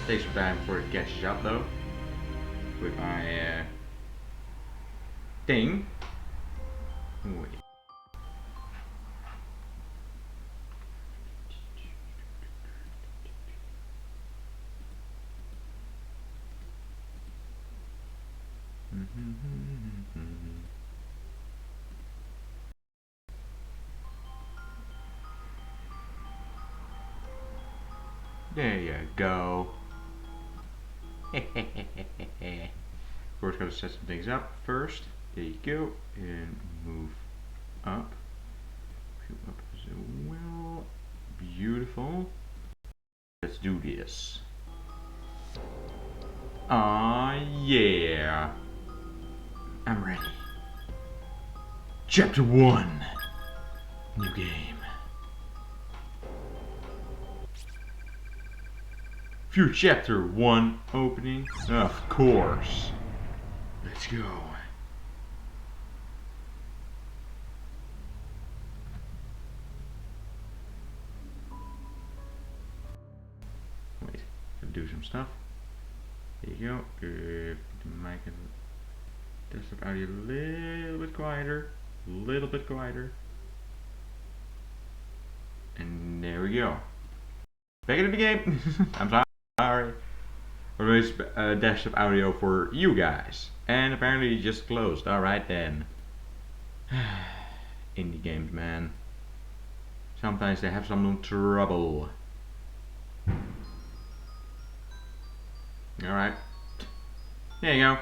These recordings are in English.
Takes some time before it catches up though. With my thing. Wait. There you go. We're going to set some things up first. There you go. And move up. Move up as well. Beautiful. Let's do this. Aw, yeah. I'm ready. Chapter 1. New game. View Chapter 1 opening. Of course. Let's go. Wait, gotta do some stuff. There you go. The mic and desktop audio a little bit quieter. Little bit quieter. And there we go. Back into the game. I'm sorry. Release desktop audio for you guys. And apparently it just closed. Alright then. Indie games, man. Sometimes they have some trouble. Alright. There you go.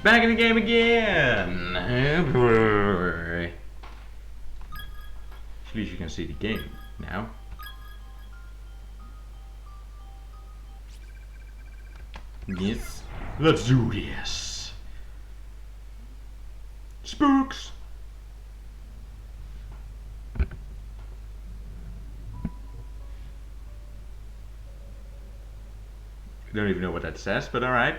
Back in the game again. At least you can see the game now. Yes. Let's do this. Spooks. Don't even know what that says, but alright.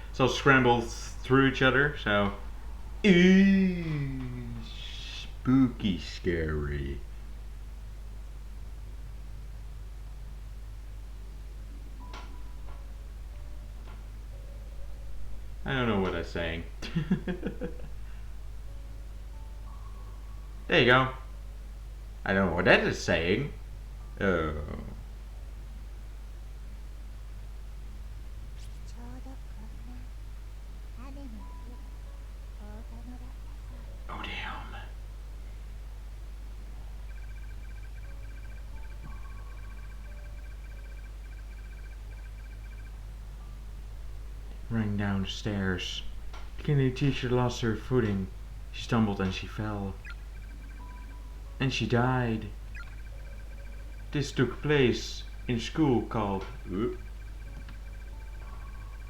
It's all scrambled through each other, so. Ooh, spooky, scary. I don't know what that's saying. There you go. I don't know what that is saying. Oh. Oh damn. Running down the stairs. The Kennedy teacher lost her footing. She stumbled and she fell. And she died. This took place in a school called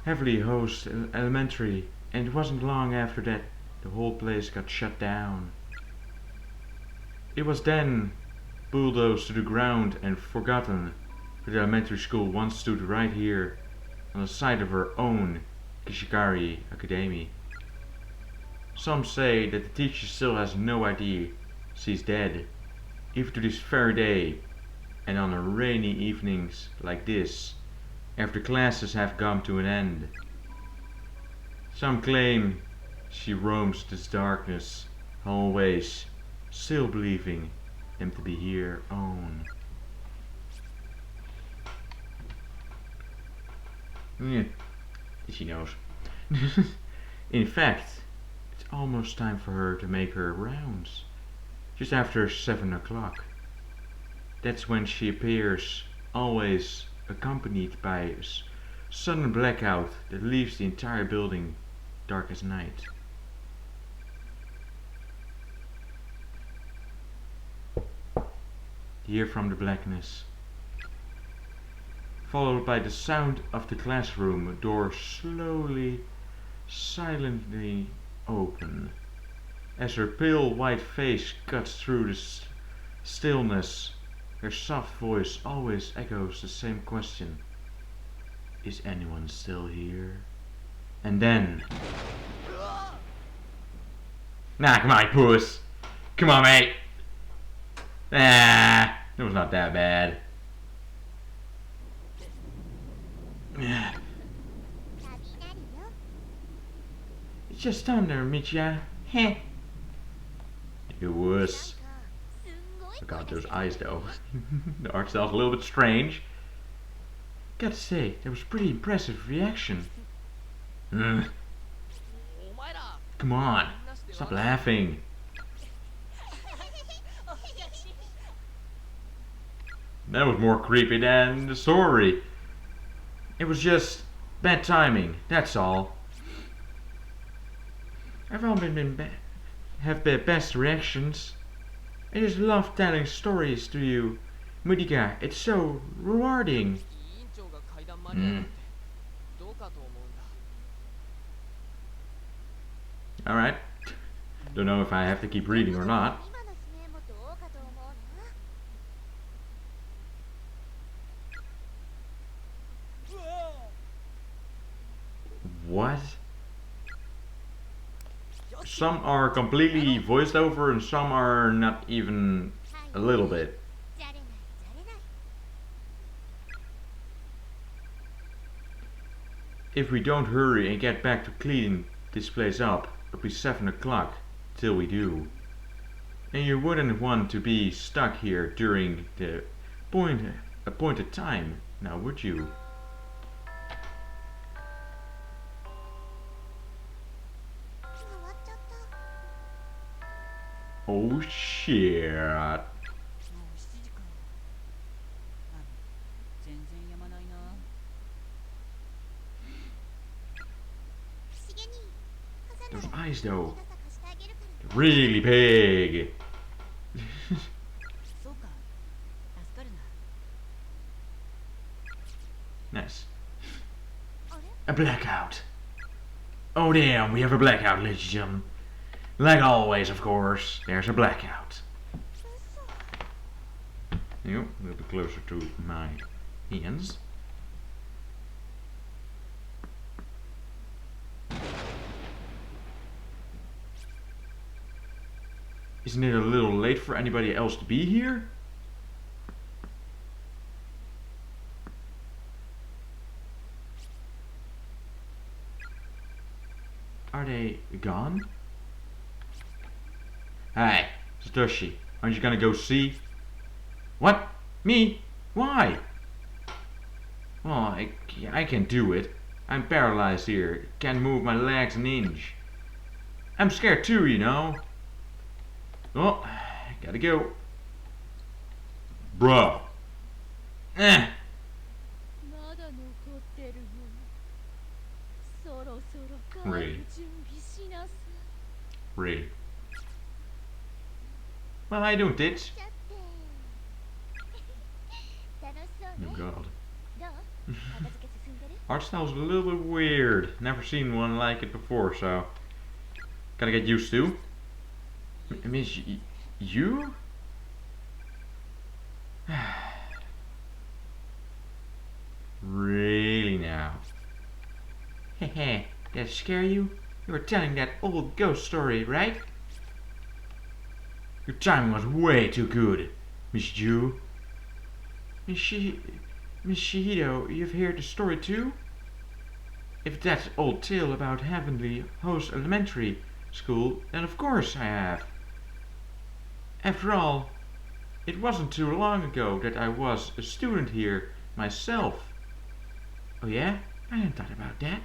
Heavily Host Elementary, and it wasn't long after that the whole place got shut down. It was then bulldozed to the ground and forgotten, but the elementary school once stood right here on the site of her own Kishikari Academy. Some say that the teacher still has no idea she's dead, even to this very day, and on rainy evenings like this, after classes have come to an end. Some claim she roams this darkness hallways, still believing them to be her own. Yeah, she knows. In fact, it's almost time for her to make her rounds. Just after 7 o'clock. That's when she appears, always accompanied by a sudden blackout that leaves the entire building dark as night. Here from the blackness, followed by the sound of the classroom door slowly, silently open. As her pale white face cuts through the stillness, her soft voice always echoes the same question. Is anyone still here? And then Nah, come on, puss. Come on, mate. Ah, it was not that bad. It's just thunder, Michia. Heh. It was. Look at those eyes, though. The art style's a little bit strange. Gotta say, that was a pretty impressive reaction. Come on, stop laughing. That was more creepy than the story. It was just bad timing, that's all. Everyone have the best reactions. I just love telling stories to you. Mudika, it's so rewarding. Alright. Don't know if I have to keep reading or not. What? Some are completely voiced over and some are not even a little bit. If we don't hurry and get back to clean this place up, it'll be 7 o'clock till we do. And you wouldn't want to be stuck here during the appointed time, now would you? Oh shit. Those eyes though, they're really big. Nice. A blackout. Oh damn, we have a blackout, ladies and gentlemen. Like always, of course, there's a blackout. Yep, a little bit closer to my hands. Isn't it a little late for anybody else to be here? Are they gone? Hey, Satoshi, aren't you gonna go see? What? Me? Why? Well, I can do it. I'm paralyzed here. Can't move my legs an inch. I'm scared too, you know. Oh, gotta go. Bro. Eh. Really? Really? Well, how you doing, Tits? Oh god. Art style's a little bit weird. Never seen one like it before, so gotta get used to. Miss you? Really now? Hehe, that scare you? You were telling that old ghost story, right? Your timing was way too good, Miss Ju. Miss Shihido, you've heard the story too? If that's old tale about Heavenly Host Elementary School, then of course I have. After all, it wasn't too long ago that I was a student here myself. Oh yeah? I hadn't thought about that.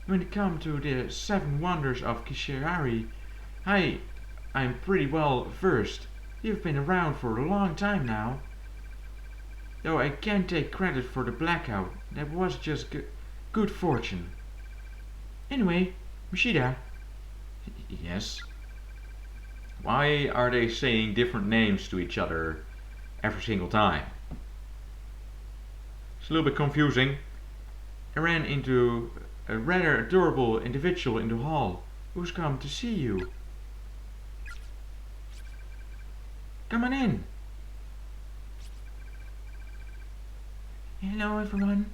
When it comes to the 7 wonders of Kishirari, I'm pretty well versed. You've been around for a long time now. Though I can't take credit for the blackout. That was just good fortune. Anyway, Mishida. Yes? Why are they saying different names to each other every single time? It's a little bit confusing. I ran into a rather adorable individual in the hall who's come to see you. Come on in. Hello, everyone.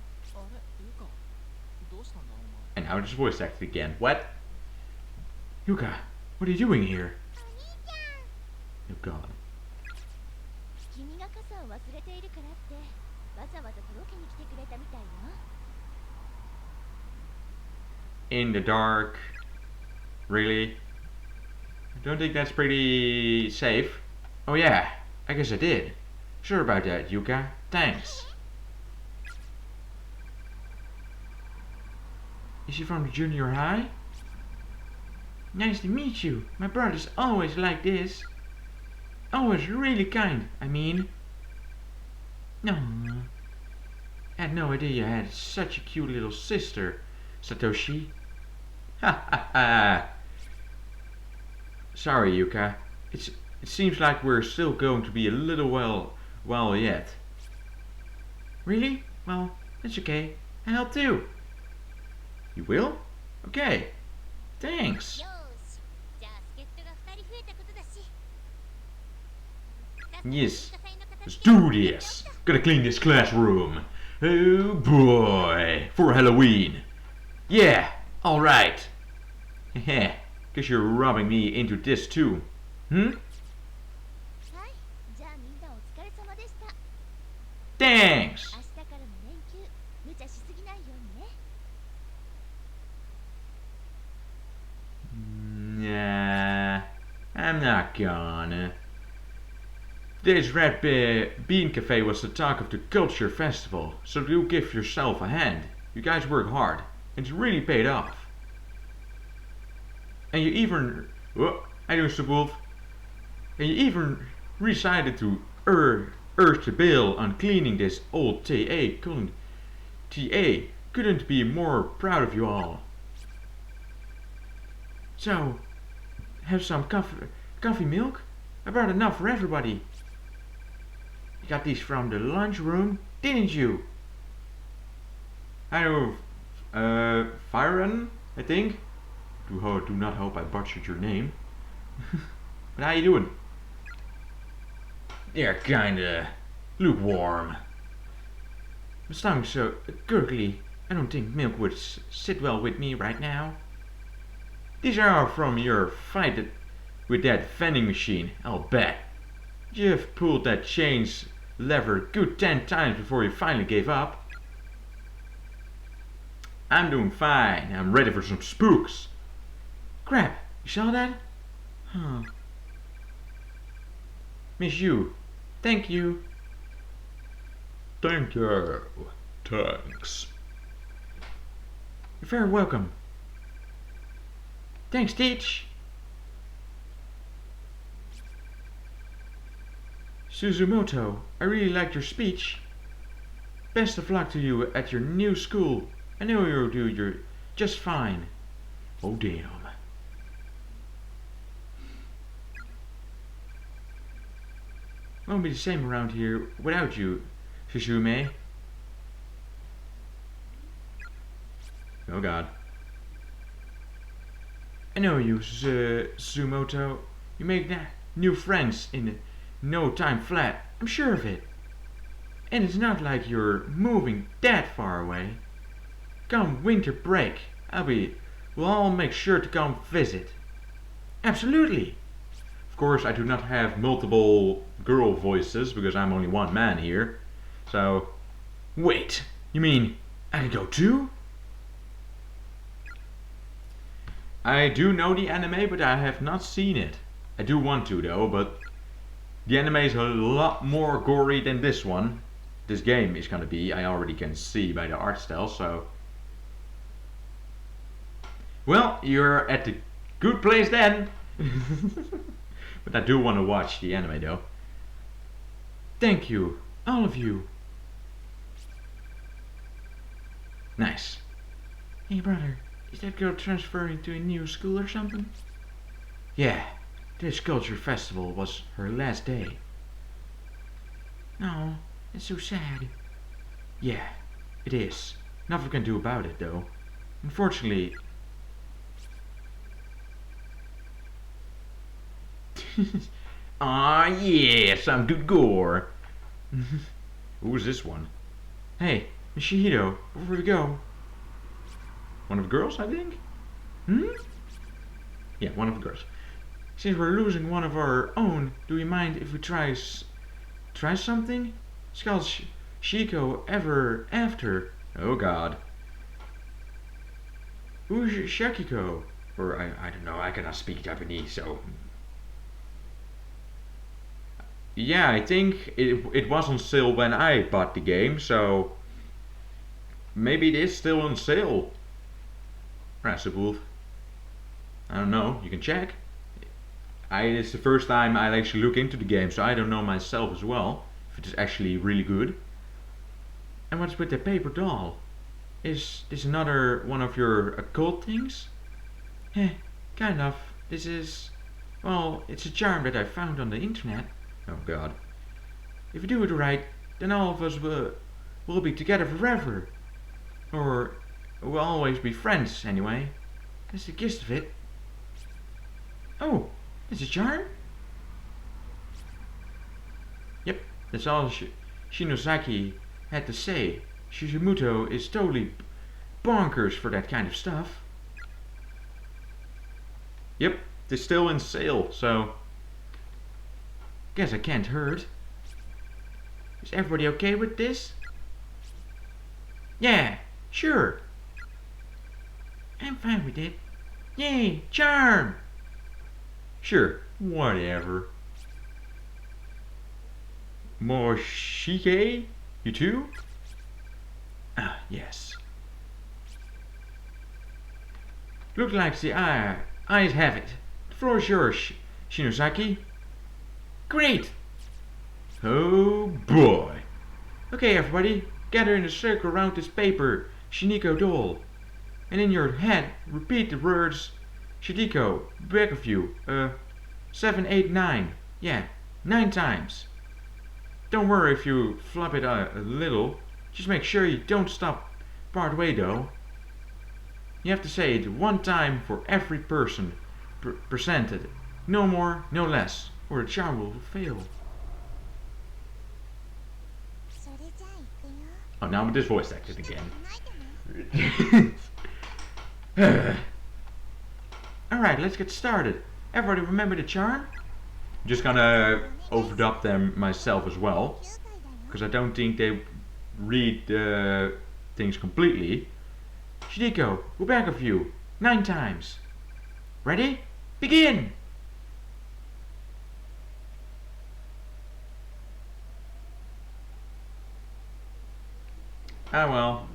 And now it's voice acted again. What? Yuka, What are you doing here? Oh god. 君が傘を忘れているからってわざわざ届けに来てくれたみたいよ。 In the dark. Really? I don't think that's pretty safe. Oh yeah, I guess I did. Sure about that, Yuka. Thanks. Is she from the junior high? Nice to meet you. My brother's always like this. Always really kind, I mean. No. I had no idea you had such a cute little sister, Satoshi. Ha ha ha. Sorry, Yuka. It seems like we're still going to be a little while yet. Really? Well, that's okay. I help too. You will? Okay. Thanks. よし、じゃあ助っ人が2人増えたことだし。 Yes. Let's do this. Gotta clean this classroom. Oh boy. For Halloween. Yeah. Alright. Heh. Guess you're robbing me into this too. Hmm? はい、じゃあみんなお疲れ様でした。 Thanks. 明日からの連休、無茶しすぎないようにね。 Nah. I'm not gonna. Today's Red Bean Cafe was the talk of the Culture Festival, so do give yourself a hand. You guys work hard, and it's really paid off. And you even... Oh, I do Wolf. And you even decided to urge the bill on cleaning this old TA. Couldn't be more proud of you all. So, have some coffee milk? I brought enough for everybody. You got these from the lunchroom, didn't you? I know, Fyron, I think. Do not hope I butchered your name. But how you doing? They're kinda lukewarm. My stomach's so gurgly. I don't think milk would sit well with me right now. These are from your fight with that vending machine, I'll bet. You've pulled that chain's lever good 10 times before you finally gave up. I'm doing fine. I'm ready for some spooks. Crap, you saw that? Huh. Miss you. Thank you. Thank you. Thanks. You're very welcome. Thanks, Teach. Suzumoto, I really liked your speech. Best of luck to you at your new school. I know you'll do just fine. Oh damn. Won't be the same around here without you, Suzume. Oh god. I know you, Suzumoto. You make new friends in no time flat. I'm sure of it. And it's not like you're moving that far away. Come winter break, we'll all make sure to come visit. Absolutely. Of course, I do not have multiple girl voices because I'm only one man here. So, wait, you mean I can go too? I do know the anime, but I have not seen it. I do want to though, but the anime is a lot more gory than this one. This game is gonna be, I already can see by the art style, so... Well, you're at the good place then. But I do want to watch the anime though. Thank you, all of you. Nice. Hey brother, is that girl transferring to a new school or something? Yeah, this culture festival was her last day. No, it's so sad. Yeah, it is. Nothing we can do about it though. Unfortunately... Aw yeah, some good gore. Who's this one? Hey, Mishihiro, where we go? One of the girls, I think? Hmm? Yeah, one of the girls. since we're losing one of our own, do you mind if we try something? Skull Shiko ever after. Oh god. Who's Shakiko? Or I don't know, I cannot speak Japanese, so... Yeah, I think it was on sale when I bought the game, so... Maybe it is still on sale. Wolf. I don't know, you can check. It's the first time I actually look into the game, so I don't know myself as well. If it is actually really good. And what's with the paper doll? Is this another one of your occult things? Kind of. This is... Well, it's a charm that I found on the internet. Oh god. If you do it right, then all of us will be together forever. Or we'll always be friends, anyway. That's the gist of it. Oh, it's a charm? Yep, that's all Shinosaki had to say. Shizumoto is totally bonkers for that kind of stuff. Yep, it's still in sale, so... Guess I can't hurt. Is everybody okay with this? Yeah, sure. I'm fine with it. Yay, charm! Sure, whatever. Moshike? You too? Ah, yes. Look like the eyes have it. The floor is yours, Shinosaki. Great! Oh boy. Okay, everybody, gather in a circle around this paper Shiniko doll. And in your head, repeat the words Shidiko, back of you. 7, 8, 9. Yeah, 9 times. Don't worry if you flop it a little. Just make sure you don't stop part way though. You have to say it 1 time for every person presented. No more, no less, or the charm will fail. Oh, now with this voice acting again. Alright, let's get started. Everybody remember the charm? I'm just gonna overdub them myself as well. Because I don't think they read things completely. Shidiko, go back of you. 9 times. Ready? Begin! Ah well.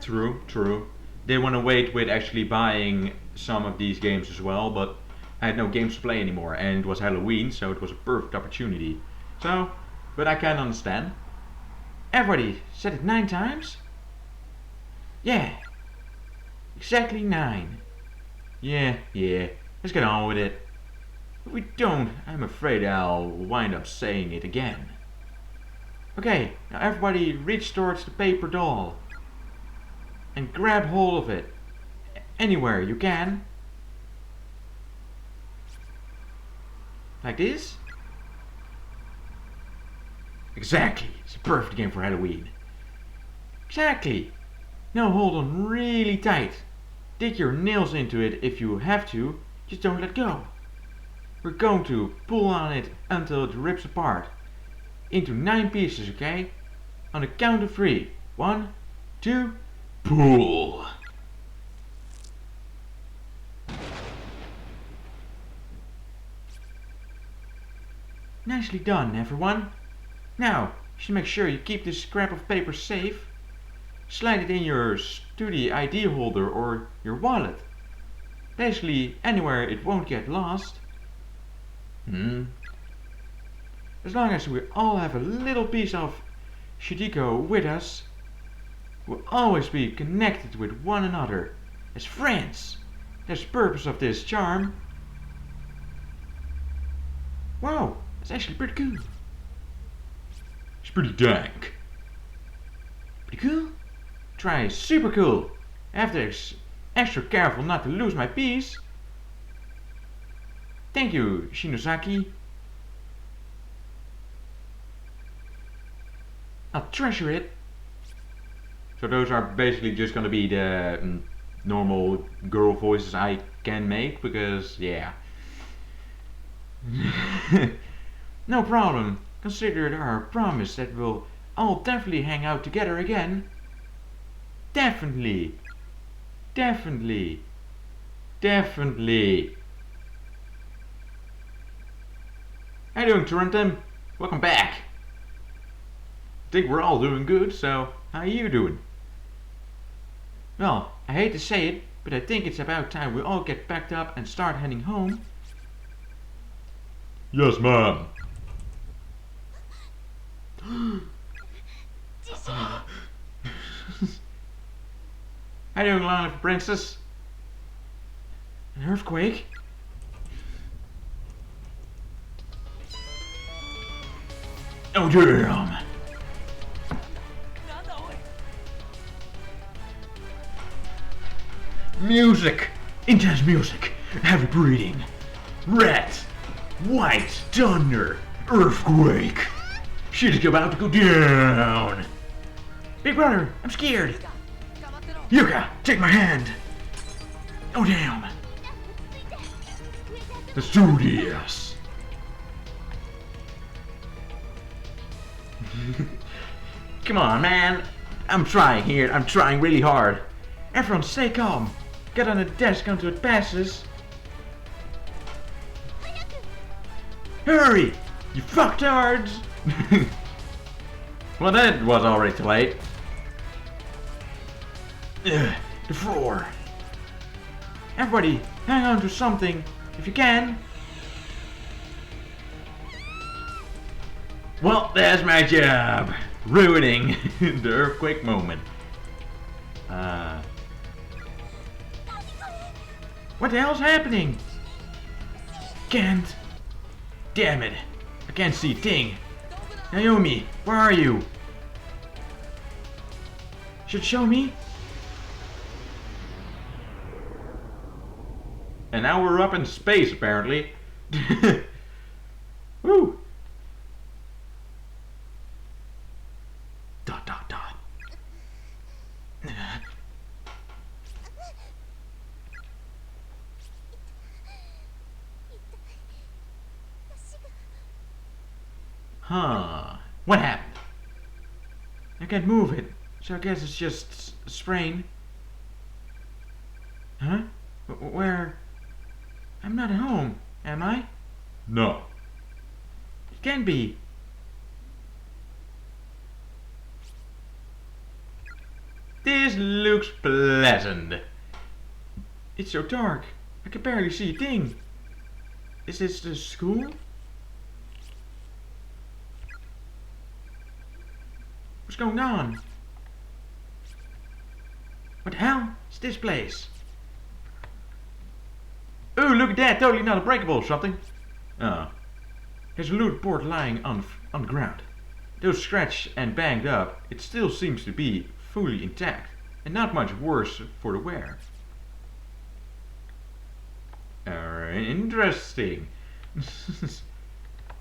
True. They want to wait with actually buying some of these games as well, but I had no games to play anymore and it was Halloween, so it was a perfect opportunity. So, but I can understand. Everybody said it 9 times? Yeah. Exactly 9. Yeah, let's get on with it. If we don't, I'm afraid I'll wind up saying it again. Okay, now everybody reach towards the paper doll. And grab hold of it. Anywhere you can. Like this? Exactly. It's a perfect game for Halloween. Exactly. Now hold on really tight. Dig your nails into it if you have to. Just don't let go. We're going to pull on it until it rips apart. Into 9 pieces, okay? On the count of 3. 1, 2, pull. Nicely done, everyone. Now, you should make sure you keep this scrap of paper safe. Slide it in your study ID holder or your wallet. Basically, anywhere it won't get lost. As long as we all have a little piece of Shidiko with us, we'll always be connected with one another as friends. That's the purpose of this charm. Wow, that's actually pretty cool. It's pretty dank. Pretty cool? Try super cool. I have to extra careful not to lose my piece. Thank you, Shinosaki. I'll treasure it. So those are basically just gonna be the normal girl voices I can make, because yeah. No problem. Consider it our promise that we'll all definitely hang out together again. Definitely. Definitely. Definitely. How you doing, Toronto? Welcome back. I think we're all doing good, so how are you doing? Well, I hate to say it, but I think it's about time we all get packed up and start heading home. Yes, ma'am. How you doing, Lana Princess? An earthquake? Oh damn! Music! Intense music! Heavy breathing! Red! White! Thunder! Earthquake! Shit is about to go down! Big brother, I'm scared! Yuka, take my hand! Oh damn! Let's do this! Come on, man! I'm trying here, I'm trying really hard. Everyone stay calm. Get on the desk until it passes. Hurry! You fucktards! Well, that was already too late. Ugh, the floor. Everybody, hang on to something if you can. Well, that's my job. Ruining the earthquake moment. What the hell's happening? Can't. Damn it. I can't see a thing. Naomi, where are you? Should show me? And now we're up in space, apparently. Woo! Dot dot dot. Huh. What happened? I can't move it, so I guess it's just a sprain. Huh? Where? I'm not at home, am I? No. It can be. This looks pleasant. It's so dark, I can barely see a thing. Is this the school? What's going on? What the hell is this place? Ooh, look at that, totally not breakable or something. Oh. There's a loot board lying on the ground. Though scratched and banged up, it still seems to be fully intact, and not much worse for the wear. Alright, interesting.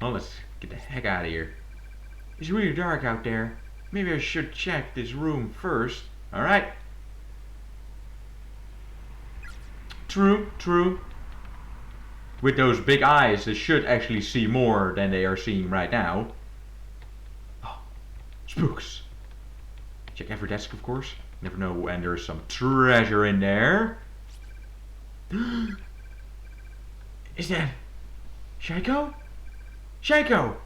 Well, let's get the heck out of here. It's really dark out there. Maybe I should check this room first. Alright. True, true. With those big eyes, they should actually see more than they are seeing right now. Oh, spooks. Check every desk, of course. Never know when there's some treasure in there. Is that Shaiko? Shaiko!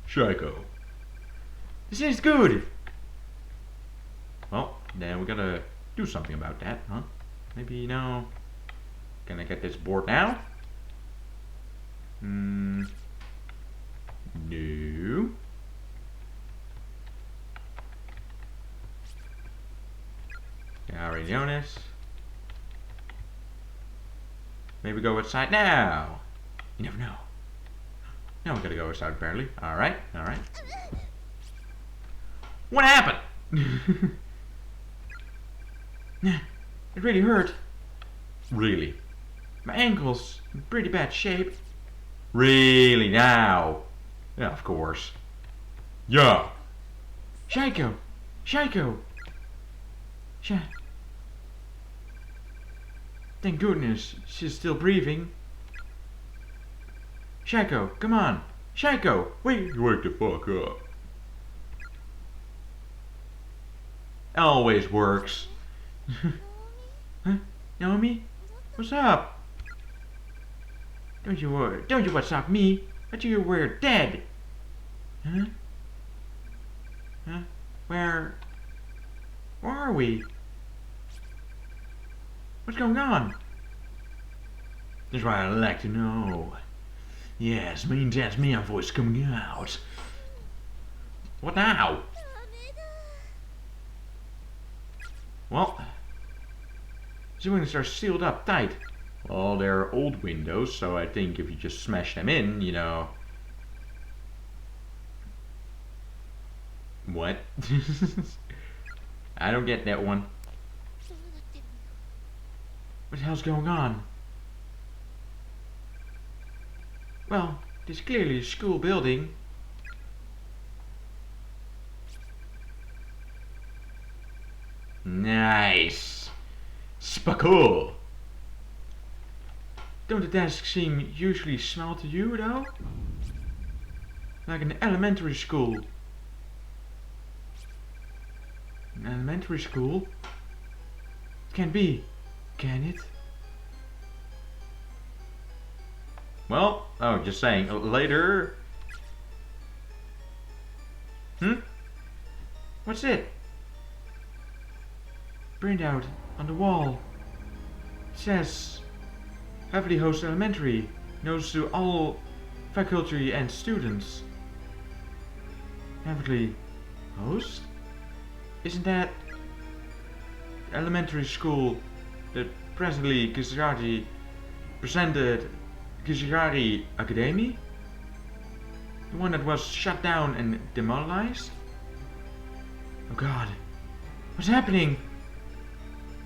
Shaiko. This is good! Well, then we gotta do something about that, huh? Maybe now. Can I get this board now? No. I already know this. Maybe go outside now. You never know. Now we gotta go outside apparently. Alright, alright. What happened? It really hurt. Really? My ankle's in pretty bad shape. Really now? Yeah, of course. Yeah. Shaiko! Shaiko! Thank goodness she's still breathing. Shaiko, come on. Shaiko, wait. Wake the fuck up. Always works. ナオミ Huh? Naomi? What's up? Don't you what's up me? I thought you were dead. Huh? Huh? Where are we? What's going on? That's what I'd like to know. Yes, means that's me, voice coming out. What now? ダメだ Well, the windows are sealed up tight. Well, they're old windows, so I think if you just smash them in, you know. What? I don't get that one. どうなってるの What the hell's going on? Well, this is clearly a school building. Nice. Spacool. Don't the desks seem usually small to you, though? Like an elementary school. An elementary school? Can't be, can it? Well, oh, just saying, later. What's it? Printout on the wall. It says Heavily Host Elementary. Notes to all faculty and students. Heavily Host? Isn't that elementary school that presently Kizigari presented Kizigari Academy? The one that was shut down and demolished? Oh god. What's happening?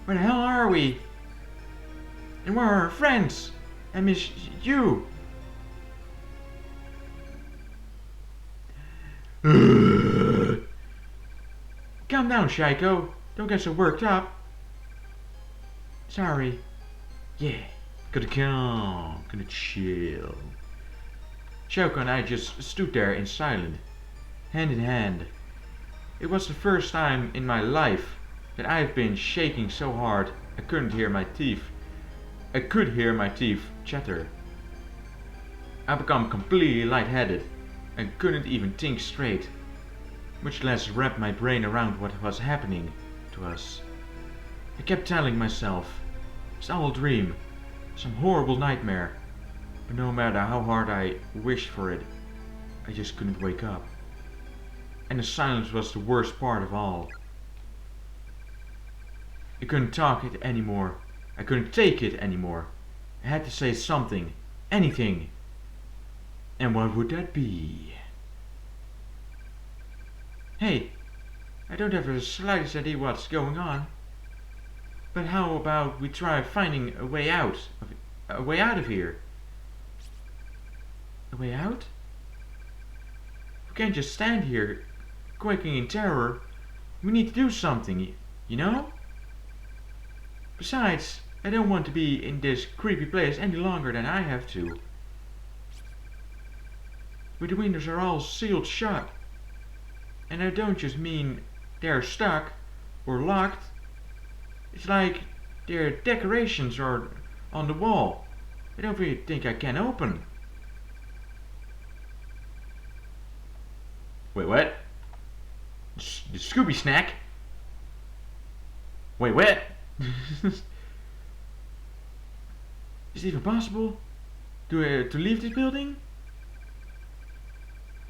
Where the hell are we? And where are our friends? I miss you. Calm down, Shaiko. Don't get so worked up. Sorry. Yeah. Gotta calm. Gotta chill. Shaiko and I just stood there in silence, hand in hand. It was the first time in my life that I've been shaking so hard I couldn't hear my teeth. I could hear my teeth chatter. I became completely lightheaded and couldn't even think straight, much less wrap my brain around what was happening to us. I kept telling myself, it's all a dream, some horrible nightmare, but no matter how hard I wished for it, I just couldn't wake up. And the silence was the worst part of all. I couldn't talk it anymore. I couldn't take it anymore. I had to say something, anything. And what would that be? Hey, I don't have the slightest idea what's going on. But how about we try finding a way out of here? A way out? We can't just stand here, quaking in terror. We need to do something, you know? Besides, I don't want to be in this creepy place any longer than I have to. But the windows are all sealed shut. And I don't just mean they're stuck or locked. It's like their decorations are on the wall. I don't really think I can open. Wait, what? The Scooby snack? Wait, what? Is it even possible to leave this building?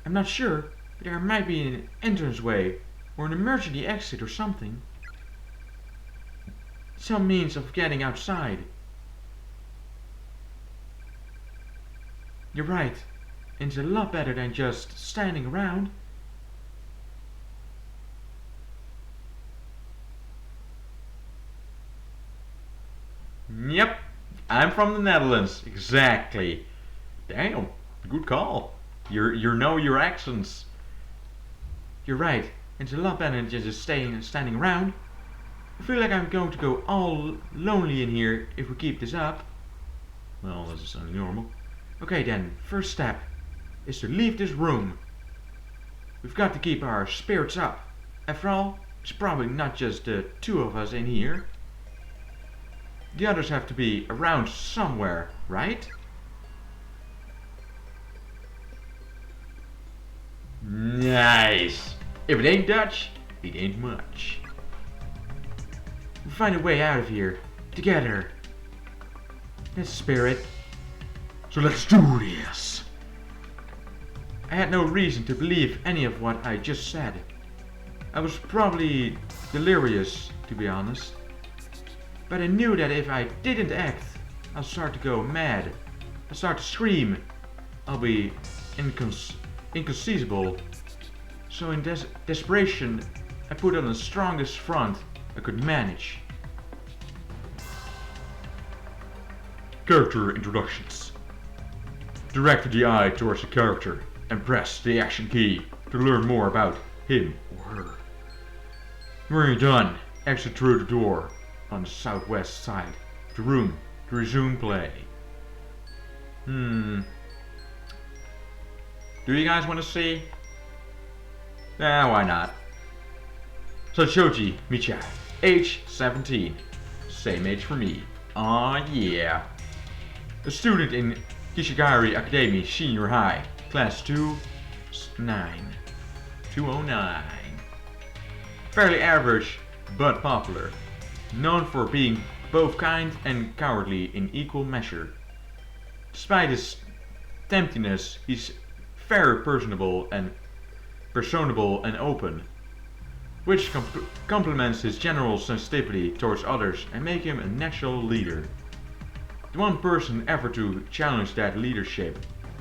I'm not sure, but there might be an entranceway or an emergency exit or something. Some means of getting outside. You're right, and it's a lot better than just standing around. Yep, I'm from the Netherlands. Exactly. Damn, good call. You know your accents. You're right. It's a lot better than just standing around. I feel like I'm going to go all lonely in here if we keep this up. Well, this is only normal. Okay then, first step is to leave this room. We've got to keep our spirits up. After all, it's probably not just the two of us in here. The others have to be around somewhere, right? Nice! If it ain't Dutch, it ain't much. We'll find a way out of here, together. That's spirit. So let's do this. I had no reason to believe any of what I just said. I was probably delirious, to be honest. But I knew that if I didn't act, I'll start to go mad. I'll start to scream. I'll be inconceivable. So in desperation, I put on the strongest front I could manage. Character introductions. Direct the eye towards the character and press the action key to learn more about him or her. When you're done, exit through the door on the southwest side of the room to resume play. Do you guys want to see? Why not? Sachoji Micha, Age 17. Same age for me. Aw yeah. A student in Kishigari Academy Senior High, Class 209. Fairly average, but popular. Known for being both kind and cowardly in equal measure. Despite his temptiness, he's very personable and open, which complements his general sensitivity towards others and make him a natural leader. The one person ever to challenge that leadership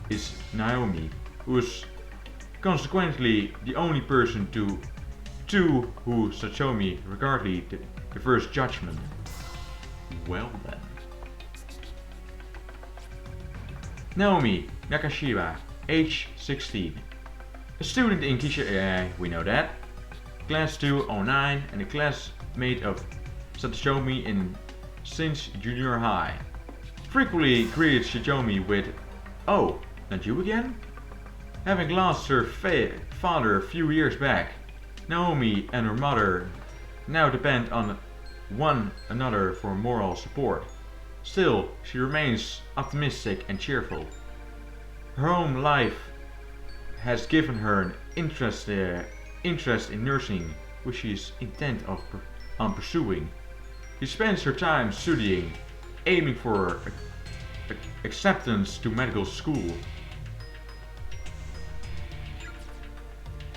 is Naomi, who is consequently the only person to who Sachomi regarded the first judgment. Well then. Naomi Nakashiba, age 16. A student in Kisha, we know that. Class 209 and a classmate of Sachomi since junior high. Frequently greeted Sachomi with, "Oh, not you again?" Having lost her father a few years back, Naomi and her mother now depend on one another for moral support. Still, she remains optimistic and cheerful. Her home life has given her an interest in nursing, which she is intent on pursuing. She spends her time studying, aiming for acceptance to medical school.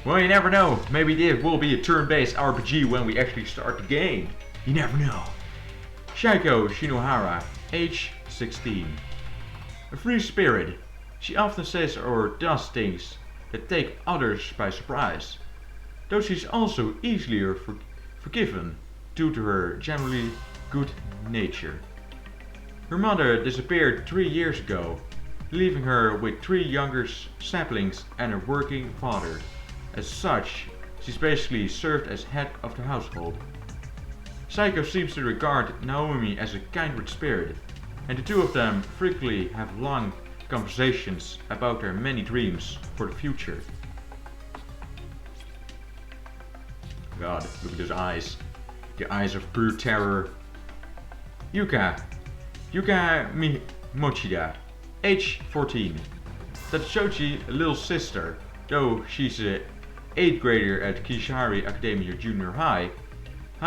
Well, you never know. Maybe this will be a turn-based RPG when we actually start the game. You never know. Shaiko Shinohara, age 16. A free spirit, she often says or does things that take others by surprise. Though she's also easily forgiven due to her generally good nature. Her mother disappeared 3 years ago, leaving her with 3 younger siblings and a working father. As such, she's basically served as head of the household. Saiko seems to regard Naomi as a kindred spirit, and the two of them frequently have long conversations about their many dreams for the future. God, look at his eyes. The eyes of pure terror. Yuka Mochida, age 14. Tatsuchi, a little sister, though she's a 8th grader at Kishihari Academy Junior High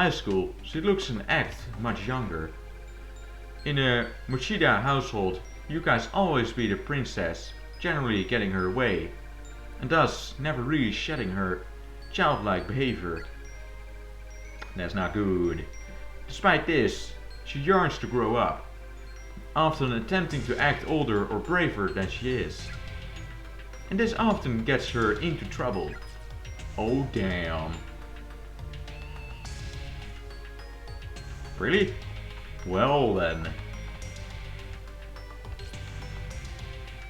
School, she looks and acts much younger. In a Mochida household, Yuka's always be the princess, generally getting her way, and thus never really shedding her childlike behavior. That's not good. Despite this, she yearns to grow up, often attempting to act older or braver than she is. And this often gets her into trouble. Oh damn. Really? Well then.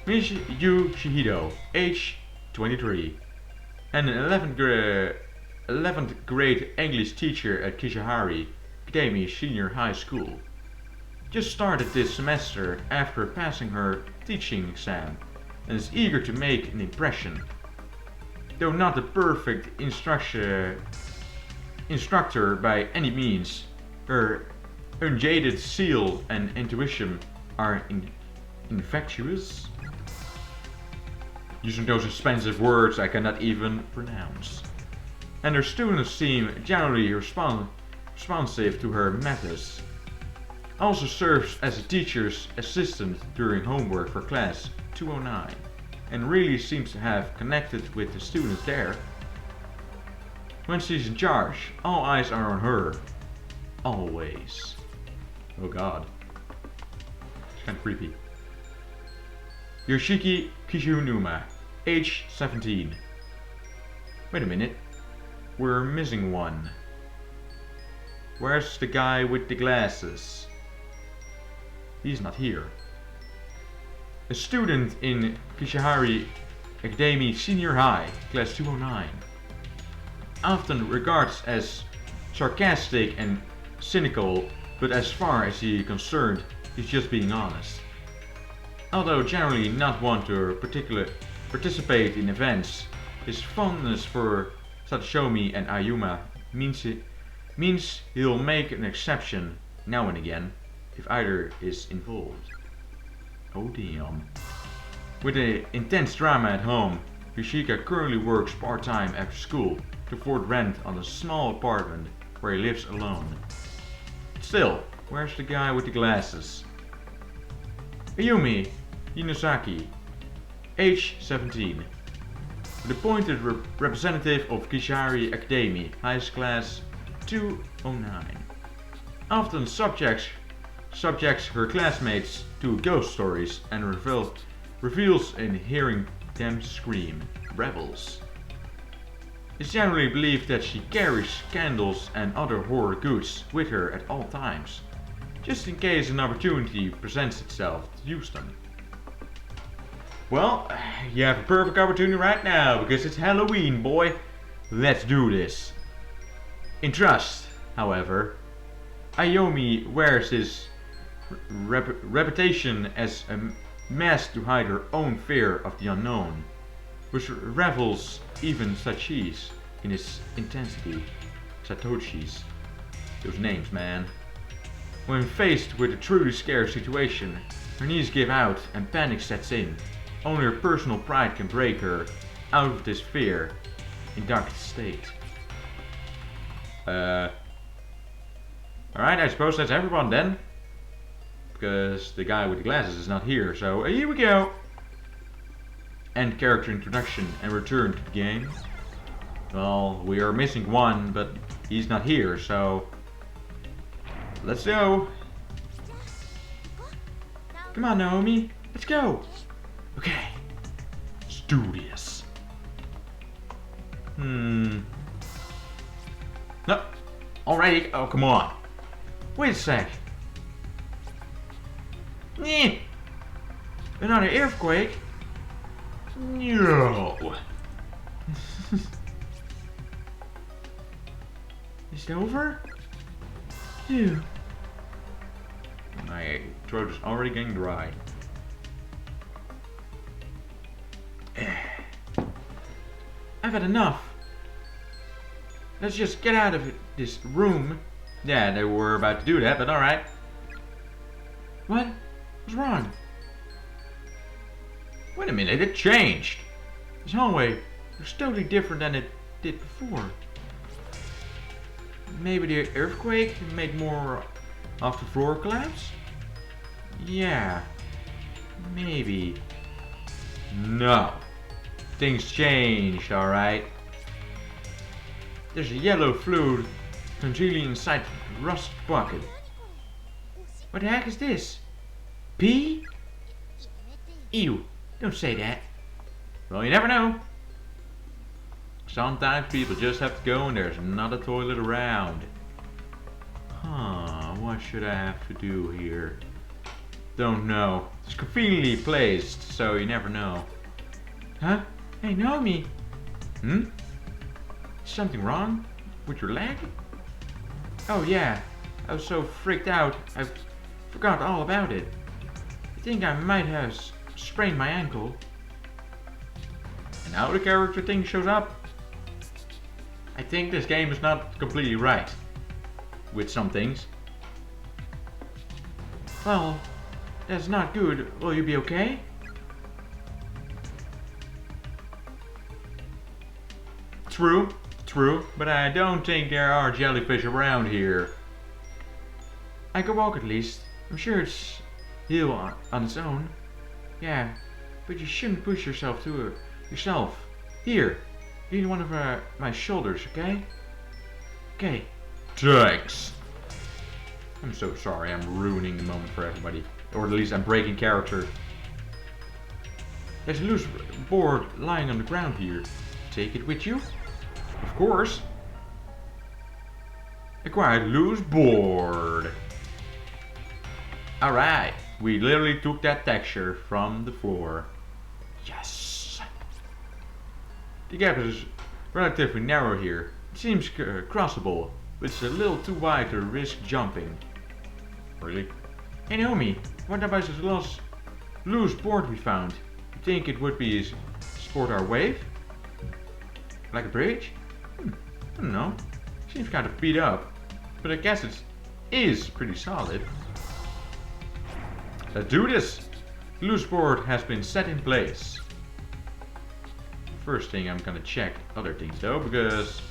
Yu Shihido, age 23. And an 11th grade English teacher at Kishihari, Academy Senior High School. Just started this semester after passing her teaching exam and is eager to make an impression. Though not the perfect instructor by any means, her unjaded zeal and intuition are infectious. Using those expensive words I cannot even pronounce. And her students seem generally responsive to her methods. Also serves as a teacher's assistant during homework for class 209 and really seems to have connected with the students there. When she's in charge, all eyes are on her. Always. Oh god. It's kinda creepy. Yoshiki Kishunuma, age 17. Wait a minute. We're missing one. Where's the guy with the glasses? He's not here. A student in Kishihari Academy Senior High, class 209. Often regards as sarcastic and cynical, but as far as he's concerned, he's just being honest. Although generally not one to participate in events, his fondness for Satsuomi and Ayuma means he'll make an exception now and again if either is involved. Oh damn. With an intense drama at home, Yoshika currently works part-time after school to afford rent on a small apartment where he lives alone. Still, where's the guy with the glasses? Ayumi Inosaki, age 17. The appointed representative of Kishihari Academy, highest class 209. Often subjects her classmates to ghost stories and reveals in hearing them scream. Rebels. It's generally believed that she carries candles and other horror goods with her at all times, just in case an opportunity presents itself to use them. Well, you have a perfect opportunity right now because it's Halloween, boy. Let's do this. In trust, however, Ayumi wears his reputation as a mask to hide her own fear of the unknown, which revels even Sachis in its intensity. Satoshis. Those names, man. When faced with a truly scary situation, her knees give out and panic sets in. Only her personal pride can break her out of this fear in darkest state. Alright, I suppose that's everyone then. Because the guy with the glasses is not here, so here we go. End character introduction and return to the game. Well, we are missing one, but he's not here, so let's go. Come on, Naomi, let's go. Okay, let's do this. No, alrighty. Oh, come on. Wait a sec. Another earthquake? No. Is it over? Ew. My throat is already getting dry. I've had enough. Let's just get out of this room. Yeah, they were about to do that, but alright. What? What's wrong? Wait a minute, it changed. This hallway looks totally different than it did before. Maybe the earthquake made more of the floor collapse? Yeah. Maybe. No. Things changed, alright. There's a yellow fluid congealing inside the rust bucket. What the heck is this? Pee? Ew, don't say that. Well, you never know. Sometimes people just have to go and there's not a toilet around. Huh, what should I have to do here? Don't know. It's conveniently placed, so you never know. Huh? Hey, Naomi! Hmm? Is something wrong? With your leg? Oh yeah, I was so freaked out, I forgot all about it. I think I might have sprained my ankle. And now the character thing shows up. I think this game is not completely right with some things. Well, that's not good. Will you be okay? True, but I don't think there are jellyfish around here. I can walk at least. I'm sure it's heal on its own. Yeah, but you shouldn't push yourself to yourself. Here, lean one of my shoulders, okay? Okay. Thanks. I'm so sorry, I'm ruining the moment for everybody. Or at least I'm breaking character. There's a loose board lying on the ground here. Take it with you? Of course. Acquired loose board. Alright, we literally took that texture from the floor. Yes! The gap is relatively narrow here. It seems crossable, but it's a little too wide to risk jumping. Really? Hey Naomi, what about this loose board we found? You think it would be support our wave? Like a bridge? I don't know. Seems kind of beat up, but I guess it is pretty solid. Let's do this! The loose board has been set in place. First thing I'm gonna check other things though, because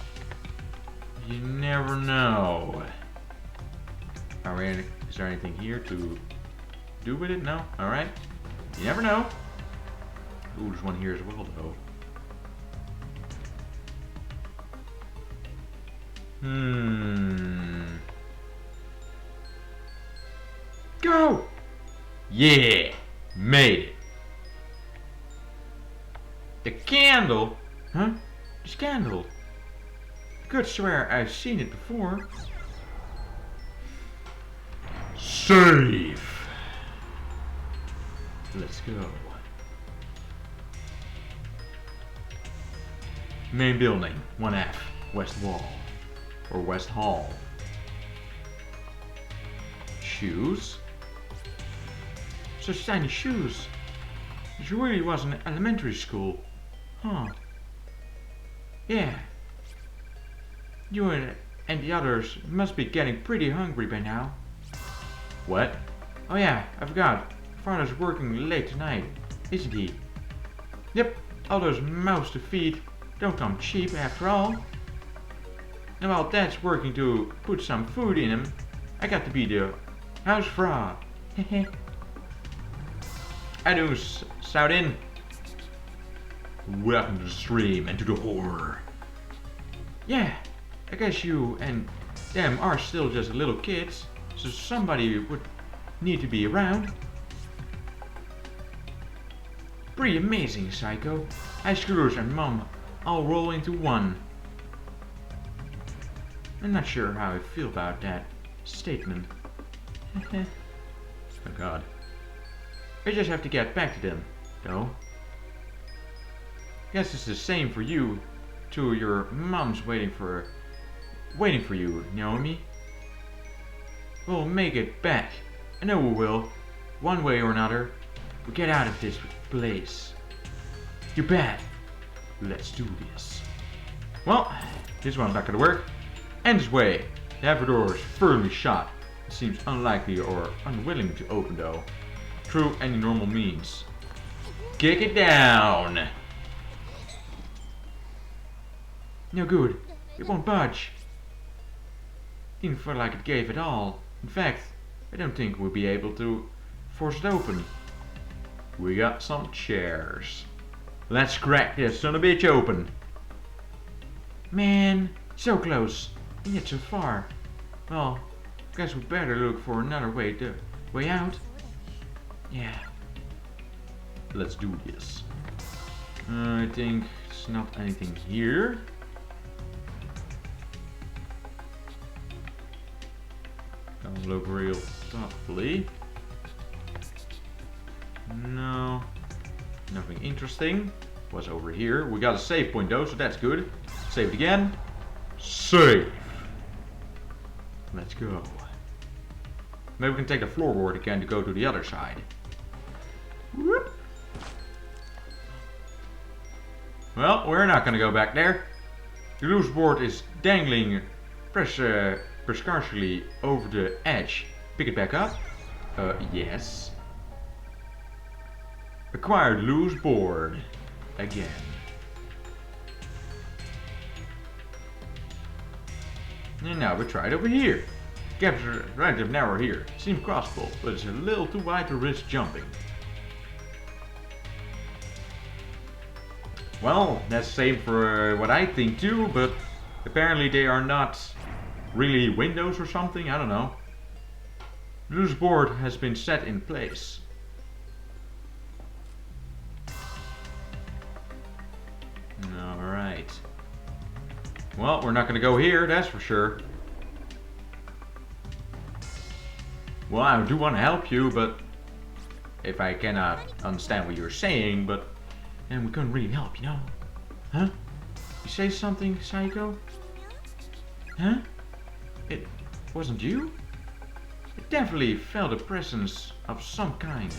you never know. Alright, is there anything here to do with it? No? Alright. You never know. Ooh, there's one here as well though. Go! Yeah! Made it! The candle? Huh? This candle? I could swear I've seen it before. Save! Let's go. Main building, 1F, West Wall. Or West Hall. Shoes? Such tiny shoes. This really was an elementary school. Huh. Yeah. You and the others must be getting pretty hungry by now. What? Oh yeah, I forgot. Father's working late tonight, isn't he? Yep, all those mouths to feed don't come cheap after all. And while Dad's working to put some food in him, I got to be the house frog. Hehe. I do, Soudin. Welcome to the stream and to the horror. Yeah, I guess you and them are still just little kids, so somebody would need to be around. Pretty amazing, Psycho. High schoolers and Mom all roll into one. I'm not sure how I feel about that statement. Oh god. I just have to get back to them, though. Guess it's the same for you. Two, your mom's waiting for you, Naomi. We'll make it back. I know we will. One way or another. We'll get out of this place. You bet. Let's do this. Well, this one's not gonna work. And this way. The half door is firmly shut. It seems unlikely or unwilling to open though. Through any normal means. Kick it down! No good. It won't budge. Didn't feel like it gave at all. In fact, I don't think we'll be able to force it open. We got some chairs. Let's crack this son of a bitch open. Man, so close, and yet so far. Well, guess we better look for another way out. Yeah. Let's do this. I think there's not anything here. Don't look real thoughtfully. No. Nothing interesting. What's over here? We got a save point though, so that's good. Save it again. Save! Let's go. Maybe we can take the floorboard again to go to the other side. Whoop. Well, we're not gonna go back there. The loose board is dangling precariously over the edge. Pick it back up. Yes. Acquired loose board. Again. And now we try it over here. Gaps are relatively narrow here. Seems crossable, but it's a little too wide to risk jumping. Well, that's the same for what I think too, but apparently they are not really windows or something, I don't know. The loose board has been set in place. Alright. Well, we're not gonna go here, that's for sure. Well, I do want to help you, but if I cannot understand what you're saying, but then we couldn't really help, you know? Huh? You say something, Psycho? Huh? It wasn't you? It definitely felt a presence of some kind.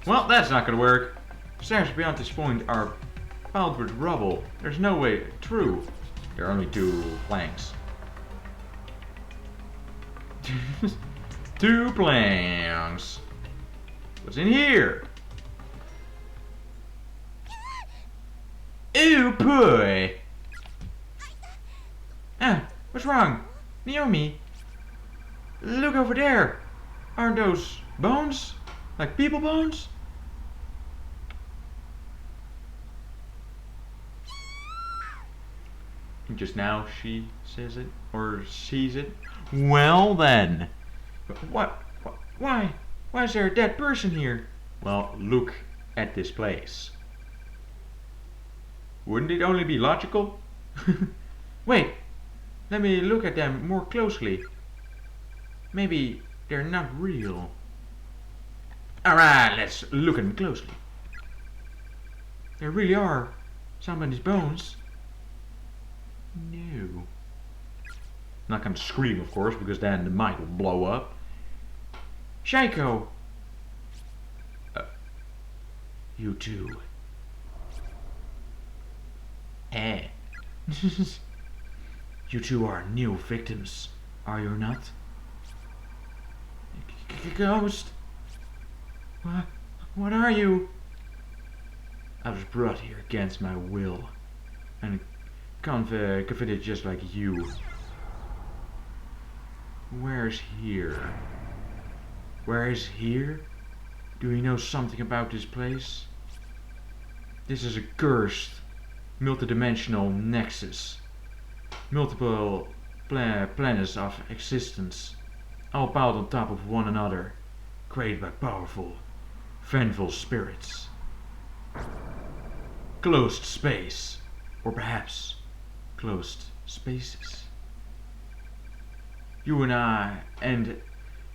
Well, that's not gonna work. Stairs beyond this point are piled with rubble. There's no way through. There are only 2 planks. 2 planks. What's in here? Ooh, boy. Ah, what's wrong? Naomi? Look over there. Aren't those bones? Like people bones? Just now she says it, or sees it. Well then. What? Why? Why is there a dead person here? Well, look at this place. Wouldn't it only be logical? Wait, let me look at them more closely. Maybe they're not real. Alright, let's look at them closely. There really are somebody's bones. No. Not gonna scream, of course, because then the mic will blow up. Shaiko! You too. Eh. You two are new victims, are you not? Ghost? What are you? I was brought here against my will, and convicted just like you. Where's here? Where is here? Do you know something about this place? This is a cursed, multidimensional nexus. Multiple planets of existence, all piled on top of one another, created by powerful, vengeful spirits. Closed space, or perhaps closed spaces. You and I, and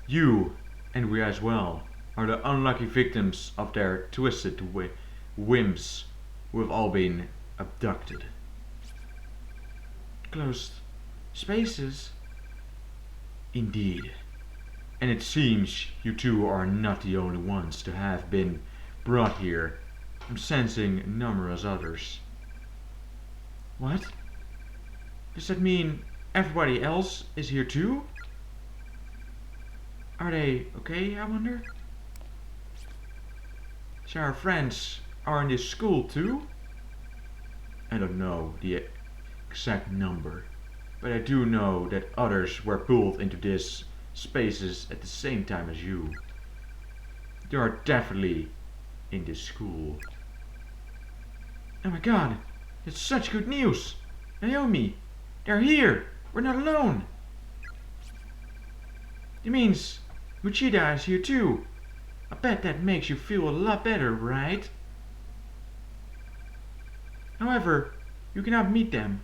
you, and we as well, are the unlucky victims of their twisted whims who have all been abducted. Closed spaces? Indeed. And it seems you two are not the only ones to have been brought here. I'm sensing numerous others. What? Does that mean everybody else is here too? Are they okay, I wonder? So our friends are in this school too? I don't know the exact number, but I do know that others were pulled into these spaces at the same time as you. They are definitely in this school. Oh my god, that's such good news! Naomi, they're here! We're not alone! It means Uchida is here too. I bet that makes you feel a lot better, right? However, you cannot meet them.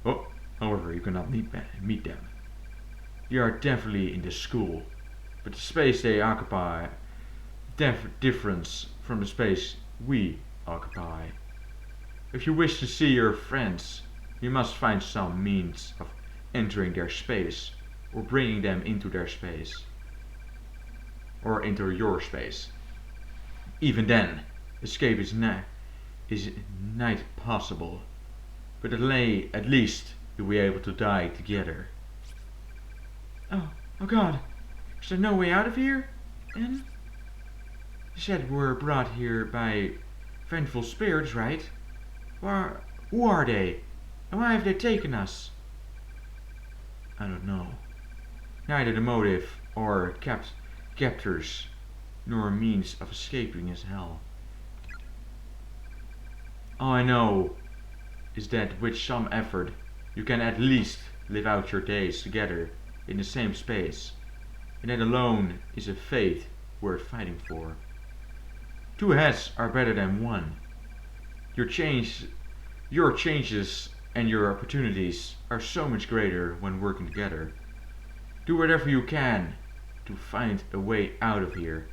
Oh, however, you cannot meet them. They are definitely in the school, but the space they occupy differs from the space we occupy. If you wish to see your friends, you must find some means of entering their space or bringing them into their space. Or into your space. Even then, escape is not possible. But at least you'll be able to die together. Oh God, is there no way out of here? And you said we're brought here by vengeful spirits, right? Who are they? And why have they taken us? I don't know. Neither the motive or captors nor a means of escaping is hell. All I know is that with some effort you can at least live out your days together in the same space, and that alone is a fate worth fighting for. Two heads are better than one. Your changes and your opportunities are so much greater when working together. Do whatever you can to find a way out of here.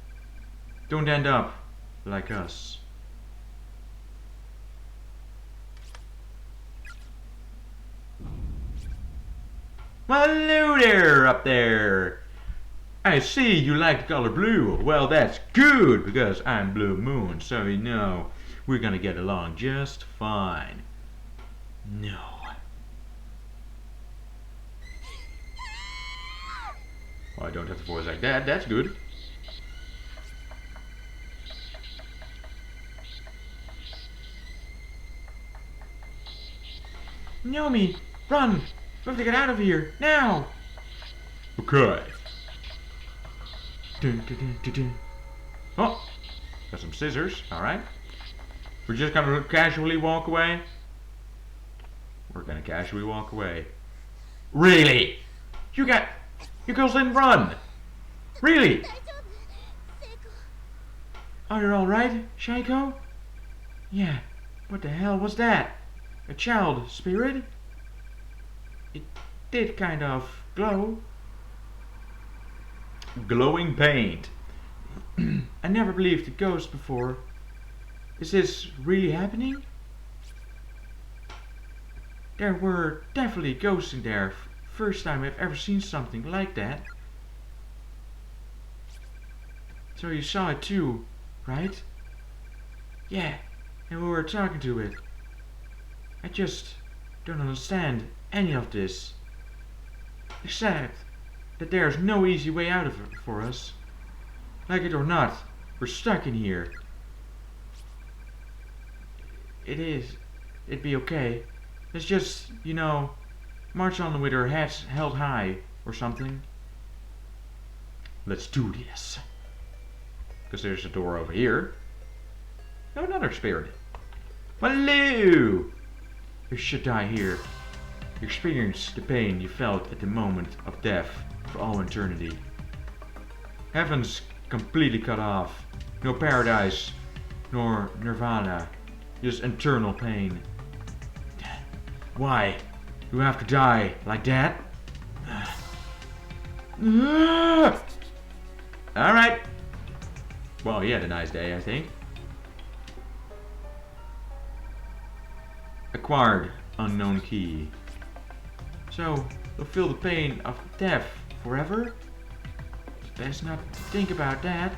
Don't end up like us. Well, hello there up there. I see you like the color blue. Well, that's good because I'm Blue Moon, so you know we're gonna get along just fine. No. Oh, I don't have to voice like that. That's good. Naomi, run! We have to get out of here now. Okay. Dun, dun, dun, dun, dun. Oh, got some scissors. All right. We're just gonna casually walk away. We're gonna casually walk away. Really? You girls didn't run. Really? 大丈夫聖子 Are you all right, Shaiko? Yeah. What the hell was that? A child spirit? It did kind of glow. Glowing paint. I never believed a ghost before. Is this really happening? There were definitely ghosts in there. First time I've ever seen something like that. So you saw it too, right? Yeah, and we were talking to it. I just don't understand any of this. Except that there's no easy way out of it for us. Like it or not, we're stuck in here. It'd be okay. Let's just, you know, march on with our heads held high or something. Let's do this. Because there's a door over here. Oh, another spirit. Hello! You should die here. Experience the pain you felt at the moment of death for all eternity. Heaven's completely cut off. No paradise, nor nirvana. Just eternal pain. Why? You have to die like that? Alright. Well, he had a nice day, I think. Acquired unknown key. So, you'll feel the pain of death forever? Best not think about that.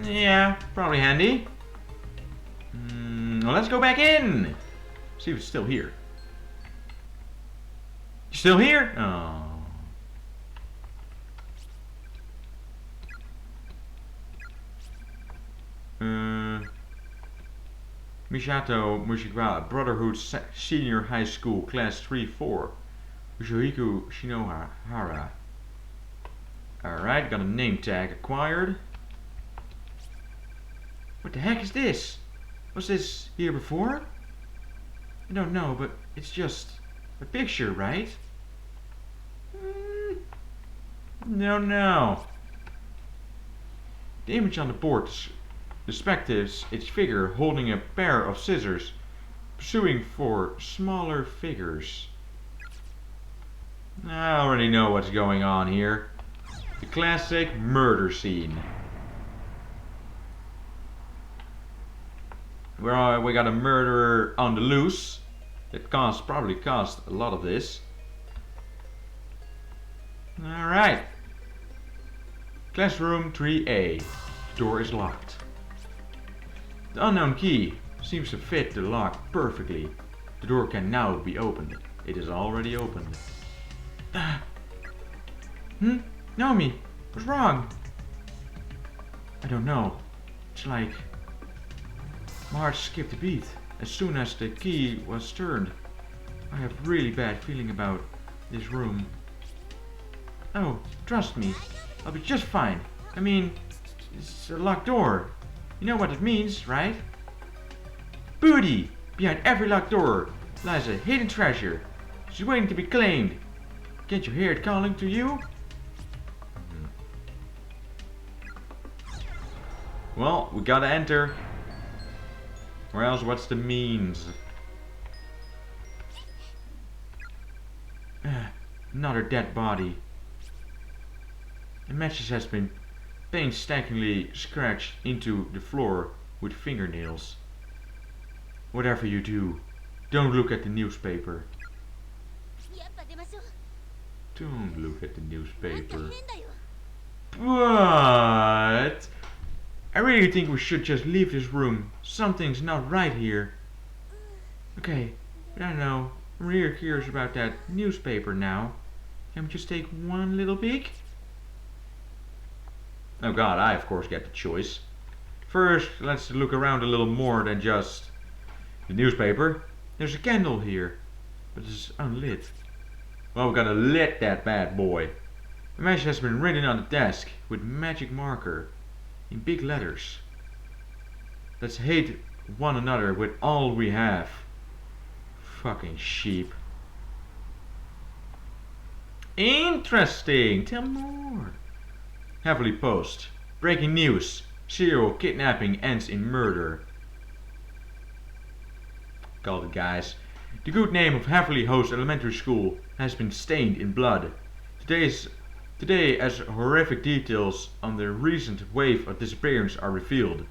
Yeah, probably handy. Well, let's go back in. See if it's still here. You still here? Oh. Misato Mushigawa, Brotherhood Senior High School, Class 3-4. Yoshihiko Shinohara. Alright, got a name tag acquired. What the heck is this? Was this here before? I don't know, but it's just a picture, right? No. The image on the board depicts its figure holding a pair of scissors, pursuing for smaller figures. I already know what's going on here. The classic murder scene. We got a murderer on the loose, It probably cost a lot of this. Alright. Classroom 3A. The door is locked. The unknown key seems to fit the lock perfectly. The door can now be opened. It is already opened. Naomi, what's wrong? I don't know. It's like my heart skipped a beat as soon as the key was turned. I have a really bad feeling about this room. Oh, trust me, I'll be just fine. I mean, it's a locked door. You know what it means, right? Booty! Behind every locked door lies a hidden treasure. She's waiting to be claimed. Can't you hear it calling to you? Well, we gotta enter. Or else what's the means? Another dead body. A mattress has been painstakingly scratched into the floor with fingernails. Whatever you do, don't look at the newspaper. やっぱ出ましょう。 Don't look at the なんか newspaper. 変だよ。 But I really think we should just leave this room. Something's not right here. Okay, but I don't know. I'm really curious about that newspaper now. Can we just take one little peek? Oh god, I of course get the choice. First, let's look around a little more than just the newspaper. There's a candle here, but it's unlit. Well, we gotta lit that bad boy. A message has been written on the desk with magic marker in big letters. Let's hate one another with all we have. Fucking sheep. Interesting. Tell more. Heavily Post. Breaking news. Serial kidnapping ends in murder. Called it, guys. The good name of Heavenly Host Elementary School has been stained in blood. Today, as horrific details on the recent wave of disappearance are revealed.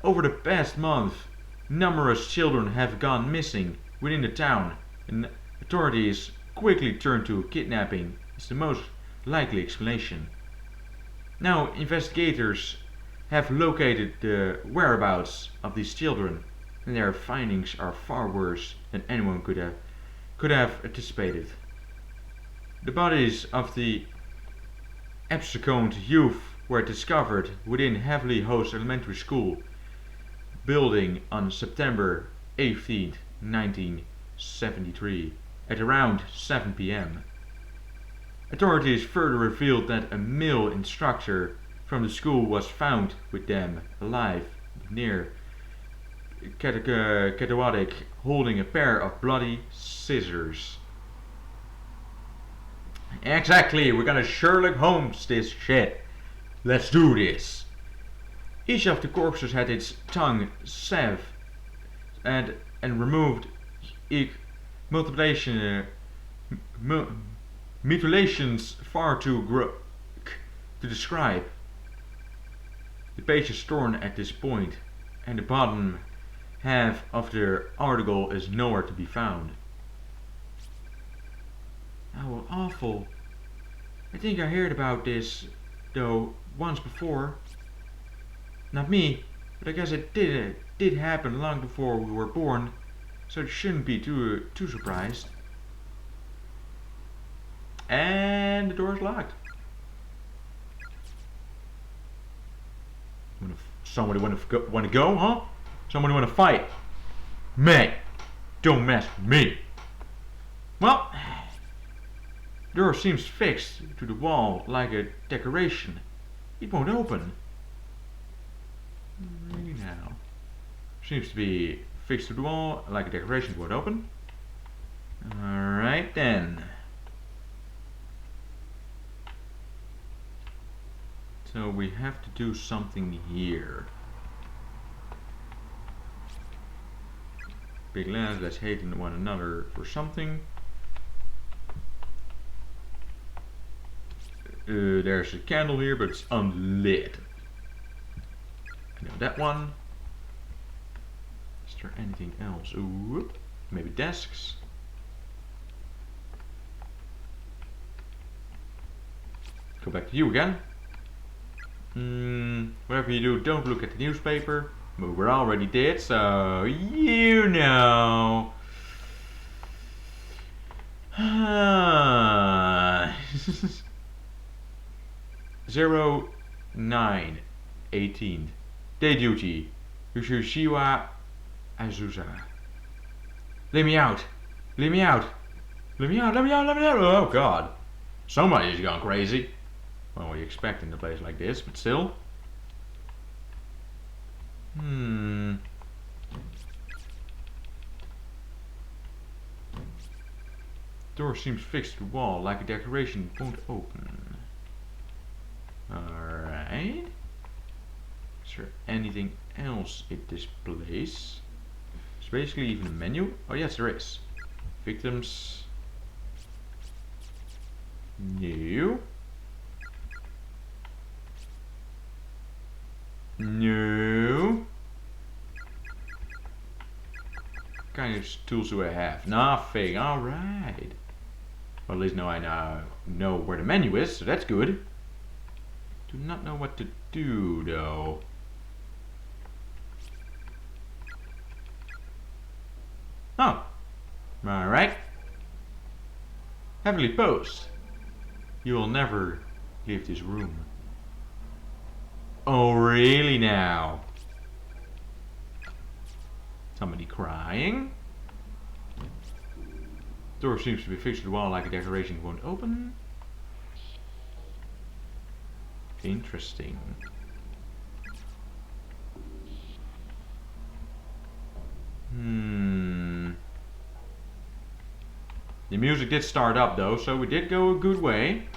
Over the past month, numerous children have gone missing within the town, and authorities quickly turned to kidnapping as the most likely explanation. Now, investigators have located the whereabouts of these children, and their findings are far worse than anyone could have anticipated. The bodies of the absconded youth were discovered within Heavenly Host Elementary School building on September 18, 1973 at around 7 p.m. Authorities further revealed that a male instructor from the school was found with them alive near Katawadik holding a pair of bloody scissors. Exactly, we're gonna Sherlock Holmes this shit. Let's do this. Each of the corpses had its tongue severed and removed. Mutilations far too graphic to describe. The page is torn at this point, and the bottom half of the article is nowhere to be found. How awful. I think I heard about this, though, once before. Not me, but I guess it did happen long before we were born, so it shouldn't be too surprised. And the door is locked. Somebody want to go, huh? Somebody want to fight? Mate, don't mess with me. Well, the door seems fixed to the wall like a decoration. It won't open. Really now. Seems to be fixed to the wall like a decoration. It won't open. Alright then. So we have to do something here. Big lads, let's hate one another for something. There's a candle here, but it's unlit. I know that one. Is there anything else? Ooh. Maybe desks. Go back to you again. Whatever you do, don't look at the newspaper. But we already did, so you know. 09/18. Day duty. Yushishiwa Azusa. Let me out. Let me out. Let me out. Let me out. Let me out. Oh god. Somebody's gone crazy. Well, what do you expect in a place like this, but still. Door seems fixed to the wall like a decoration. Won't open. Alright. Is there anything else in this place? There's basically even a menu. Oh yes, there is. Victims. New. No. Kind of tools do I have? Nothing. Alright. Well, at least now I know where the menu is, so that's good. Do not know what to do though. Oh. Alright. Heavenly Post. You will never leave this room. Oh, really now? Somebody crying? Door seems to be fixed to the wall like a decoration. Won't open. Interesting. The music did start up though, so we did go a good way.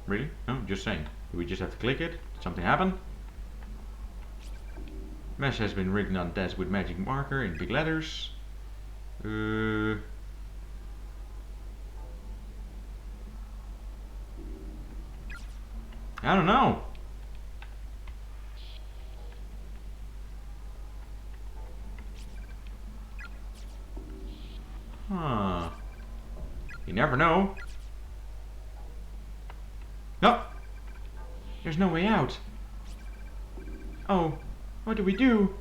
Really? No, just saying. Do we just have to click it? Did something happen? Message has been written on desk with magic marker in big letters. I don't know. Huh. You never know. No. There's no way out. Oh, what do we do?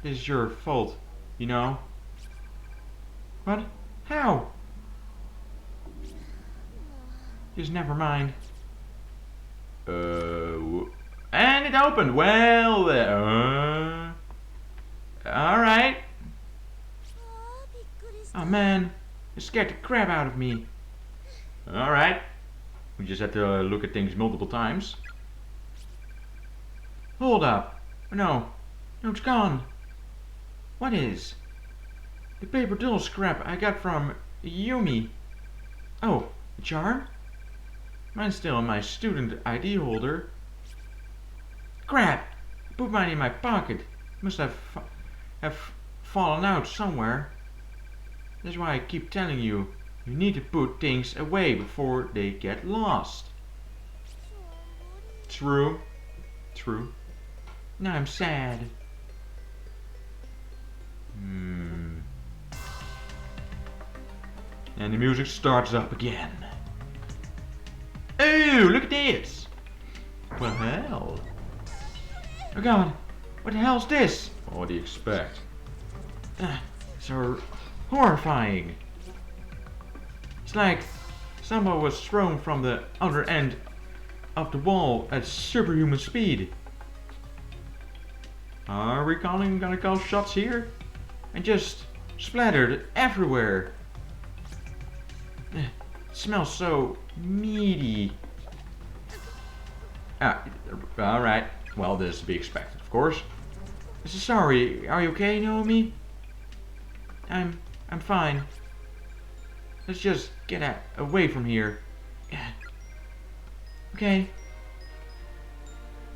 This is your fault, you know. What? How? Just never mind. And it opened. Well, alright. Oh man, it scared the crap out of me. Alright. We just had to look at things multiple times. Hold up. No. No, it's gone. What is? The paper doll scrap I got from Yumi. Oh, a charm? Mine's still in my student ID holder. Crap! I put mine in my pocket. Must have fallen out somewhere. That's why I keep telling you. You need to put things away before they get lost. True. True. Now I'm sad. And the music starts up again. Oh, look at this! Well, hell. Oh god, what the hell's this? What do you expect? So horrifying. It's like somebody was thrown from the other end of the wall at superhuman speed. Are we gonna call shots here? And just splattered everywhere. It smells so meaty. Alright. Well, this is to be expected, of course. Sorry, are you okay, Naomi? I'm fine. Let's just get away from here. Okay.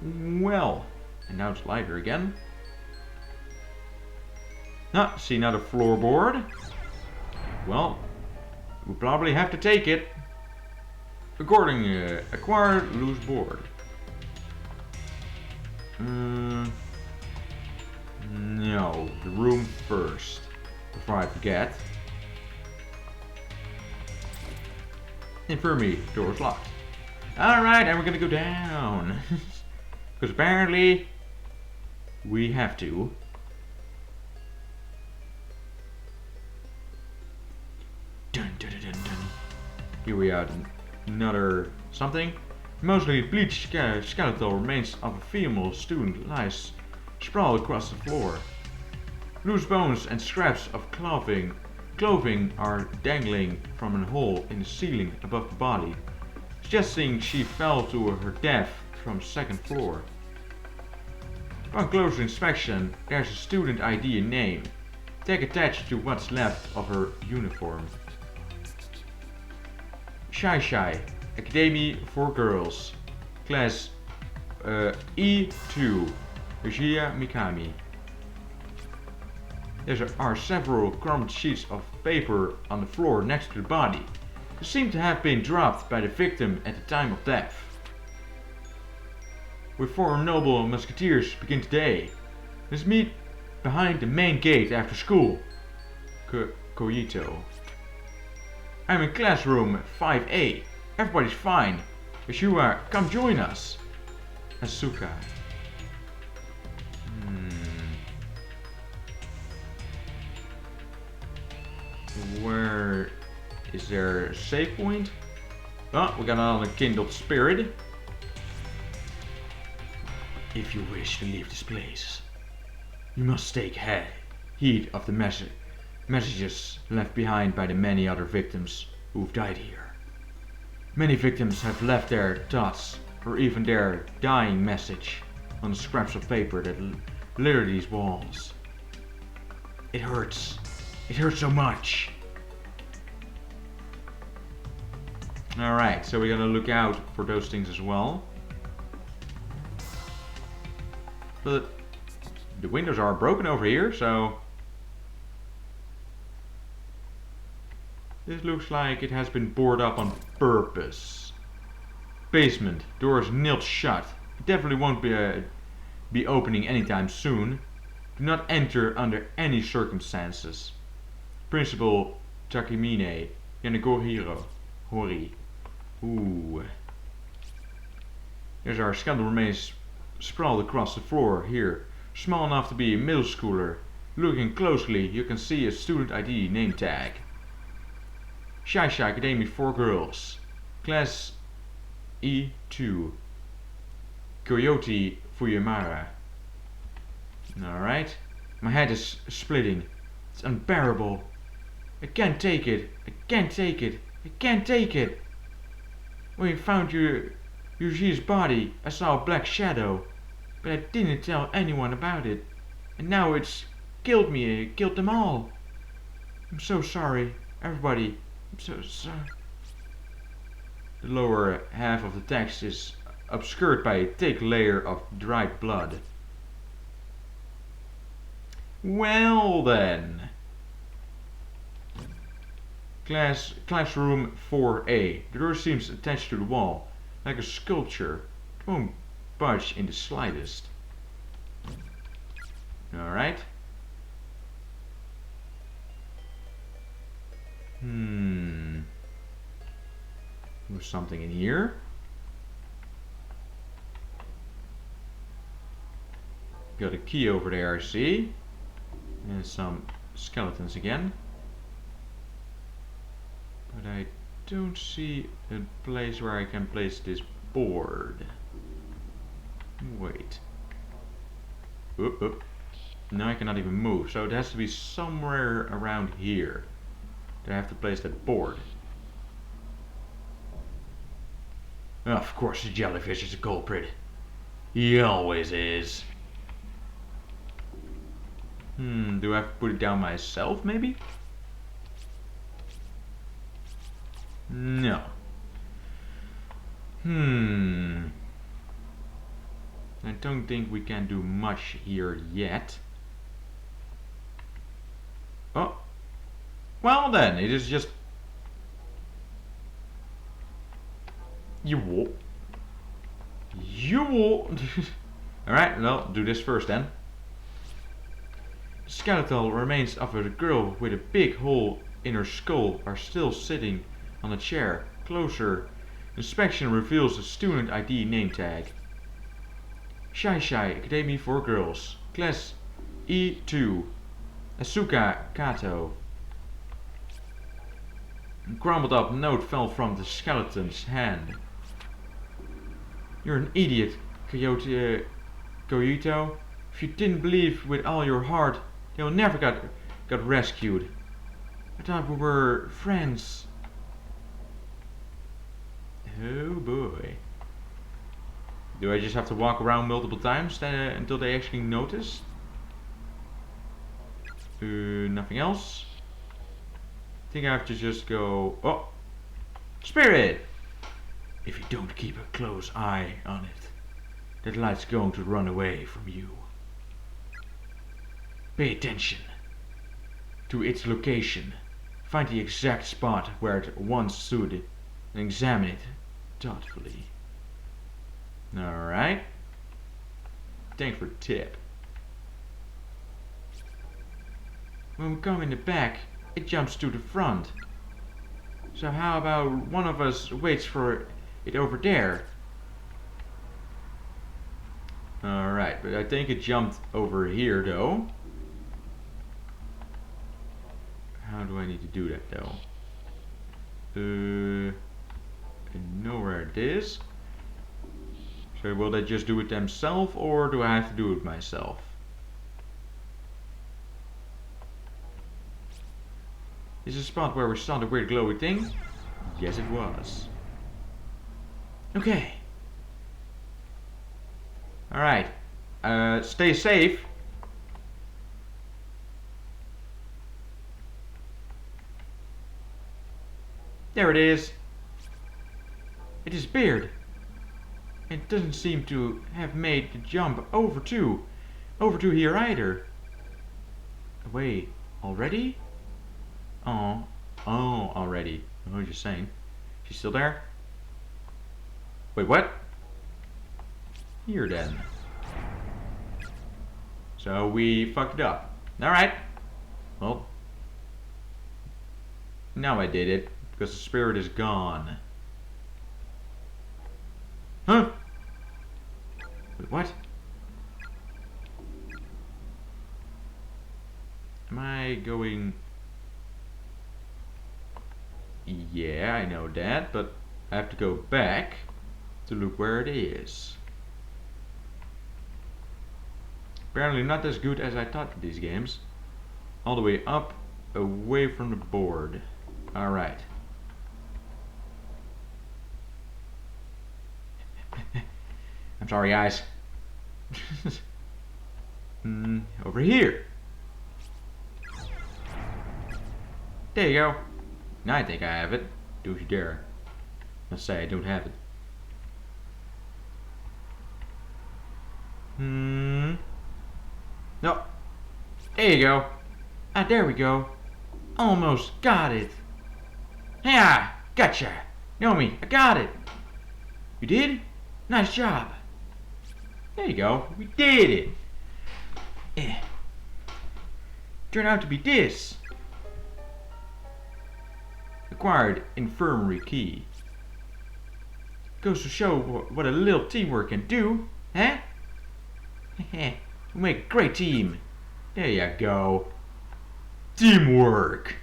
Well, and now it's lighter again. See another floorboard. Well, we probably have to take it. Recording acquired loose board. No, the room first. Before I forget. Infirmary, door's locked. Alright, and we're gonna go down. Because apparently we have to. Dun, dun, dun, dun, dun. Here we are, another something. Mostly bleached skeletal remains of a female student lies sprawled across the floor. Loose bones and scraps of clothing are dangling from a hole in the ceiling above the body, suggesting she fell to her death from the second floor. Upon closer inspection, there's a student ID and name, tag attached to what's left of her uniform. Shy Shy, Academy for Girls, Class E2, Regia Mikami. There are several crumpled sheets of paper on the floor next to the body. They seem to have been dropped by the victim at the time of death. We four noble musketeers begin today. Let's meet behind the main gate after school. Koito. I'm in classroom 5A. Everybody's fine. Yeshua, come join us. Asuka. Where is there a save point? Oh, we got another kindled spirit. If you wish to leave this place, you must take heed of the messages left behind by the many other victims who've died here. Many victims have left their thoughts or even their dying message on the scraps of paper that litter these walls. It hurts. It hurts so much. Alright, so we gotta look out for those things as well. But the windows are broken over here, so this looks like it has been boarded up on purpose. Basement, doors nailed shut. It definitely won't be opening anytime soon. Do not enter under any circumstances. Principal Takimine Yanagorihiro Hori. Ooh. There's our skeletal remains sprawled across the floor here. Small enough to be a middle schooler. Looking closely, you can see a student ID name tag. Shy Shy Academy for Girls. Class E2. Coyote Fuyamara. Alright. My head is splitting. It's unbearable. I can't take it. I can't take it. I can't take it. When we found Yuji's body, I saw a black shadow. But I didn't tell anyone about it. And now it's killed me. It killed them all. I'm so sorry, everybody. I'm so sorry. The lower half of the text is obscured by a thick layer of dried blood. Well then. Classroom 4A. The door seems attached to the wall, like a sculpture. It won't budge in the slightest. Alright. There's something in here. Got a key over there, I see. And some skeletons again. But I don't see a place where I can place this board. Wait. Oop, oop. Now I cannot even move, so it has to be somewhere around here that I have to place that board. Of course the jellyfish is a culprit. He always is. Do I have to put it down myself, maybe? No. I don't think we can do much here yet. Oh. Well then, it is just... You will. Alright, well, do this first then. The skeletal remains of a girl with a big hole in her skull are still sitting on a chair. Closer inspection reveals a student ID name tag. Shy Shy Academy for Girls. Class E2. Asuka Kato. A crumpled up note fell from the skeleton's hand. You're an idiot, Koito. If you didn't believe with all your heart, they'll never got rescued. I thought we were friends. Oh boy. Do I just have to walk around multiple times until they actually notice? Nothing else. I think I have to just go... Oh! Spirit! If you don't keep a close eye on it, that light's going to run away from you. Pay attention to its location. Find the exact spot where it once stood and examine it thoughtfully. Alright. Thanks for the tip. When we come in the back, it jumps to the front. So how about one of us waits for it over there? Alright, but I think it jumped over here though. How do I need to do that though? I know where it is. So will they just do it themselves or do I have to do it myself? Is this a spot where we saw the weird glowy thing? Yes it was. Okay. Alright. Stay safe. There it is. It disappeared. It doesn't seem to have made the jump over to here either. Wait, already? Oh, already. I was just saying. She's still there? Wait, what? Here then. So we fucked it up. Alright. Well. Now I did it. Because the spirit is gone. Huh? Wait, what? Am I going... Yeah, I know that, but I have to go back to look where it is. Apparently not as good as I thought these games. All the way up, away from the board. Alright. I'm sorry guys. Over here. There you go. Now I think I have it. Do you dare. Let's say I don't have it. No. There you go. Ah, there we go. Almost got it. Yeah, gotcha. Know me, I got it. You did? Nice job. There you go. We did it. Turned out to be this. Acquired infirmary key. Goes to show what a little teamwork can do, huh? We make a great team. There you go. Teamwork.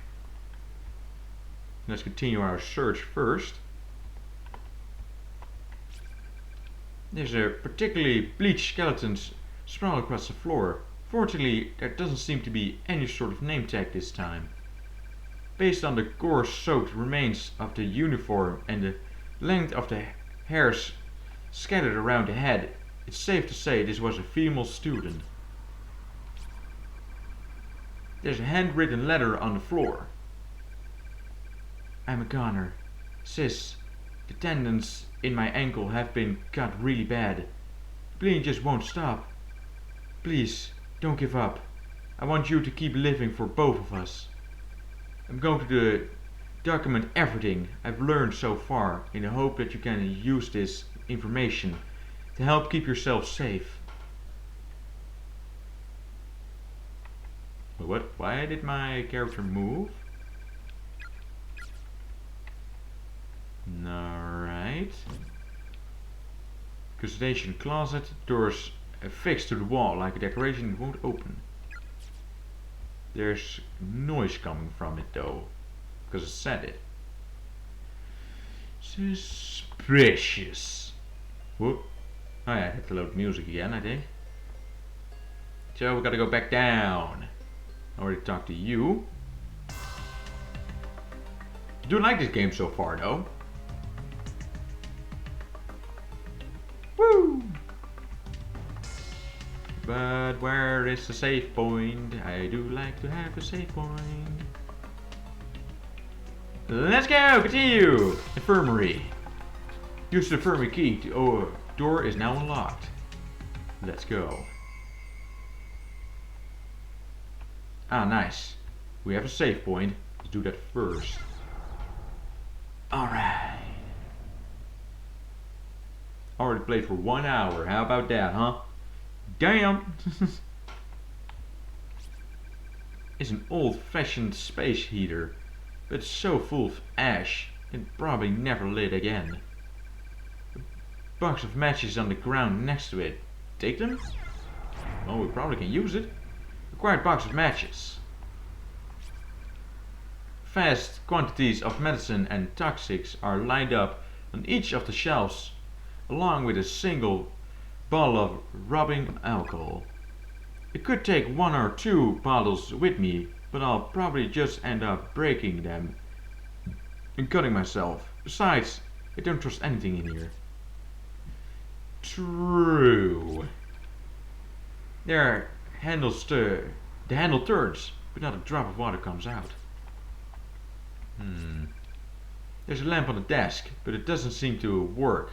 Let's continue our search first. There's a particularly bleached skeleton sprawled across the floor. Fortunately, there doesn't seem to be any sort of name tag this time. Based on the gore-soaked remains of the uniform and the length of the hairs scattered around the head, it's safe to say this was a female student. There's a handwritten letter on the floor. I'm a goner. Sis, the tendons in my ankle have been cut really bad. Bleeding just won't stop. Please, don't give up. I want you to keep living for both of us. I'm going to document everything I've learned so far in the hope that you can use this information to help keep yourself safe. Why did my character move? Alright. Custodian closet. Doors affixed to the wall like a decoration. It won't open. There's noise coming from it though. Because it said it. Suspicious. Whoop. Oh yeah, I had to load music again, I think. So we gotta go back down. I already talked to you. Do like this game so far though. Woo! But where is the save point? I do like to have a save point. Let's go! Continue! Infirmary. Use the infirmary key to door is now unlocked. Let's go. Ah, nice. We have a save point. Let's do that first. Alright. Already played for 1 hour. How about that, huh? Damn! It's an old-fashioned space heater, but it's so full of ash, it probably never lit again. A box of matches on the ground next to it. Take them? Well, we probably can use it. Required box of matches. Vast quantities of medicine and toxics are lined up on each of the shelves, along with a single bottle of rubbing alcohol. I could take 1 or 2 bottles with me, but I'll probably just end up breaking them and cutting myself. Besides, I don't trust anything in here. True. The handle turns, but not a drop of water comes out. There's a lamp on the desk, but it doesn't seem to work.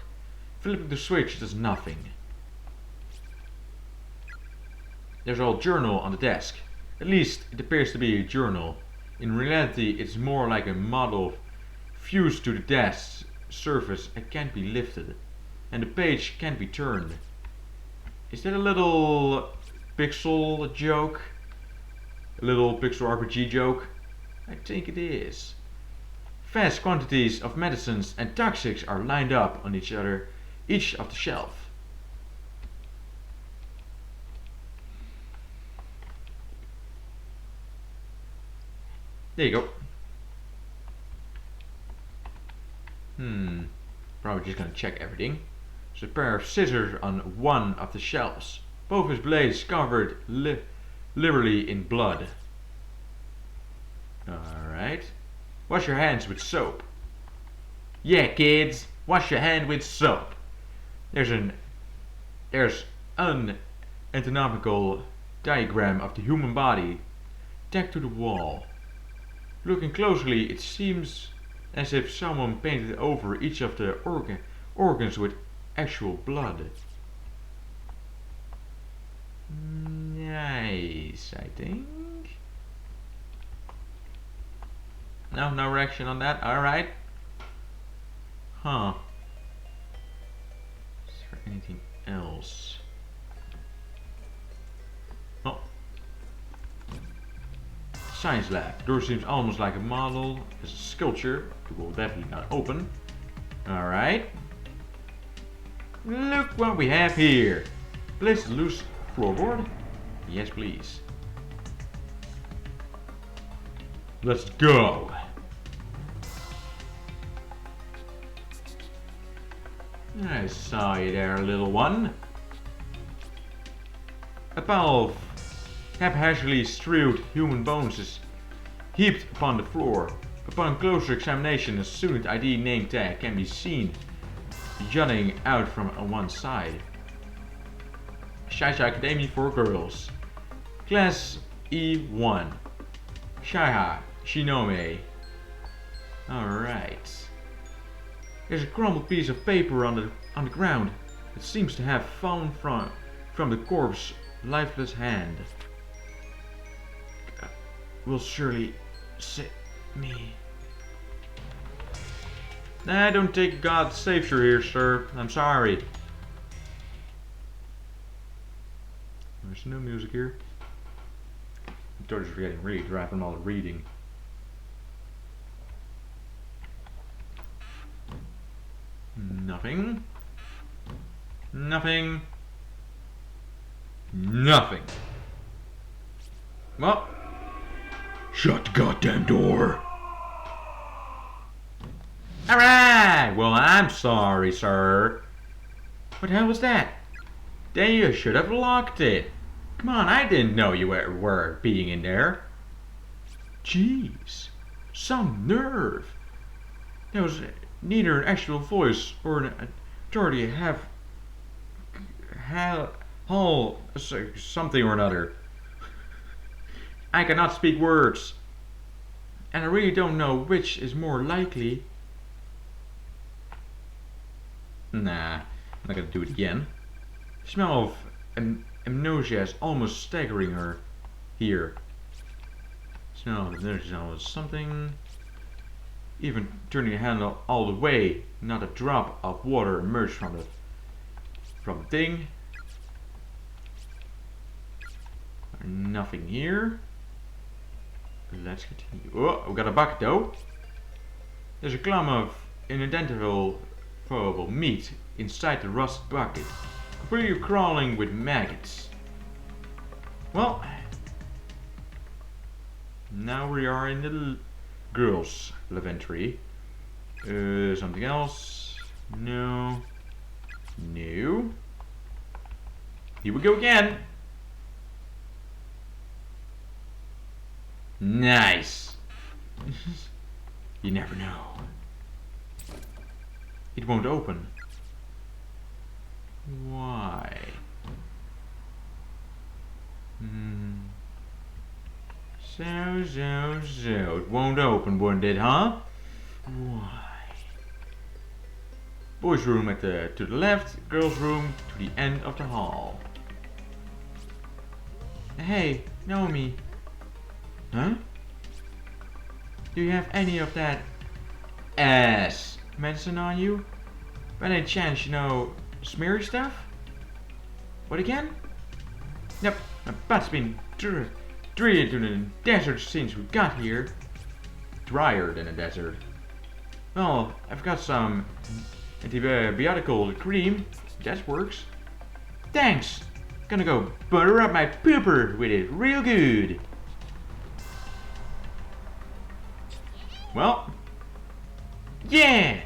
Flipping the switch does nothing. There's an old journal on the desk. At least it appears to be a journal. In reality, it's more like a model fused to the desk's surface and can't be lifted. And the page can't be turned. Is that a little pixel joke? A little pixel RPG joke? I think it is. Vast quantities of medicines and toxics are lined up on each of the shelf. There you go. Probably just gonna check everything. There's a pair of scissors on one of the shelves. Both his blades covered liberally in blood. Alright. Wash your hands with soap. Yeah, kids, wash your hand with soap. There's an anatomical diagram of the human body tacked to the wall. Looking closely, it seems as if someone painted over each of the organs with actual blood. Nice, I think. No reaction on that. Alright. Huh. Is there anything else? Oh. Science lab. Door seems almost like a model. It's a sculpture. It will definitely not open. Alright. Look what we have here. Place the loose floorboard. Yes, please. Let's go. I saw you there, little one. A pile of haphazardly strewed human bones is heaped upon the floor. Upon closer examination, a student ID name tag can be seen jutting out from one side. Shaiha Academy for Girls. Class E1. Shaiha Shinome. Alright. There's a crumpled piece of paper on the ground. It seems to have fallen from the corpse's lifeless hand. Will surely save me. Nah, don't take God's savior here, sir. I'm sorry. There's no music here. totally forgetting really dry from all the reading. Nothing. Nothing. Nothing. Well, shut the goddamn door. Alright! Well, I'm sorry, sir. What the hell was that? Then you should have locked it. Come on, I didn't know you were being in there. Jeez. Some nerve. There was neither an actual voice or an authority hall something or another. I cannot speak words. And I really don't know which is more likely. Nah, I'm not gonna do it again. The smell of amnesia is almost staggering her here. Smell of amnesia was something. Even turning the handle all the way, not a drop of water emerged from the thing. Nothing here. Let's continue. Oh, we got a bucket though. There's a clump of unidentifiable meat inside the rust bucket, completely crawling with maggots. Well, now we are in the girls' lavatory. Something else? No. No. Here we go again. Nice. You never know. It won't open. Why? So. It won't open, wouldn't it, huh? Why? Boys' room to the left, girls' room to the end of the hall. Hey, Naomi. Huh? Do you have any of that ass medicine on you? By any chance, you know, smeary stuff? What again? Yep, my butt's been drilled into the desert since we got here. Drier than a desert. Well, I've got some antibiotical cream. That works. Thanks. Gonna go butter up my pooper with it real good. Well, yeah!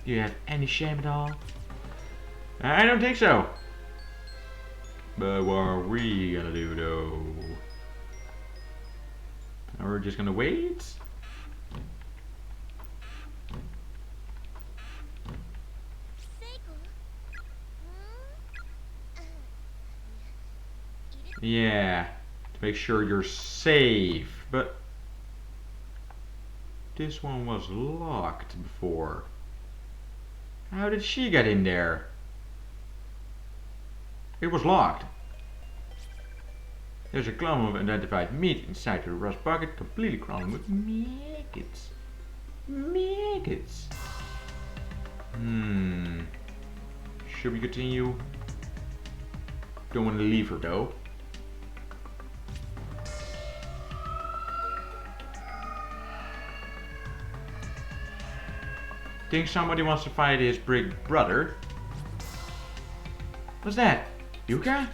Do you have any shame at all? I don't think so. But what are we gonna do though? Are we just gonna wait? Yeah, to make sure you're safe, but this one was locked before. How did she get in there? It was locked. There's a clump of unidentified meat inside the rust bucket, completely crawling with maggots. Maggots. Should we continue? Don't want to leave her though. Think somebody wants to fight his big brother? What's that? Yuka?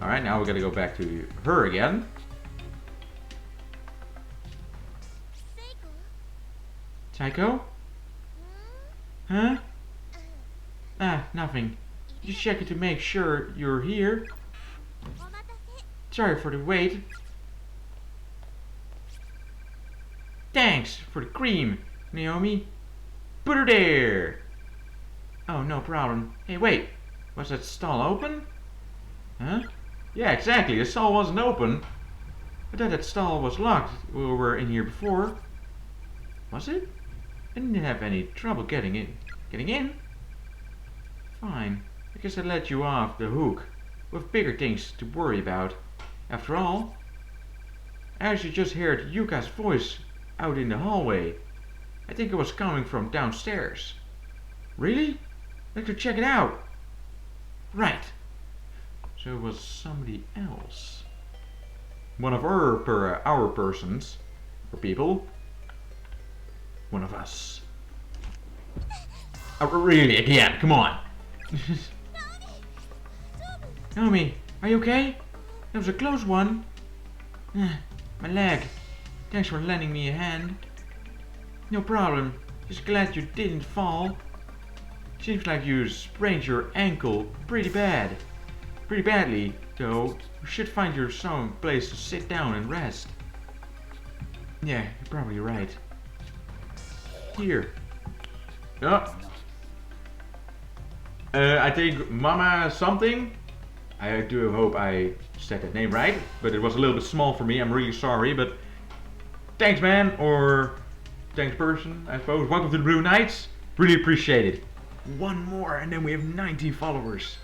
Alright, now we gotta go back to her again. Psycho? Huh? Ah, nothing. Just checking to make sure you're here. Sorry for the wait. Thanks for the cream, Naomi. Put her there. Oh, no problem. Hey, wait. Was that stall open? Huh? Yeah, exactly. The stall wasn't open. I thought that stall was locked. We were in here before. Was it? I didn't have any trouble getting in. Fine. I guess I let you off the hook. With bigger things to worry about. After all, I actually just heard Yuka's voice out in the hallway. I think it was coming from downstairs. Really? Let's go check it out. Right. So it was somebody else. One of our persons. Or people. One of us. Oh, really, again, come on. Naomi, are you okay? That was a close one. My leg. Thanks for lending me a hand. No problem. Just glad you didn't fall. Seems like you sprained your ankle pretty bad. Pretty badly, though. You should find your some place to sit down and rest. Yeah, you're probably right. Here. Oh. I think Mama something. I do hope I said that name right, but it was a little bit small for me. I'm really sorry, but thanks, man, or thanks, person, I suppose. Welcome to the Blue Knights. Really appreciate it. One more, and then we have 90 followers.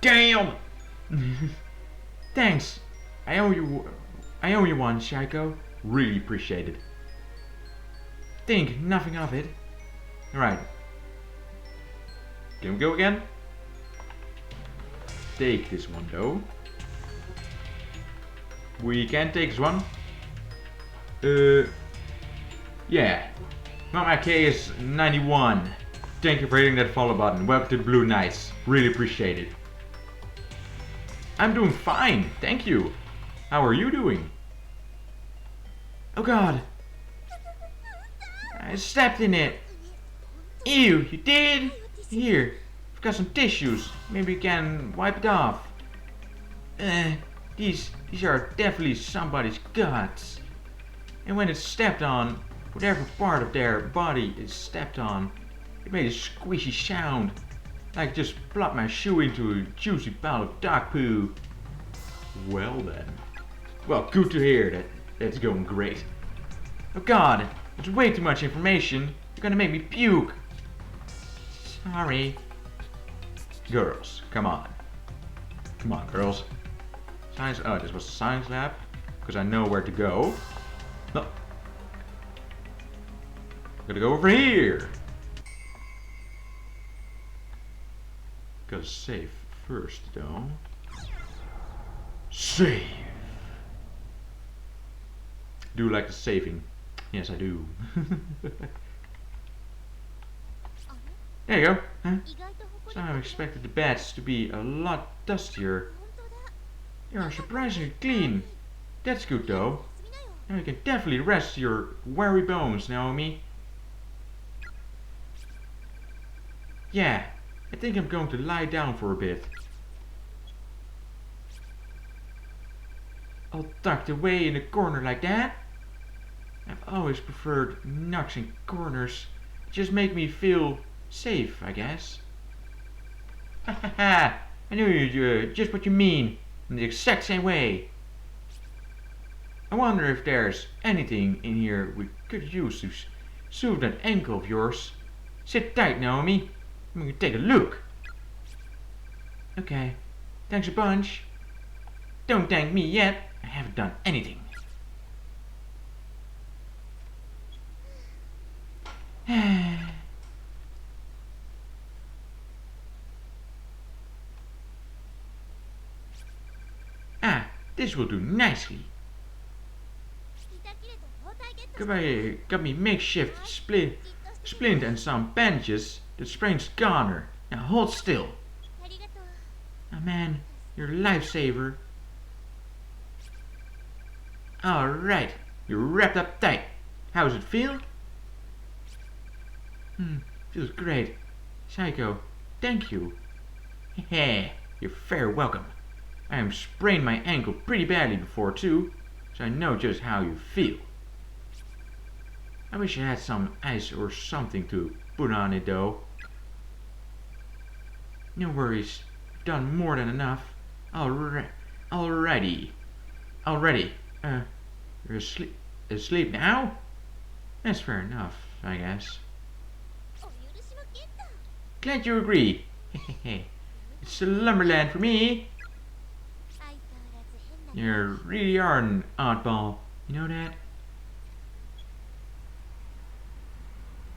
Damn! Thanks. I owe you one, Shaiko. Really appreciate it. Think nothing of it. Alright. Can we go again? Take this one though. We can take this one. Yeah. Mama K is 91. Thank you for hitting that follow button. Welcome to the Blue Knights. Really appreciate it. I'm doing fine, thank you. How are you doing? Oh god. I stepped in it. Ew, you did? Here, I've got some tissues. Maybe we can wipe it off. These are definitely somebody's guts. And when it's stepped on, whatever part of their body is stepped on, it made a squishy sound. Like just plopped my shoe into a juicy pile of dog poo. Well then. Well, good to hear that that's going great. Oh god, it's way too much information. You're gonna make me puke. Sorry. Girls, come on. Come on, girls. Science, oh, this was a science lab. Because I know where to go. No. Gotta go over here. Gotta save first, though. Save. Do like the saving. Yes, I do. There you go. Huh? So I expected the beds to be a lot dustier. They are surprisingly clean. That's good, though. Now you can definitely rest your weary bones, Naomi. Yeah, I think I'm going to lie down for a bit. All tucked away in a corner like that? I've always preferred nooks and corners. Just make me feel safe, I guess. Ha ha ha! I knew you'd just what you mean, in the exact same way. I wonder if there's anything in here we could use to soothe that ankle of yours. Sit tight, Naomi. I'm gonna take a look. Okay, thanks a bunch. Don't thank me yet. I haven't done anything. Ah, this will do nicely. Got me makeshift splint and some bandages. The sprain's goner. Now hold still. Oh man, you're a lifesaver. Alright, you're wrapped up tight. How does it feel? Feels great. Psycho, thank you. Heh, you're fair welcome. I have sprained my ankle pretty badly before too, so I know just how you feel. I wish I had some ice or something to put on it though. No worries, I've done more than enough. Already. You're asleep now? That's fair enough, I guess. Glad you agree. It's Slumberland for me. You really are an oddball. You know that?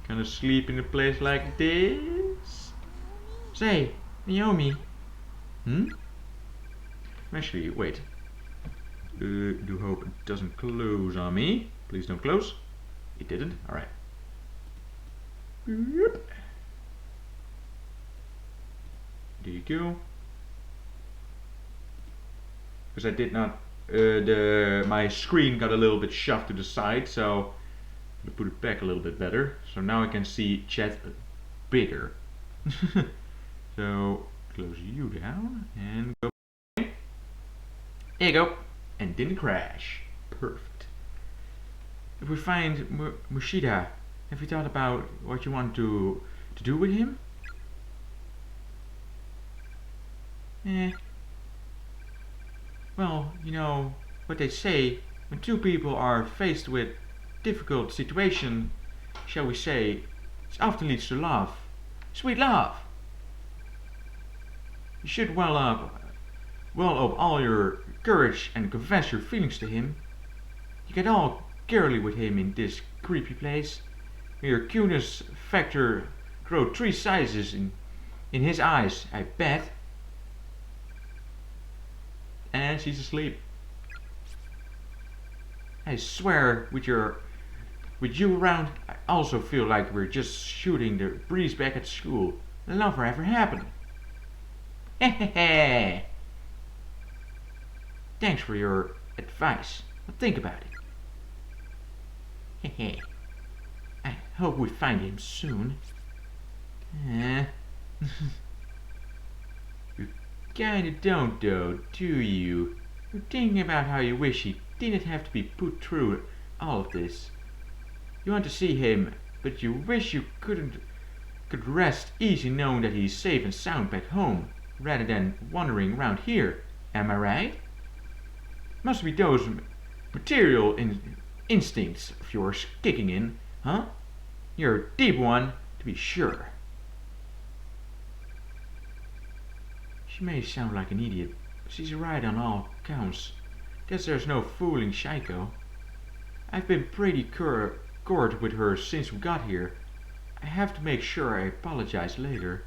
Gonna sleep in a place like this? Say, Naomi. Actually, wait. Do hope it doesn't close on me. Please don't close. It didn't. Alright. There you go. Because I did not my screen got a little bit shoved to the side, so I'm gonna put it back a little bit better. So now I can see chat bigger. So close you down and go. There you go. And didn't crash. Perfect. If we find Mushida, have you thought about what you want to do with him? Well, you know what they say, when two people are faced with difficult situation, shall we say, it often leads to love. Sweet love. You should well up all your courage and confess your feelings to him. You get all girly with him in this creepy place. Your cuteness factor grow 3 sizes in his eyes, I bet. And she's asleep. I swear, with you around, I also feel like we're just shooting the breeze back at school. Never ever happened. Hehehe. Thanks for your advice. I'll think about it. Hehe. I hope we find him soon. You kinda don't though, do you? You're thinking about how you wish he didn't have to be put through all of this. You want to see him, but you wish you could rest easy knowing that he's safe and sound back home, rather than wandering around here. Am I right? Must be those material instincts of yours kicking in, huh? You're a deep one, to be sure. She may sound like an idiot, but she's right on all counts. Guess there's no fooling Shaiko. I've been pretty curt with her since we got here. I have to make sure I apologize later.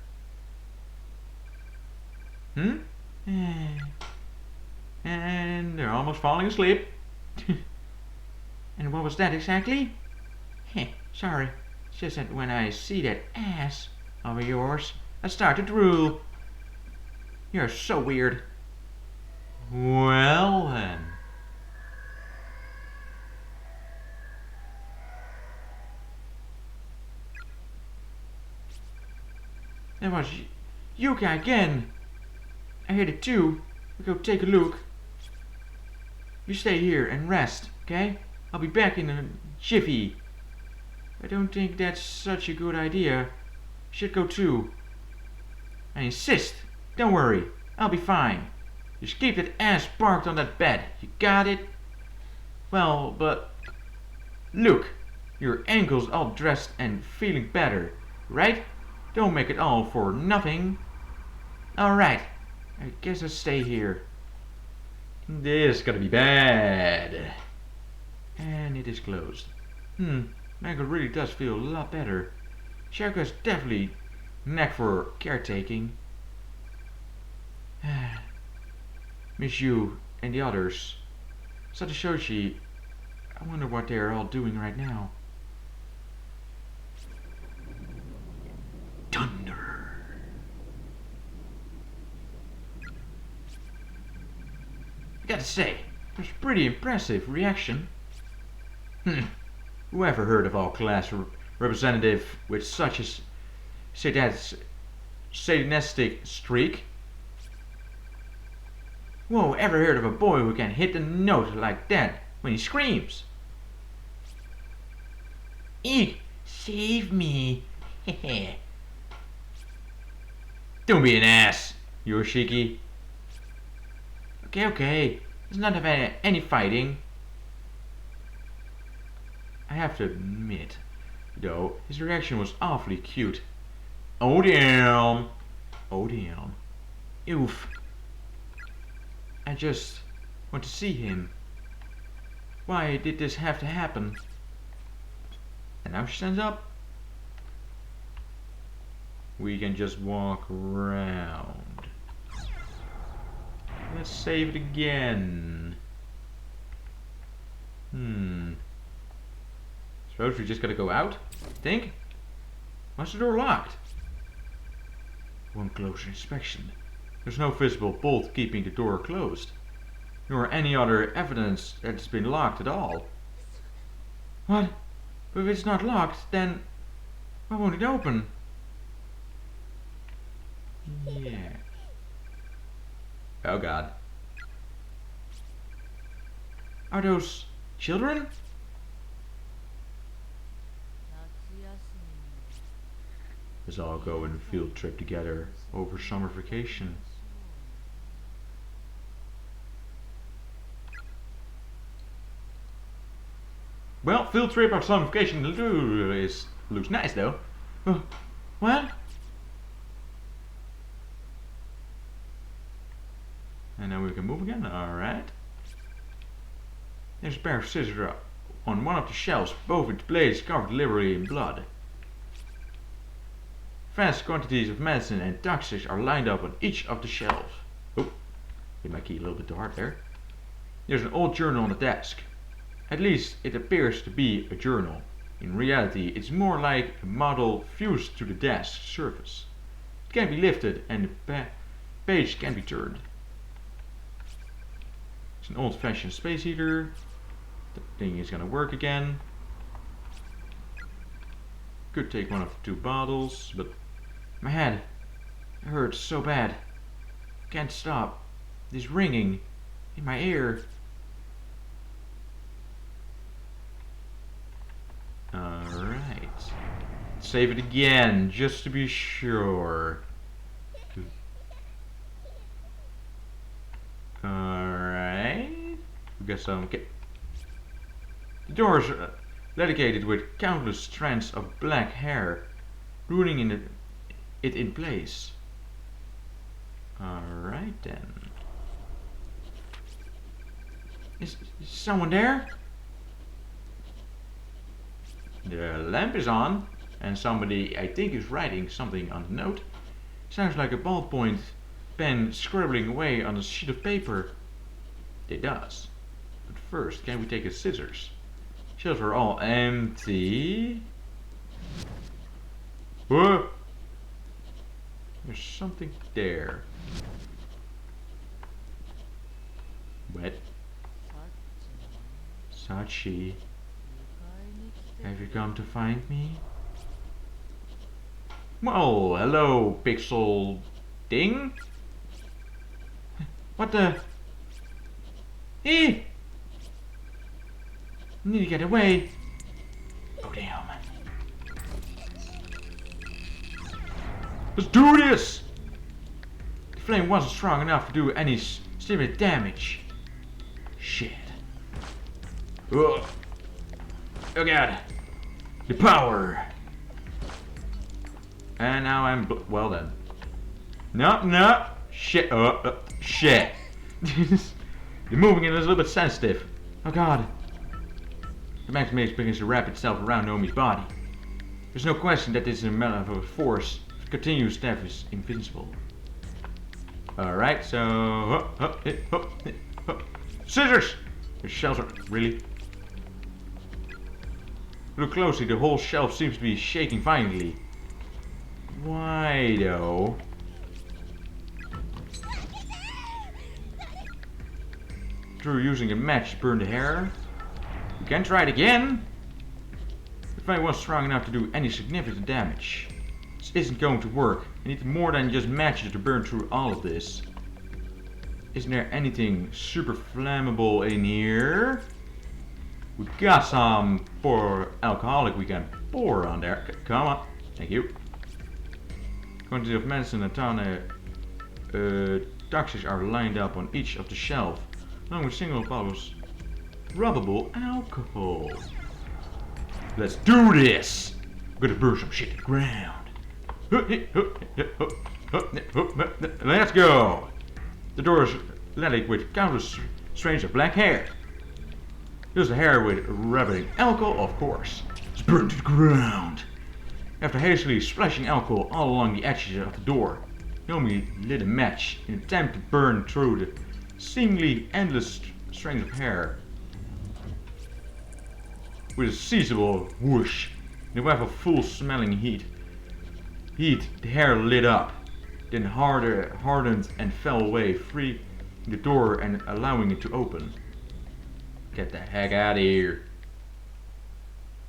And they're almost falling asleep. And what was that exactly? Sorry. It's just that when I see that ass of yours, I start to drool. You're so weird. Well then. That was Yuka again. I heard it too. We'll go take a look. You stay here and rest, okay? I'll be back in a jiffy. I don't think that's such a good idea. You should go too. I insist. Don't worry. I'll be fine. Just keep that ass parked on that bed. You got it? Well, but... Look. Your ankle's all dressed and feeling better, right? Don't make it all for nothing. Alright. I guess I'll stay here. This is gonna be bad. And it is closed. Michael really does feel a lot better. Shaiko's definitely knack for caretaking. Miss you and the others. Satoshoshi, I wonder what they are all doing right now. Thunder. I gotta say, it was a pretty impressive reaction. Whoever heard of all class representative with such a satanistic streak? Whoa, ever heard of a boy who can hit a note like that when he screams? Eek, save me. Don't be an ass, Yoshiki. Okay, let's not have any fighting. I have to admit, though, his reaction was awfully cute. Oh damn. Oh damn. Oof. I just want to see him. Why did this have to happen? And now she stands up. We can just walk around. Let's save it again. Suppose we just gotta go out, I think? Why's the door locked? One closer inspection. There's no visible bolt keeping the door closed, nor any other evidence that it's been locked at all. What? But if it's not locked, then why won't it open? Yeah. Oh god. Are those children? Let's all go on a field trip together over summer vacation. Well, field trip or summer vacation looks nice though. What? And now we can move again. Alright. There's a pair of scissors on one of the shelves. Both its blades covered liberally in blood. Vast quantities of medicine and toxics are lined up on each of the shelves. Oh, hit my key a little bit too hard there. There's an old journal on the desk. At least it appears to be a journal. In reality, it's more like a model fused to the desk surface. It can be lifted and the page can be turned. It's an old-fashioned space heater. The thing is gonna work again. Could take one of the two bottles, but my head hurts so bad. Can't stop. This ringing in my ear. Alright. Save it again, just to be sure. Alright. We got some. The doors are dedicated with countless strands of black hair, ruining it in place. Alright then. Is someone there? The lamp is on, and somebody, I think, is writing something on the note. Sounds like a ballpoint pen scribbling away on a sheet of paper. It does. But first, can we take the scissors? Shelves are all empty. Whoa! There's something there. Wet. Sachi. Have you come to find me? Well, hello, pixel thing. What the? Eh! Need to get away. Oh damn. Let's do this! The flame wasn't strong enough to do any serious damage. Shit. Ugh. Oh god. The power. And now I'm well then. No. Shit. Shit. The moving is a little bit sensitive. Oh god. The max maze begins to wrap itself around Nomi's body. There's no question that this is a malevolent force. If it continues, Steph is invincible. Alright, so. Scissors! The shelves are. Really? Look closely, the whole shelf seems to be shaking violently. Why though? Through using a match to burn the hair. We can try it again. The flame wasn't strong enough to do any significant damage. This isn't going to work. I need more than just matches to burn through all of this. Isn't there anything super flammable in here? We got some for alcoholic we can pour on there. Come on. Thank you. Quantity of medicine and ton toxics are lined up on each of the shelves, along with single bottles rubbable alcohol. Let's do this! I'm gonna burn some shit to the ground. Let's go! The door is littered with countless strands of black hair. There's the hair with rubbing alcohol, of course. It's burned to the ground. After hastily splashing alcohol all along the edges of the door, Nomi lit a match in an attempt to burn through the seemingly endless strings of hair. With a seizable whoosh, in a wave of full smelling heat, the hair lit up, then hardened and fell away, freeing the door and allowing it to open. Get the heck out of here.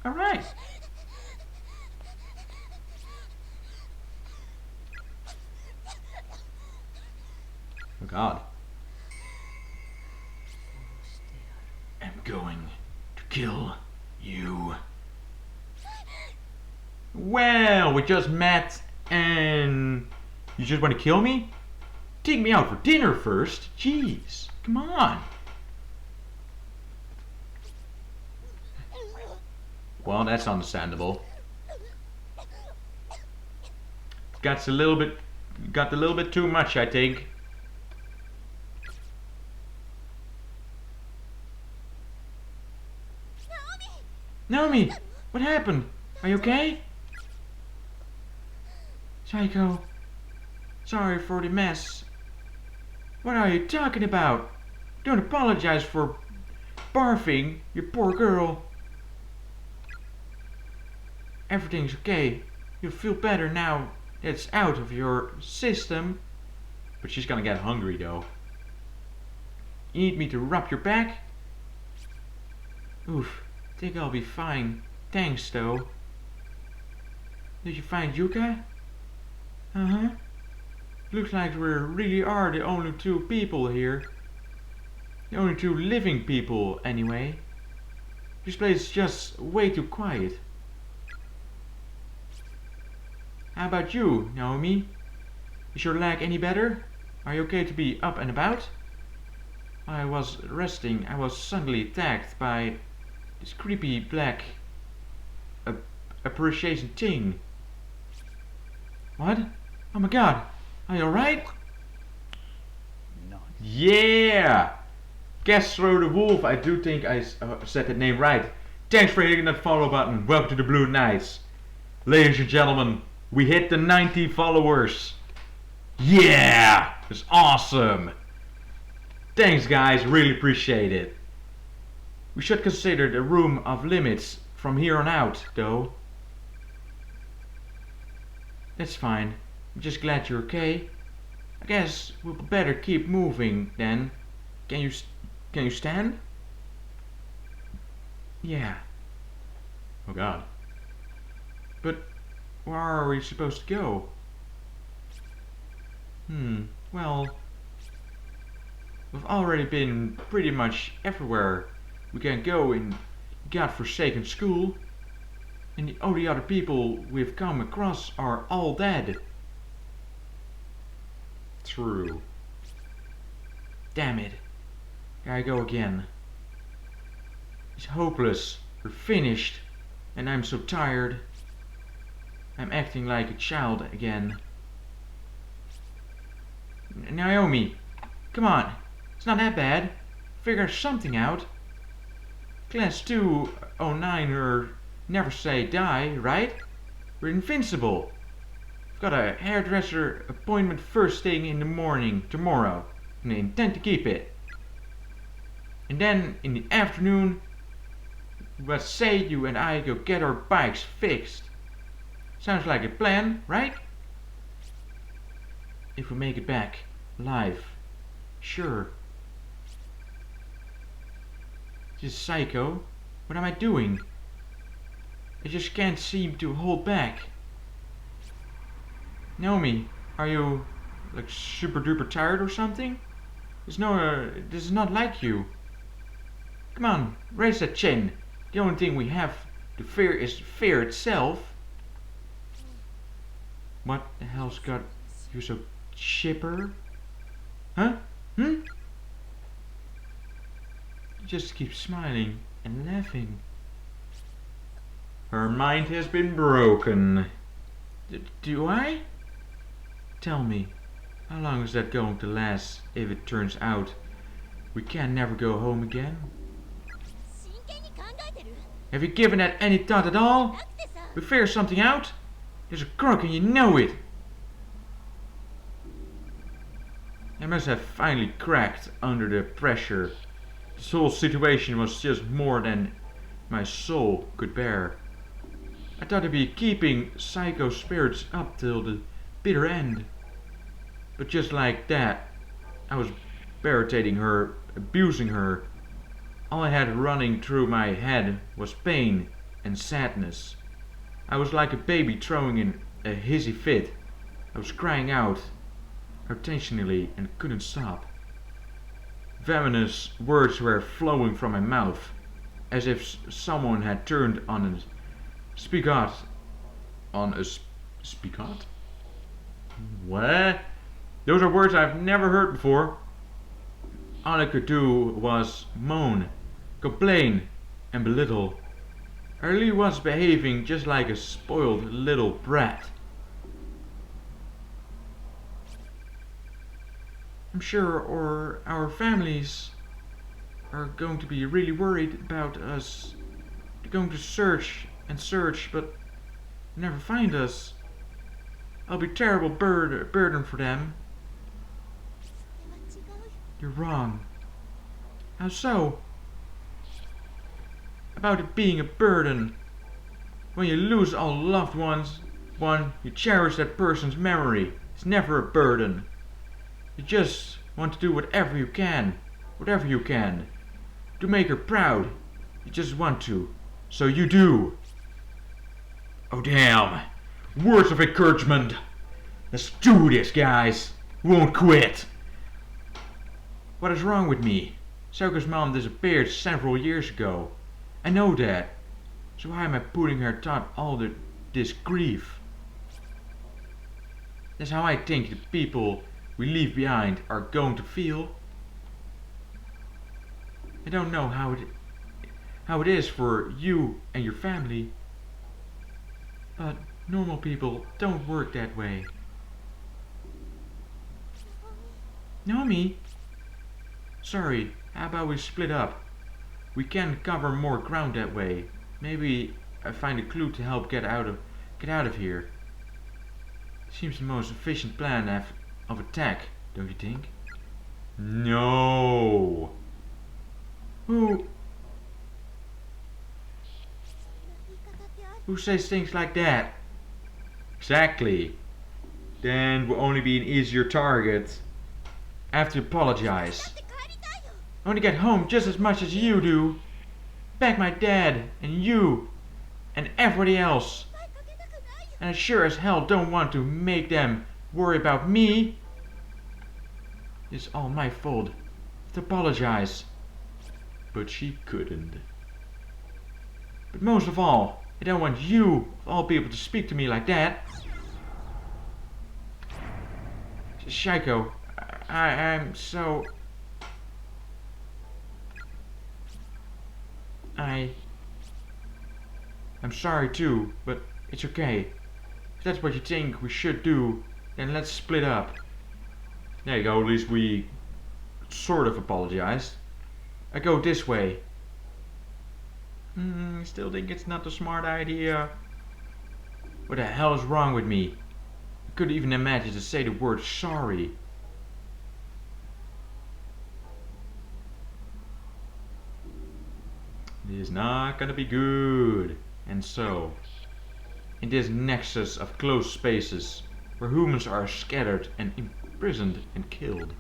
Alright. Oh god. I'm going to kill you. Well, we just met and you just want to kill me? Take me out for dinner first. Jeez, come on. Well, that's understandable. Got a little bit too much, I think. Naomi, what happened? Are you okay? Saiko, sorry for the mess. What are you talking about? Don't apologize for barfing, you poor girl. Everything's okay. You'll feel better now that it's out of your system. But she's gonna get hungry though. You need me to rub your back? Oof, think I'll be fine. Thanks though. Did you find Yuka? Uh-huh. Looks like we really are the only two people here. The only two living people, anyway. This place is just way too quiet. How about you, Naomi? Is your leg any better? Are you okay to be up and about? While I was resting, I was suddenly attacked by this creepy black apparition thing. What? Oh my god, are you alright? Yeah! Castro the Wolf, I do think I said that name right. Thanks for hitting that follow button. Welcome to the Blue Knights. Ladies and gentlemen, we hit the 90 followers. Yeah! It's awesome. Thanks guys, really appreciate it. We should consider the room of limits from here on out, though. That's fine. I'm just glad you're okay. I guess we'll better keep moving then. Can you stand? Yeah. Oh god. But where are we supposed to go? Well, we've already been pretty much everywhere we can go in godforsaken school. And the only other people we've come across are all dead. True. Damn it. Gotta go again. It's hopeless. We're finished. And I'm so tired. I'm acting like a child again. Naomi, come on. It's not that bad. Figure something out. Class 209 or never say die, right? We're invincible. I've got a hairdresser appointment first thing in the morning tomorrow. And I intend to keep it. And then in the afternoon, let's say you and I go get our bikes fixed. Sounds like a plan, right? If we make it back alive, sure. This is Psycho. What am I doing? I just can't seem to hold back. Naomi, are you like super duper tired or something? This is not like you. Come on, raise that chin. The only thing we have to fear is fear itself. What the hell's got you so chipper? Huh? You just keep smiling and laughing. Her mind has been broken. Do I? Tell me, how long is that going to last if it turns out we can never go home again? Have you given that any thought at all? We figure something out? There's a crook and you know it. I must have finally cracked under the pressure. This whole situation was just more than my soul could bear. I thought I'd be keeping Psycho's spirits up till the bitter end. But just like that, I was barricading her, abusing her. All I had running through my head was pain and sadness. I was like a baby throwing in a hissy fit. I was crying out intentionally and couldn't stop. Venomous words were flowing from my mouth, as if someone had turned on a spigot. On a spigot? What? Those are words I've never heard before. All I could do was moan, complain, and belittle. I really was behaving just like a spoiled little brat. I'm sure our families are going to be really worried about us. They're going to search and search, but never find us. I'll be a terrible burden for them. それは違うよ。 You're wrong. How so? About it being a burden. When you lose all loved ones, you cherish that person's memory. It's never a burden. You just want to do whatever you can, to make her proud. You just want to, so you do. Oh damn! Words of encouragement. Let's do this, guys. We won't quit. What is wrong with me? Soko's mom disappeared several years ago. I know that. So why am I putting her through this grief? That's how I think the people we leave behind are going to feel. I don't know how it is for you and your family, but normal people don't work that way. Naomi? Sorry, how about we split up? We can cover more ground that way. Maybe I find a clue to help get out of here. Seems the most efficient plan of attack, don't you think? No. Who 言い方ってある。 Who says things like that? Exactly. Then we'll only be an easier target. I have to apologize. だって帰りたいよ。 I want to get home just as much as you do. Back my dad, and you, and everybody else. 声かけたくないよ。 And I sure as hell don't want to make them worry about me. It's all my fault. I have to apologize. But she couldn't. But most of all, I don't want you, of all people, to speak to me like that. Shaiko, I'm so... I'm sorry too, but it's okay. If that's what you think we should do, then let's split up. There you go, at least we sort of apologized. I go this way. Still think it's not a smart idea. What the hell is wrong with me? I couldn't even imagine to say the word sorry. This is not gonna be good. And so, in this nexus of closed spaces, where humans are scattered and imprisoned and killed,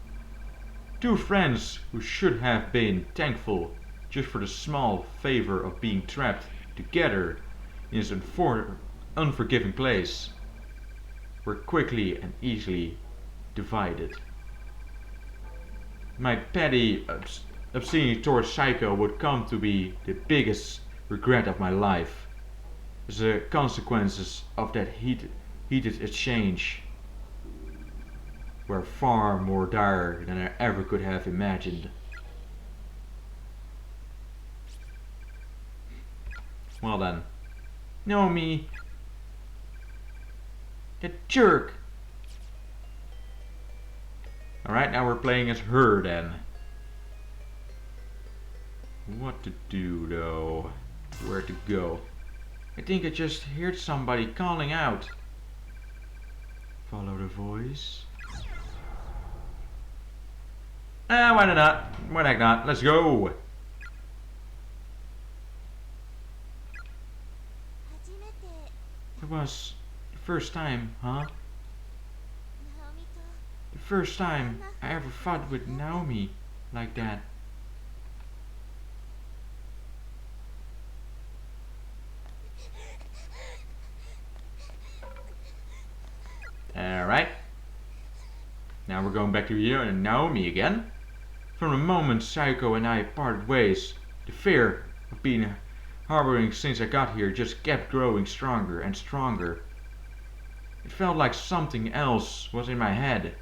two friends who should have been thankful just for the small favor of being trapped together in this unforgiving place, were quickly and easily divided. My petty obscenity towards Psycho would come to be the biggest regret of my life, as the consequences of that heated exchange were far more dire than I ever could have imagined. Well then. Naomi. That jerk. Alright, now we're playing as her then. What to do though? Where to go? I think I just heard somebody calling out. Follow the voice. Why not? Why the heck not? Let's go. 初めて It was the first time, huh? ナオミと The first time I ever fought with Naomi like that. Alright. Now we're going back to you and Naomi again. From the moment Saiko and I parted ways, the fear I've been harboring since I got here just kept growing stronger and stronger. It felt like something else was in my head,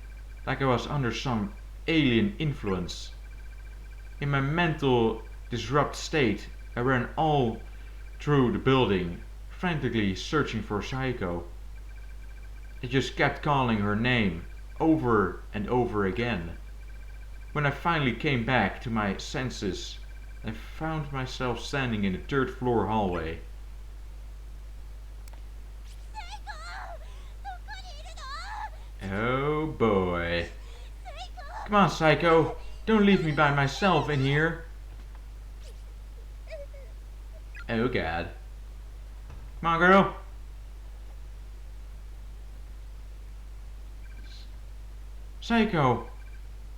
like I was under some alien influence. In my mental disrupted state, I ran all through the building, frantically searching for Saiko. I just kept calling her name, over and over again. When I finally came back to my senses, I found myself standing in the third floor hallway. どこにいるの Oh boy. Come on, Psycho. Don't leave me by myself in here. Oh god. Come on, girl. Psycho.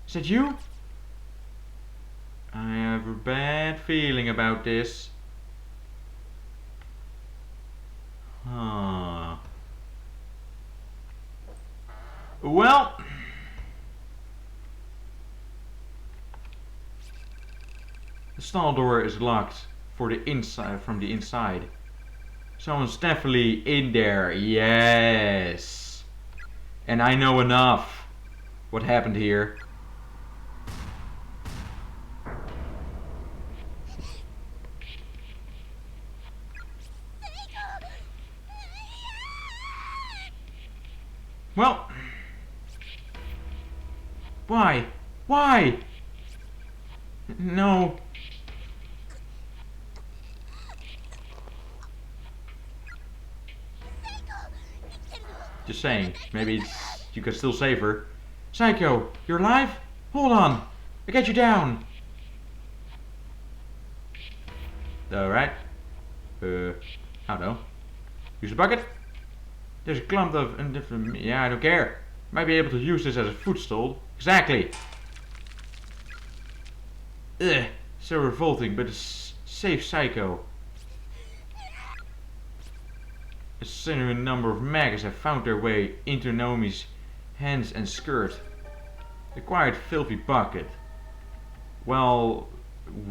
Is that you? I have a bad feeling about this. Huh. Well. The stall door is locked for the inside from the inside. Someone's definitely in there. Yes. And I know enough. What happened here? Well, why? Why? No. Just saying, maybe you could still save her. Psycho, you're alive? Hold on, I got you down. Alright. I don't know. Use a bucket? There's a clump of... yeah, I don't care. Might be able to use this as a footstool. Exactly. Ugh, so revolting, but it's safe, Psycho. A significant number of maggots have found their way into Naomi's hands and skirt. The quiet, filthy bucket. Well,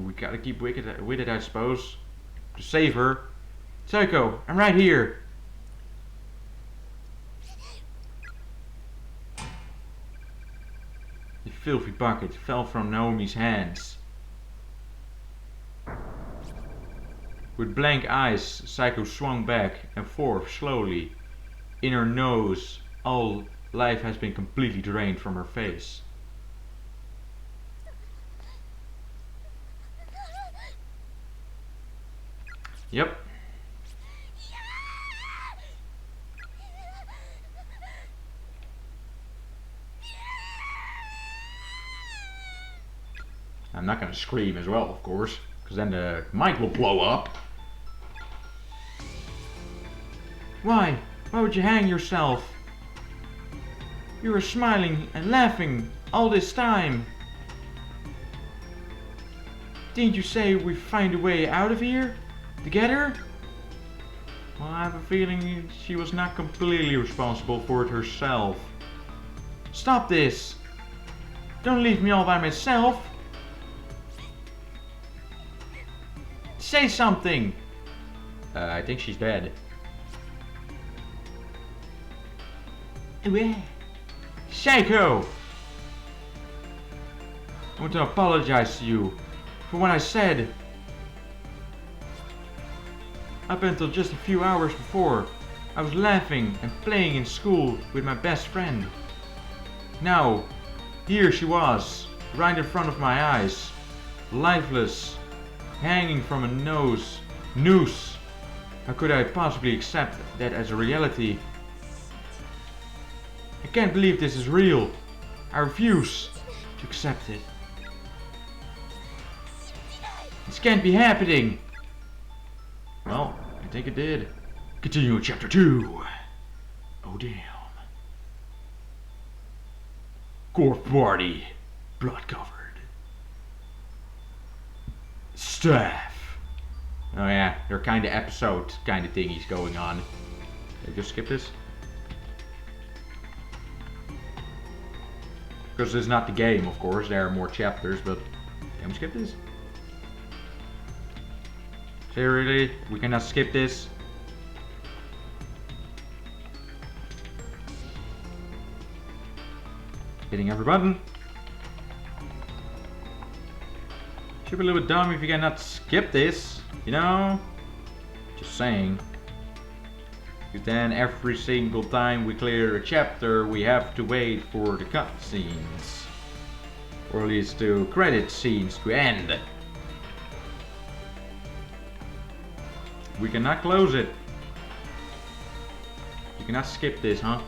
we gotta keep with it, I suppose. To save her. Psycho, I'm right here. The filthy bucket fell from Naomi's hands. With blank eyes, Psycho swung back and forth slowly. In her nose, all life has been completely drained from her face. Yep. I'm not gonna scream as well, of course, because then the mic will blow up. Why? Why would you hang yourself? You were smiling and laughing all this time. Didn't you say we'd find a way out of here? Together? Well, I have a feeling she was not completely responsible for it herself. Stop this! Don't leave me all by myself! Say something! I think she's dead. Psycho! I want to apologize to you for what I said. Up until just a few hours before, I was laughing and playing in school with my best friend. Now, here she was, right in front of my eyes, lifeless, hanging from a noose. How could I possibly accept that as a reality? I can't believe this is real. I refuse to accept it. can't be happening. Well, I think it did. Continue with chapter 2. Oh damn. Corpse party. Blood covered. Staff. Oh yeah, there are kind of episode kind of thingies going on. Can I just skip this? Because this is not the game, of course. There are more chapters, but can we skip this? Seriously? We cannot skip this? Hitting every button. Should be a little bit dumb if you cannot skip this, you know? Just saying. Because then every single time we clear a chapter, we have to wait for the cutscenes. Or at least the credit scenes to end. We cannot close it. You cannot skip this, huh?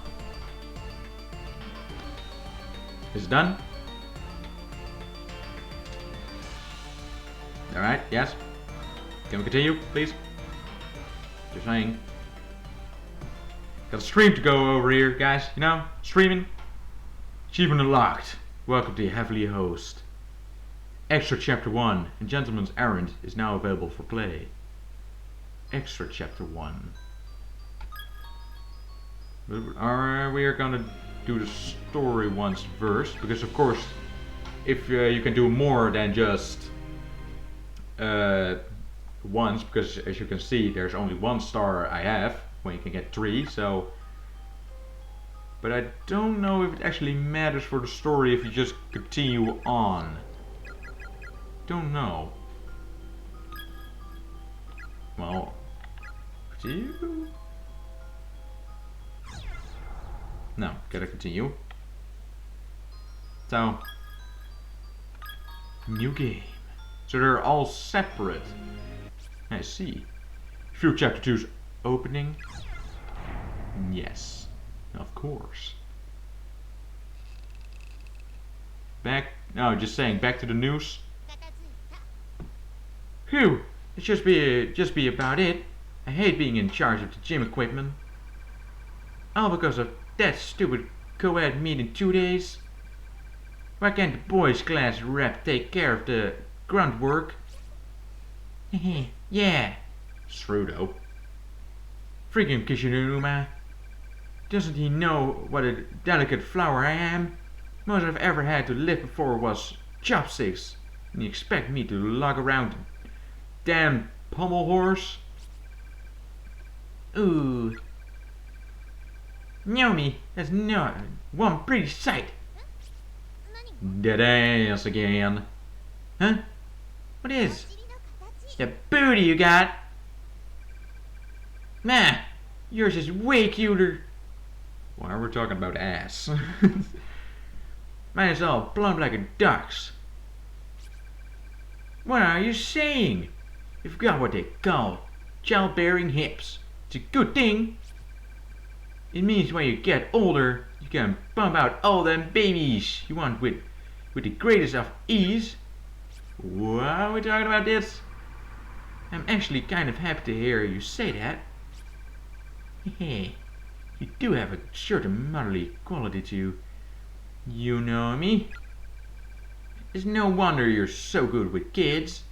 Is it done? Alright, yes. Can we continue, please? Just saying. Got a stream to go over here, guys. You know, streaming. Achievement unlocked. Welcome to Heavily Host. Extra Chapter 1 and Gentleman's Errand is now available for play. Extra Chapter 1. We are gonna do the story once first, because of course, if you can do more than just once, because as you can see, there's only 1 star I have, when you can get 3, so... But I don't know if it actually matters for the story if you just continue on. Don't know. Well, continue? No, gotta continue. So, new game. So they're all separate. I see. Through chapter 2's opening? Yes, of course. Just saying, back to the news. Phew, it just be about it. I hate being in charge of the gym equipment. All because of that stupid co-ed meet in 2 days. Why can't the boys class rep take care of the grunt work? Yeah. Srudo. Freaking Kishinuma. Doesn't he know what a delicate flower I am? Most I've ever had to lift before was chopsticks. And you expect me to lug around a damn pommel horse? Ooh. Naomi, that's not one pretty sight. Dead ass again. Huh? What is? The booty you got? Nah, yours is way cuter. Why are we talking about ass? Mine is all plump like a duck's. What are you saying? You've got what they call childbearing hips. It's a good thing. It means when you get older, you can pump out all them babies you want with the greatest of ease. What are we talking about this? I'm actually kind of happy to hear you say that. Hey, you do have a certain motherly quality to you. You know me. It's no wonder you're so good with kids.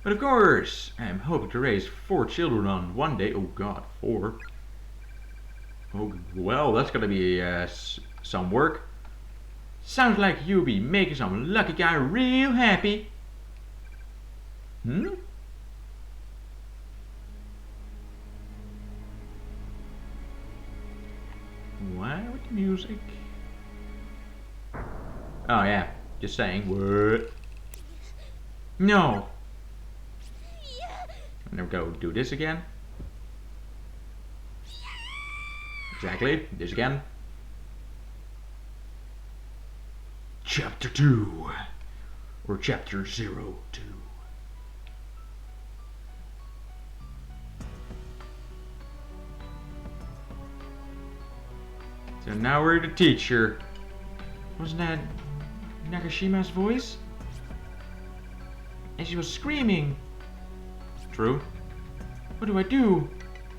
But of course, I'm hoping to raise 4 children on one day. Oh god, 4. Oh, well, that's gonna be some work. Sounds like you'll be making some lucky guy real happy. Hmm? Why with the music? Oh yeah, just saying. What? No. I'm gonna go do this again. Exactly, this again. Chapter 2. Or Chapter 02. So now we're the teacher. Wasn't that Nagashima's voice? and she was screaming. True. What do I do?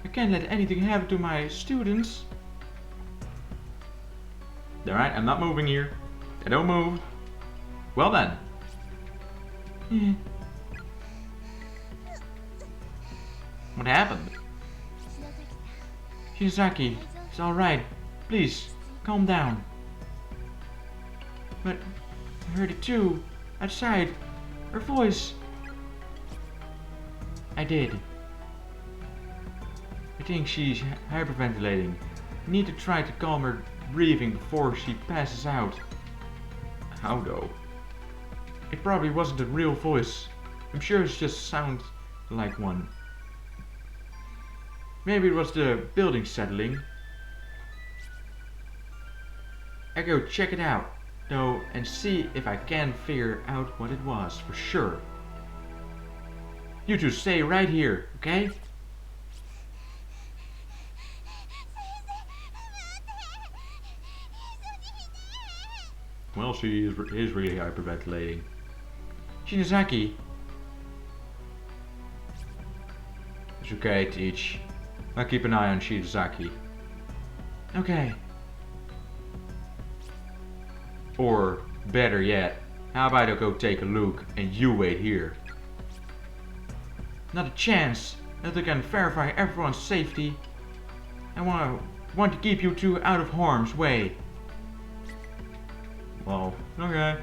I can't let anything happen to my students. Alright, I'm not moving here. I don't move. Well then. Yeah. What happened? Shinozaki, it's alright. Please, calm down. But I heard it too. Outside. Her voice. I did. I think she's hyperventilating. I need to try to calm her breathing before she passes out. How though? It probably wasn't a real voice. I'm sure it just sounds like one. Maybe it was the building settling. I go check it out, though, and see if I can figure out what it was for sure. You two stay right here, okay? Well, she is really hyperventilating. Shinozaki. It's okay, Teach. I'll keep an eye on Shinozaki. Okay. Or, better yet, how about I go take a look and you wait here? Not a chance. That I can verify everyone's safety. I want to keep you two out of harm's way. Well, okay.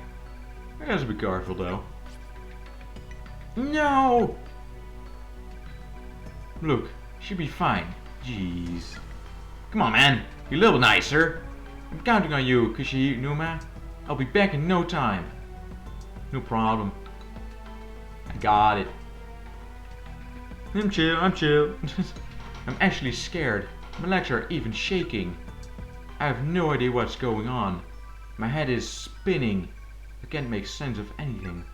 I gotta be careful though. No! Look, she'll be fine. Jeez. Come on, man. Be a little nicer. I'm counting on you, Kishinuma. I'll be back in no time. No problem. I got it. I'm chill, I'm chill. I'm actually scared. My legs are even shaking. I have no idea what's going on. My head is spinning. I can't make sense of anything.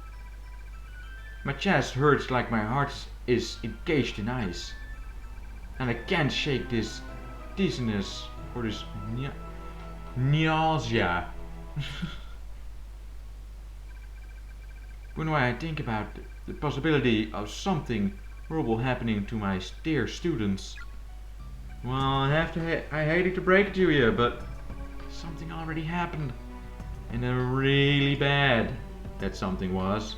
My chest hurts like my heart is encased in ice. And I can't shake this dizziness or this nausea. When I think about the possibility of something horrible happening to my dear students. Well, I hated to break it to you, but something already happened. And really bad that something was.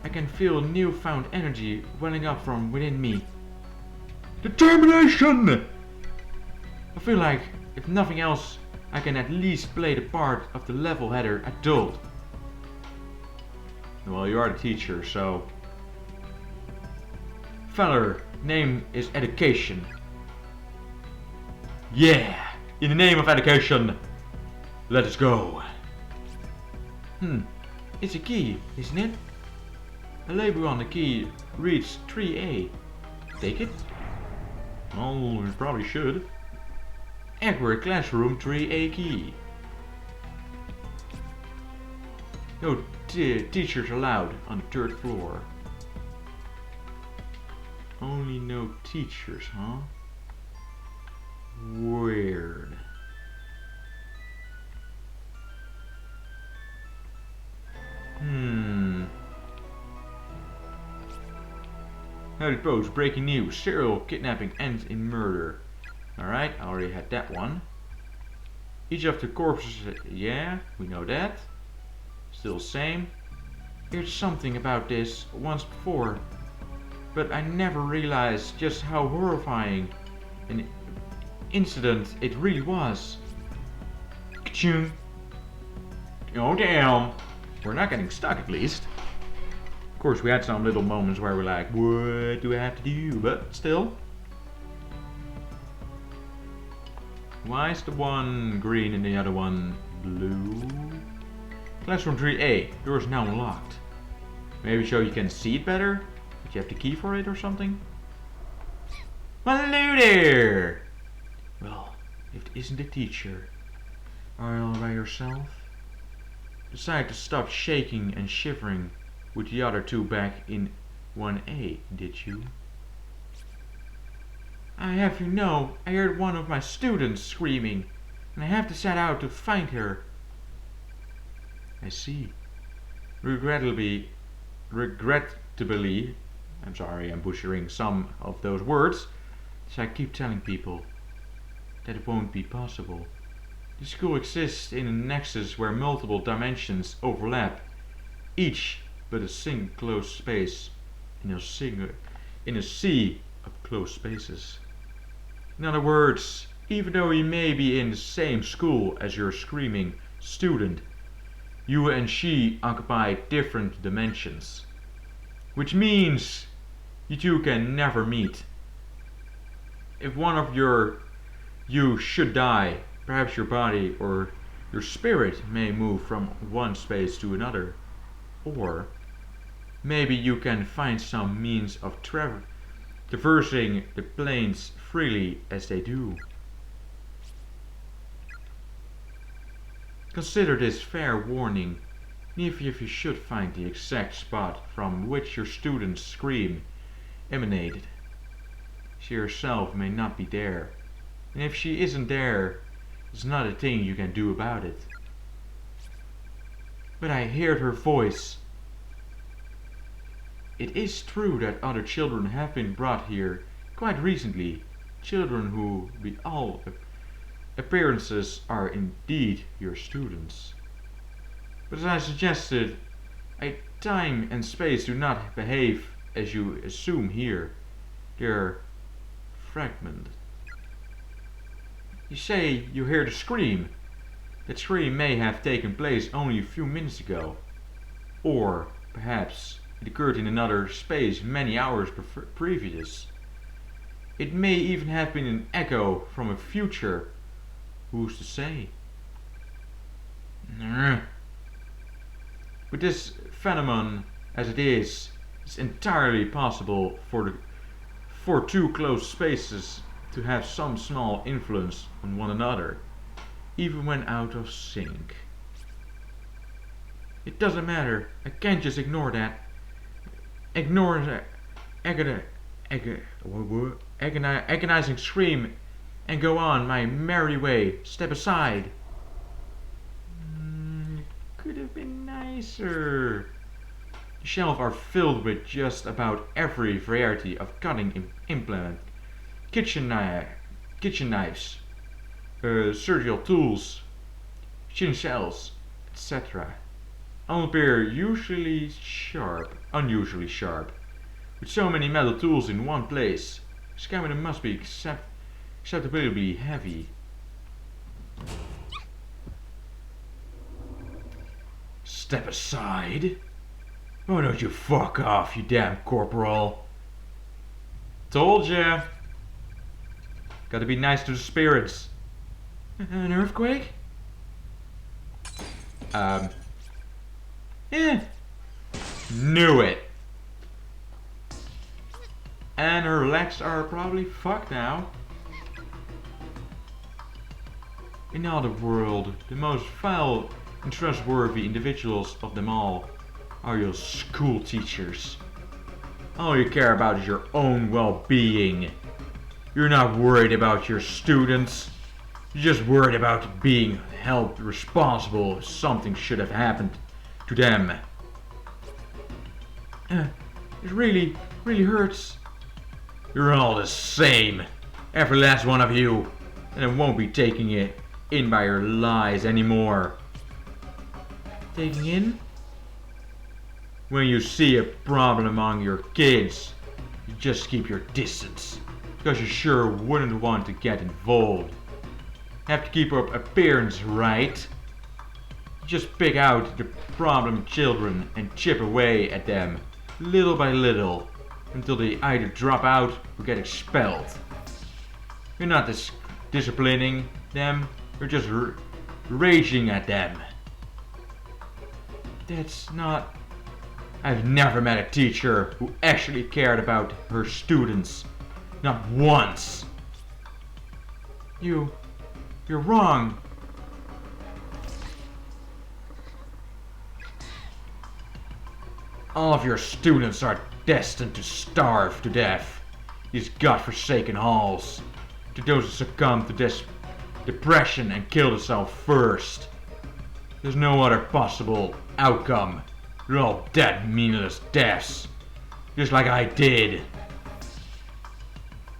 I can feel newfound energy welling up from within me. Determination! I feel like, if nothing else, I can at least play the part of the level-headed adult. Well, you are the teacher, so... Feller, name is education. Yeah! In the name of education! Let us go. It's a key, isn't it? The label on the key reads 3A. Take it? Well, we probably should. Edward Classroom 3A key. No teachers allowed on the 3rd floor. Only no teachers, huh? Weird. Howdy post, breaking news. Serial kidnapping ends in murder. Alright, I already had that one. Each of the corpses, yeah, we know that. Still same. Heard something about this once before, but I never realized just how horrifying an incident it really was. Ka-chung. Oh damn. We're not getting stuck at least. Of course we had some little moments where we're like, what do I have to do? But still. Why is the one green and the other one blue? Classroom 3A. Door is now unlocked. Maybe so you can see it better? But you have the key for it or something? Well, hello there! Well, if it isn't the teacher. Are you all by yourself? Decided to stop shaking and shivering with the other two back in 1A, did you? I have you know, I heard one of my students screaming, and I have to set out to find her. I see. Regrettably, regrettably, I'm sorry, I'm butchering some of those words, so I keep telling people that it won't be possible. The school exists in a nexus where multiple dimensions overlap, each but a single closed space in a sea of closed spaces. In other words, even though you may be in the same school as your screaming student, you and she occupy different dimensions, which means you two can never meet. If one of you should die, perhaps your body or your spirit may move from one space to another, or maybe you can find some means of traversing the planes freely as they do. Consider this fair warning, even if you should find the exact spot from which your student's scream emanated. She herself may not be there, and if she isn't there, there's not a thing you can do about it. But I heard her voice. It is true that other children have been brought here quite recently, children who, by all appearances, are indeed your students. But as I suggested, time and space do not behave as you assume here. They're fragmented. You say you hear the scream. That scream may have taken place only a few minutes ago. Or, perhaps, it occurred in another space many hours previous. It may even have been an echo from a future. Who's to say? But this phenomenon, as it is entirely possible for two closed spaces to have some small influence on one another, even when out of sync. It doesn't matter. I can't just ignore that. Ignore the agonizing scream and go on my merry way. Step aside. Could have been nicer. The shelves are filled with just about every variety of cutting implement, kitchen knives, surgical tools, chinchills, etc. All appear unusually sharp. With so many metal tools in one place, this cabinet must be acceptably heavy. Step aside. Why don't you fuck off, you damn corporal? Told ya. Gotta be nice to the spirits. An earthquake? Knew it. And her legs are probably fucked now. In the other world, the most foul and trustworthy individuals of them all are your school teachers. All you care about is your own well-being. You're not worried about your students. You're just worried about being held responsible if something should have happened to them. It really hurts. You're all the same. Every last one of you. And I won't be taking it in by your lies anymore. Taking in? When you see a problem among your kids, you just keep your distance. Because you sure wouldn't want to get involved. Have to keep up appearance, right? Just pick out the problem children and chip away at them, little by little, until they either drop out or get expelled. You're not disciplining them, you're just raging at them. That's not... I've never met a teacher who actually cared about her students. Not once. You're wrong. All of your students are destined to starve to death. These godforsaken halls. To those who succumb to depression and kill themselves first. There's no other possible outcome. You're all dead meaningless deaths. Just like I did.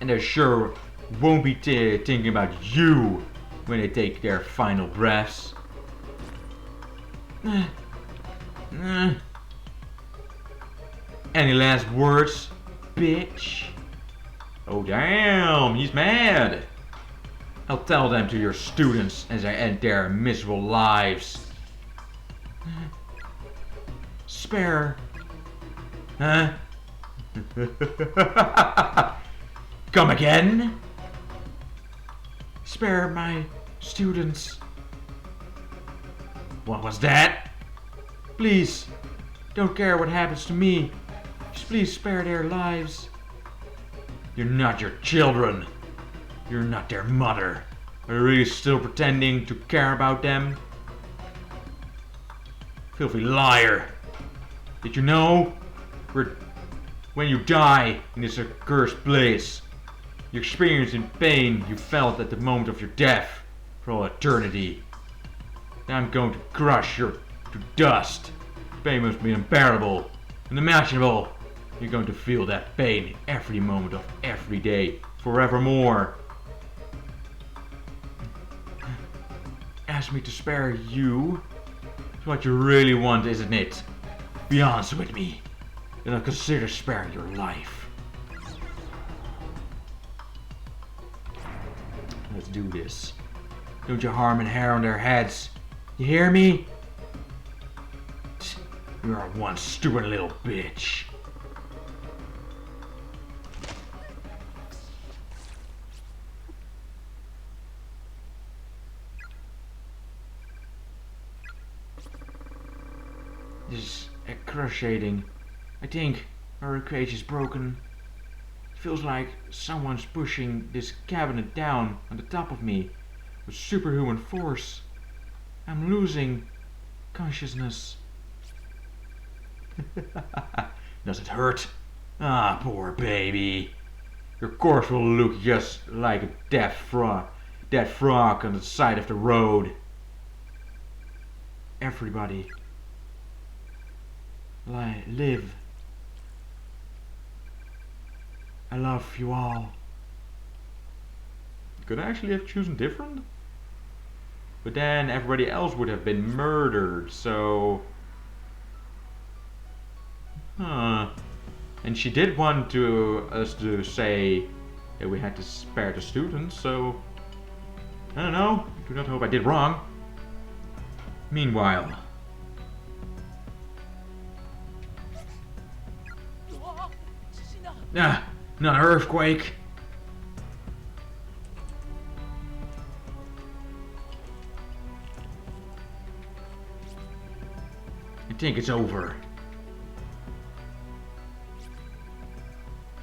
And they sure won't be thinking about you when they take their final breaths. Any last words, bitch? Oh damn, he's mad. I'll tell them to your students as I end their miserable lives. Spare. Huh? Come again? Spare my students. What was that? Please, don't care what happens to me. Just please spare their lives. You're not your children. You're not their mother. Are you really still pretending to care about them? Filthy liar. Did you know? When you die in this accursed place, you experience in pain you felt at the moment of your death for all eternity. Now I'm going to crush you to dust. The pain must be unbearable, unimaginable. You're going to feel that pain every moment of every day, forevermore. Ask me to spare you? It's what you really want, isn't it? Be honest with me, and I'll consider sparing your life. Let's do this. Don't you harm a hair on their heads. You hear me? You're one stupid little bitch. This is excruciating. I think our equation is broken. It feels like someone's pushing this cabinet down on the top of me with superhuman force. I'm losing consciousness. Does it hurt? Ah, poor baby. Your corpse will look just like a dead frog on the side of the road. Everybody. Live. I love you all. Could I actually have chosen different? But then everybody else would have been murdered, so... Huh. And she did want us to say that we had to spare the students, so... I don't know. I do not hope I did wrong. Meanwhile... Ah, not an earthquake. I think it's over.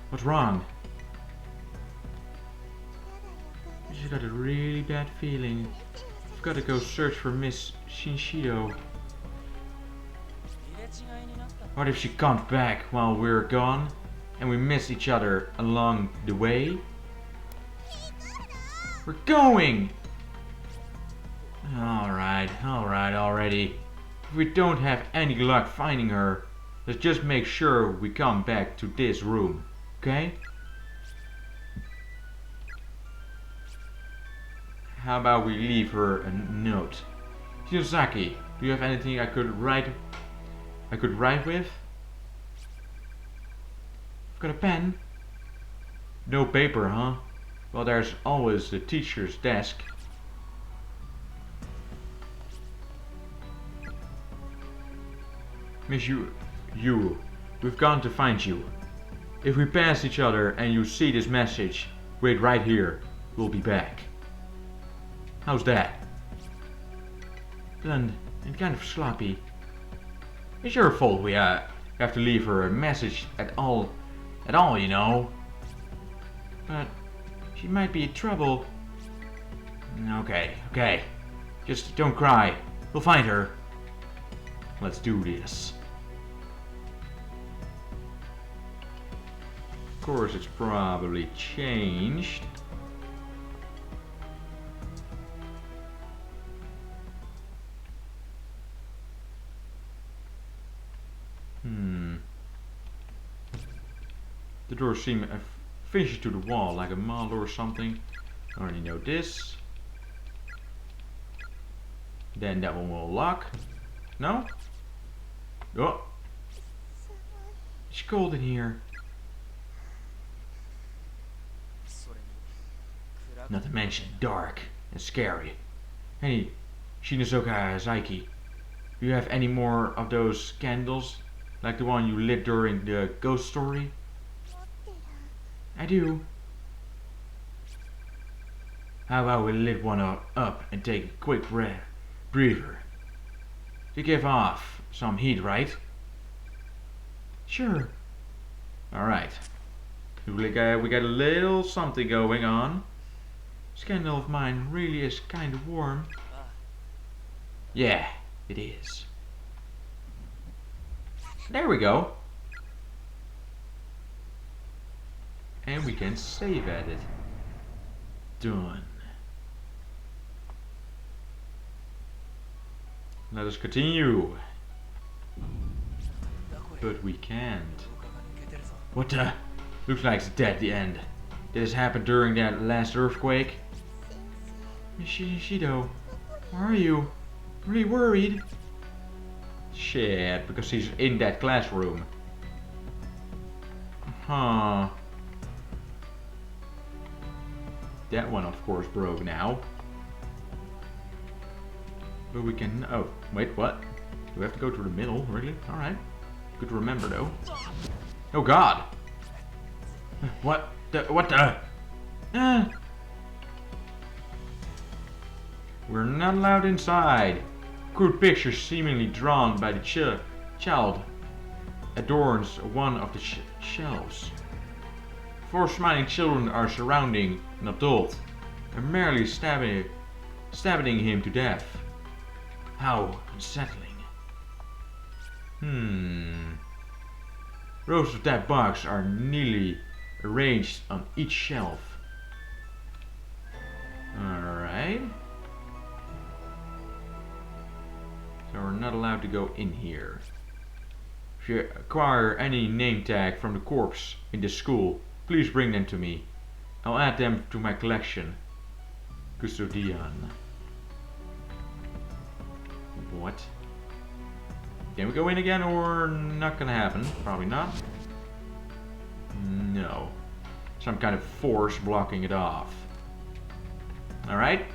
What's wrong? I just got a really bad feeling. I've got to go search for Miss Shinshido. What if she comes back while we're gone? And we miss each other along the way? We're going! Alright already. If we don't have any luck finding her, let's just make sure we come back to this room, okay? How about we leave her a note? Shinosaki, do you have anything I could write with? Got a pen? No paper, huh? Well, there's always the teacher's desk. Miss you, we've gone to find you. If we pass each other and you see this message, wait right here. We'll be back. How's that? Blunt and kind of sloppy. It's your fault we have to leave her a message at all, you know. But she might be in trouble. Okay. Just don't cry. We'll find her. Let's do this. Of course, it's probably changed. doors seem finished to the wall, like a mold or something. I already know this. Then that one will lock. No? Oh, 寒い it's cold in here. それに暗く Not to mention dark and scary. Hey, Shinozoka Zaiki, do you have any more of those candles? Like the one you lit during the ghost story? 持ってる I do. How about we lit one up and take a quick breather? To give off some heat, right? Sure. Alright. We got a little something going on. This candle of mine really is kind of warm. ああ Yeah, it is. There we go. And we can save at it. Done. Let us continue. なんだこれ But we can't. 廊下が抜けてるぞ What the? Looks like it's dead at the end. Did this happen during that last earthquake? 先生 Shido, where are you? Really worried? Shit, because he's in that classroom. Huh. That one, of course, broke now. But we can... Oh, wait, what? Do we have to go to the middle? Really? Alright. Good to remember, though. Oh, God! What the... What the... We're not allowed inside. Crude picture seemingly drawn by the child adorns one of the shelves. Four smiling children are surrounding an adult and merely stabbing him to death. How unsettling. Rows of that box are neatly arranged on each shelf. Alright. So we're not allowed to go in here. If you acquire any name tag from the corpse in this school, please bring them to me. I'll add them to my collection. Custodian. What? Can we go in again or not gonna happen? Probably not. No. Some kind of force blocking it off. Alright.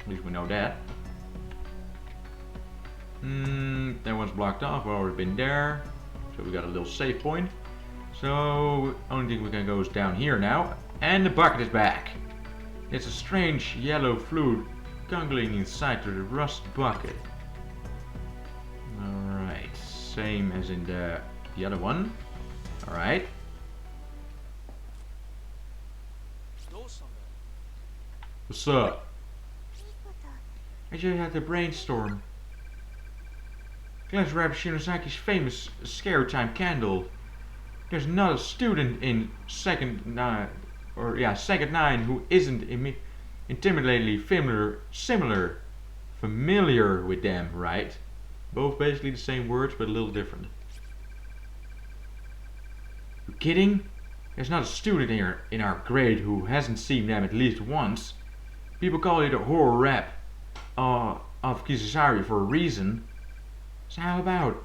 At least we know that. That one's blocked off. We've already been there. So we got a little save point. So, only thing we can go is down here now. And the bucket is back. It's a strange yellow fluid gungling inside to the rust bucket. Alright, same as in the other one. Alright. どうしたんだよ What's up? いいこと I just had to brainstorm. Let's grab Shinozaki's famous scare time candle. There's not a student in second 9 who isn't intimidatingly familiar with them, right? Both basically the same words, but a little different. You kidding? There's not a student here in our grade who hasn't seen them at least once. People call it a horror rap of Kisasari for a reason. So how about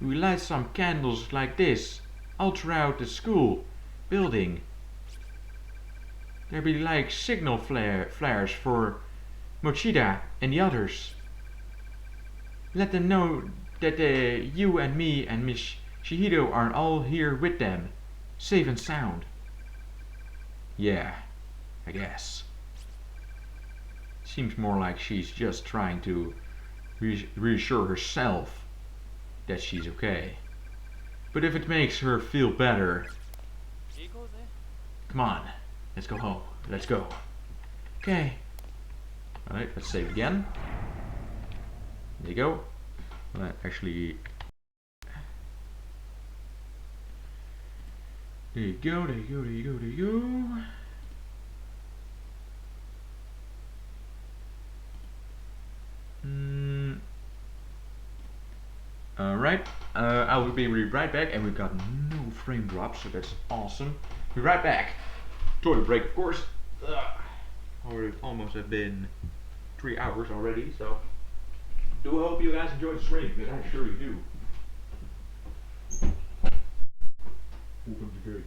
we light some candles like this all throughout the school building? There'd be like signal flares for Mochida and the others. Let them know that you and me and Miss Shihido are all here with them, safe and sound. Yeah, I guess. Seems more like she's just trying to reassure herself that she's okay. But if it makes her feel better, 行こうぜ come on, let's go home. Let's go. Okay. Alright, let's save again. There you go. Well, actually... There you go, there you go, there you go, there you go. Alright. I will be right back, and we've got no frame drops, so that's awesome. Be right back. Toilet break, of course. Already almost have been 3 hours already, so do hope you guys enjoyed the stream, because I surely do. Open the gate.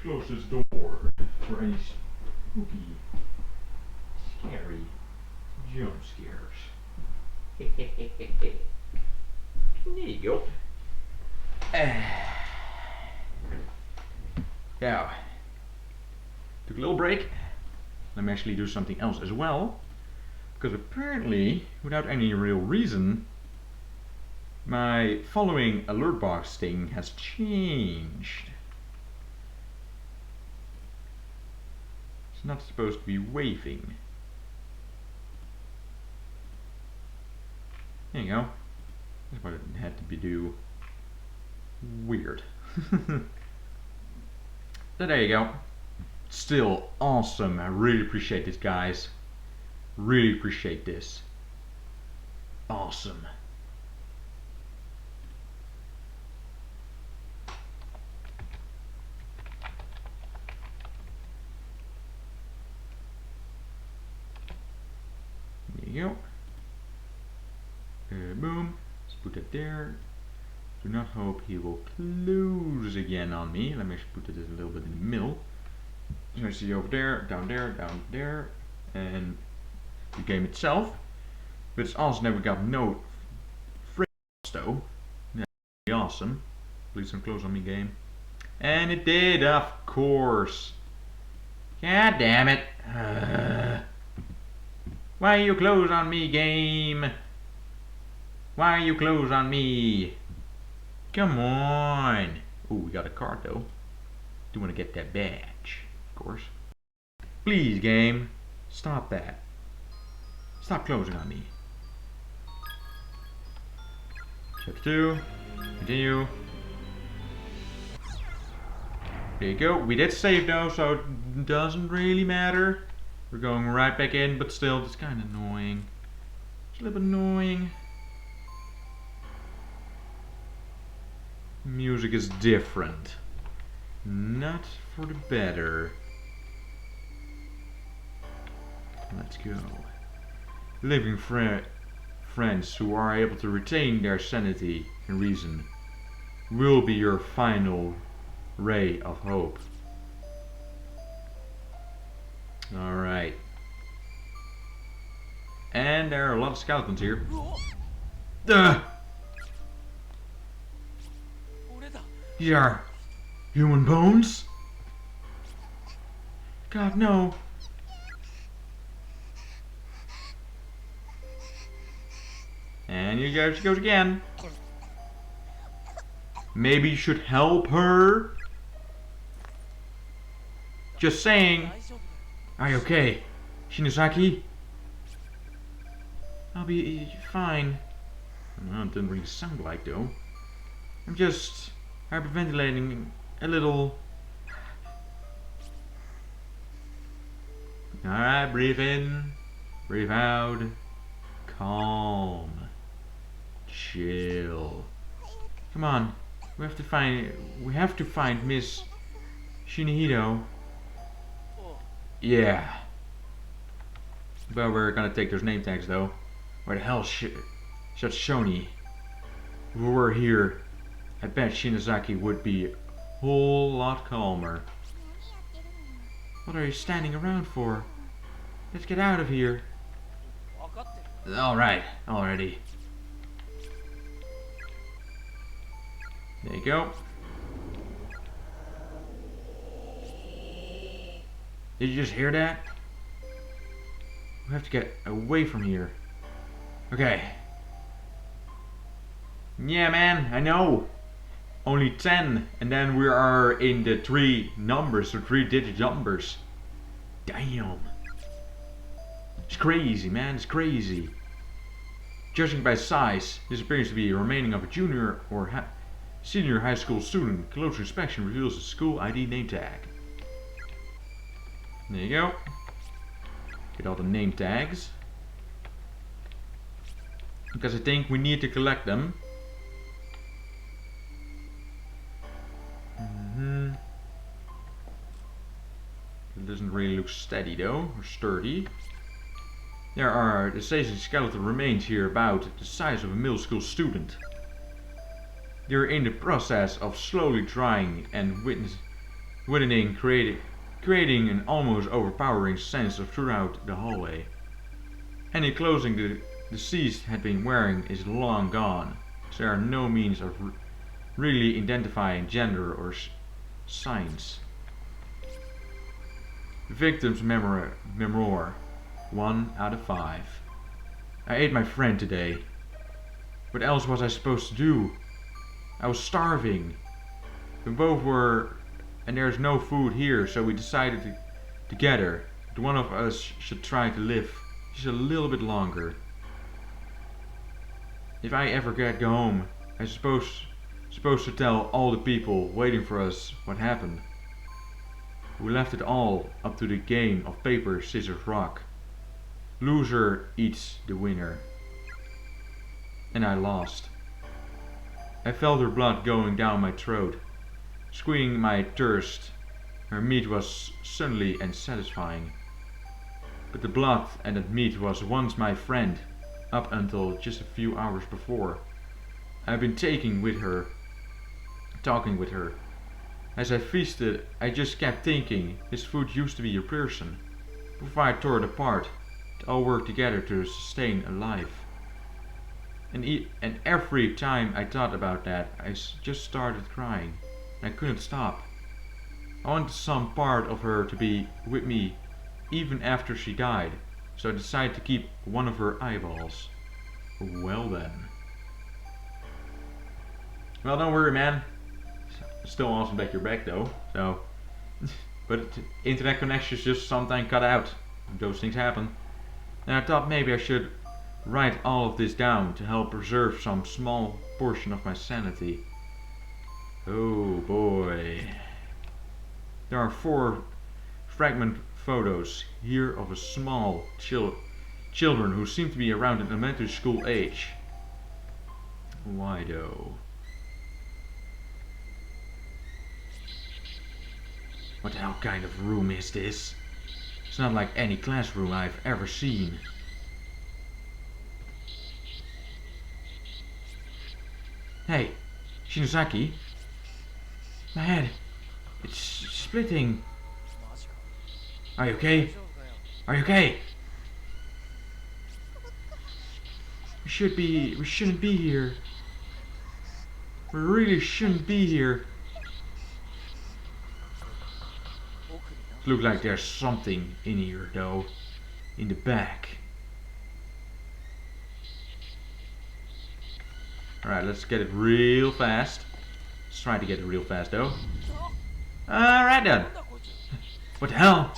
Close this door for any spooky, scary jump scares. There you go. Now, took a little break. Let me actually do something else as well. Because apparently, without any real reason, my following alert box thing has changed. Not supposed to be waving. There you go. That's what it had to be do. Weird. So there you go. Still awesome. I really appreciate this, guys. Really appreciate this. Awesome. Go. Boom. Let's put it there. Do not hope he will close again on me. Let me put it a little bit in the middle. So I see over there, down there, and the game itself. But it's awesome that we got no frames though. That's really awesome. Please don't close on me, game. And it did, of course. God damn it. Why you close on me, game? Why you close on me? Come on. Oh, we got a card though. Do want to get that badge, of course. Please, game. Stop that. Stop closing on me. Chapter 2. Continue. There you go. We did save though, so it doesn't really matter. We're going right back in, but still, it's kind of annoying. It's a little bit annoying. Music is different. Not for the better. Let's go. Living friends who are able to retain their sanity and reason will be your final ray of hope. Alright. And there are a lot of skeletons here. うお Ugh! 俺だ These are human bones? God, no. And here she goes again. Maybe you should help her? Just saying. 大丈夫だよ Are you okay, Shinozaki? I'll be fine. Well, it didn't really sound like though. I'm just hyperventilating a little. Alright, breathe in, breathe out. Calm. Chill. Come on. We have to find Miss Shinihito. おう Yeah. But we're gonna take those name tags though. Where the hell shut Shoni? If we were here, I bet Shinozaki would be a whole lot calmer. 何やってるのよ。 What are you standing around for? Let's get out of here. 分かってる Alright, already. There you go. Did you just hear that? We have to get away from here. Okay. Yeah, man, I know. Only 10, and then we are in the 3 numbers, or 3-digit numbers. Damn. It's crazy, man, it's crazy. Judging by size, this appears to be a remaining of a junior or senior high school student. Closer inspection reveals the school ID name tag. There you go. Get all the name tags. Because I think we need to collect them. It doesn't really look steady though, or sturdy. There are the skeleton remains here about the size of a middle school student. They're in the process of slowly drying and wittening, creating an almost overpowering sense of throughout the hallway. Any clothing the deceased had been wearing is long gone, so there are no means of really identifying gender or signs. Victim's memoir, 1 out of 5. I ate my friend today. What else was I supposed to do? I was starving. We both were, and there's no food here, so we decided together that one of us should try to live just a little bit longer. If I ever go home, I'm supposed to tell all the people waiting for us what happened. We left it all up to the game of paper, scissors, rock. Loser eats the winner. And I lost. I felt her blood going down my throat, squeezing my thirst. Her meat was suddenly and satisfying. But the blood and that meat was once my friend, up until just a few hours before. I've been talking with her. As I feasted, I just kept thinking, this food used to be a person. Before I tore it apart, it all worked together to sustain a life. And every time I thought about that, I just started crying. And I couldn't stop. I wanted some part of her to be with me even after she died. so I decided to keep one of her eyeballs. Well then. Well, don't worry, man. Still awesome that you're back though, so. But internet connections just sometimes cut out. Those things happen. And I thought maybe I should write all of this down to help preserve some small portion of my sanity. Oh boy. There are 4 fragment photos here of a small children who seem to be around an elementary school age. Why though? What the hell kind of room is this? It's not like any classroom I've ever seen. Hey, Shinozaki. My head. It's splitting. マジか Are you 大 okay? 丈夫かよ Are you okay? We shouldn't be here. We really shouldn't be here. 奥にな Look like there's something in here though. In the back. Alright, let's get it real fast. Let's try to get it real fast though. Alright then. なんだこいつ What the hell?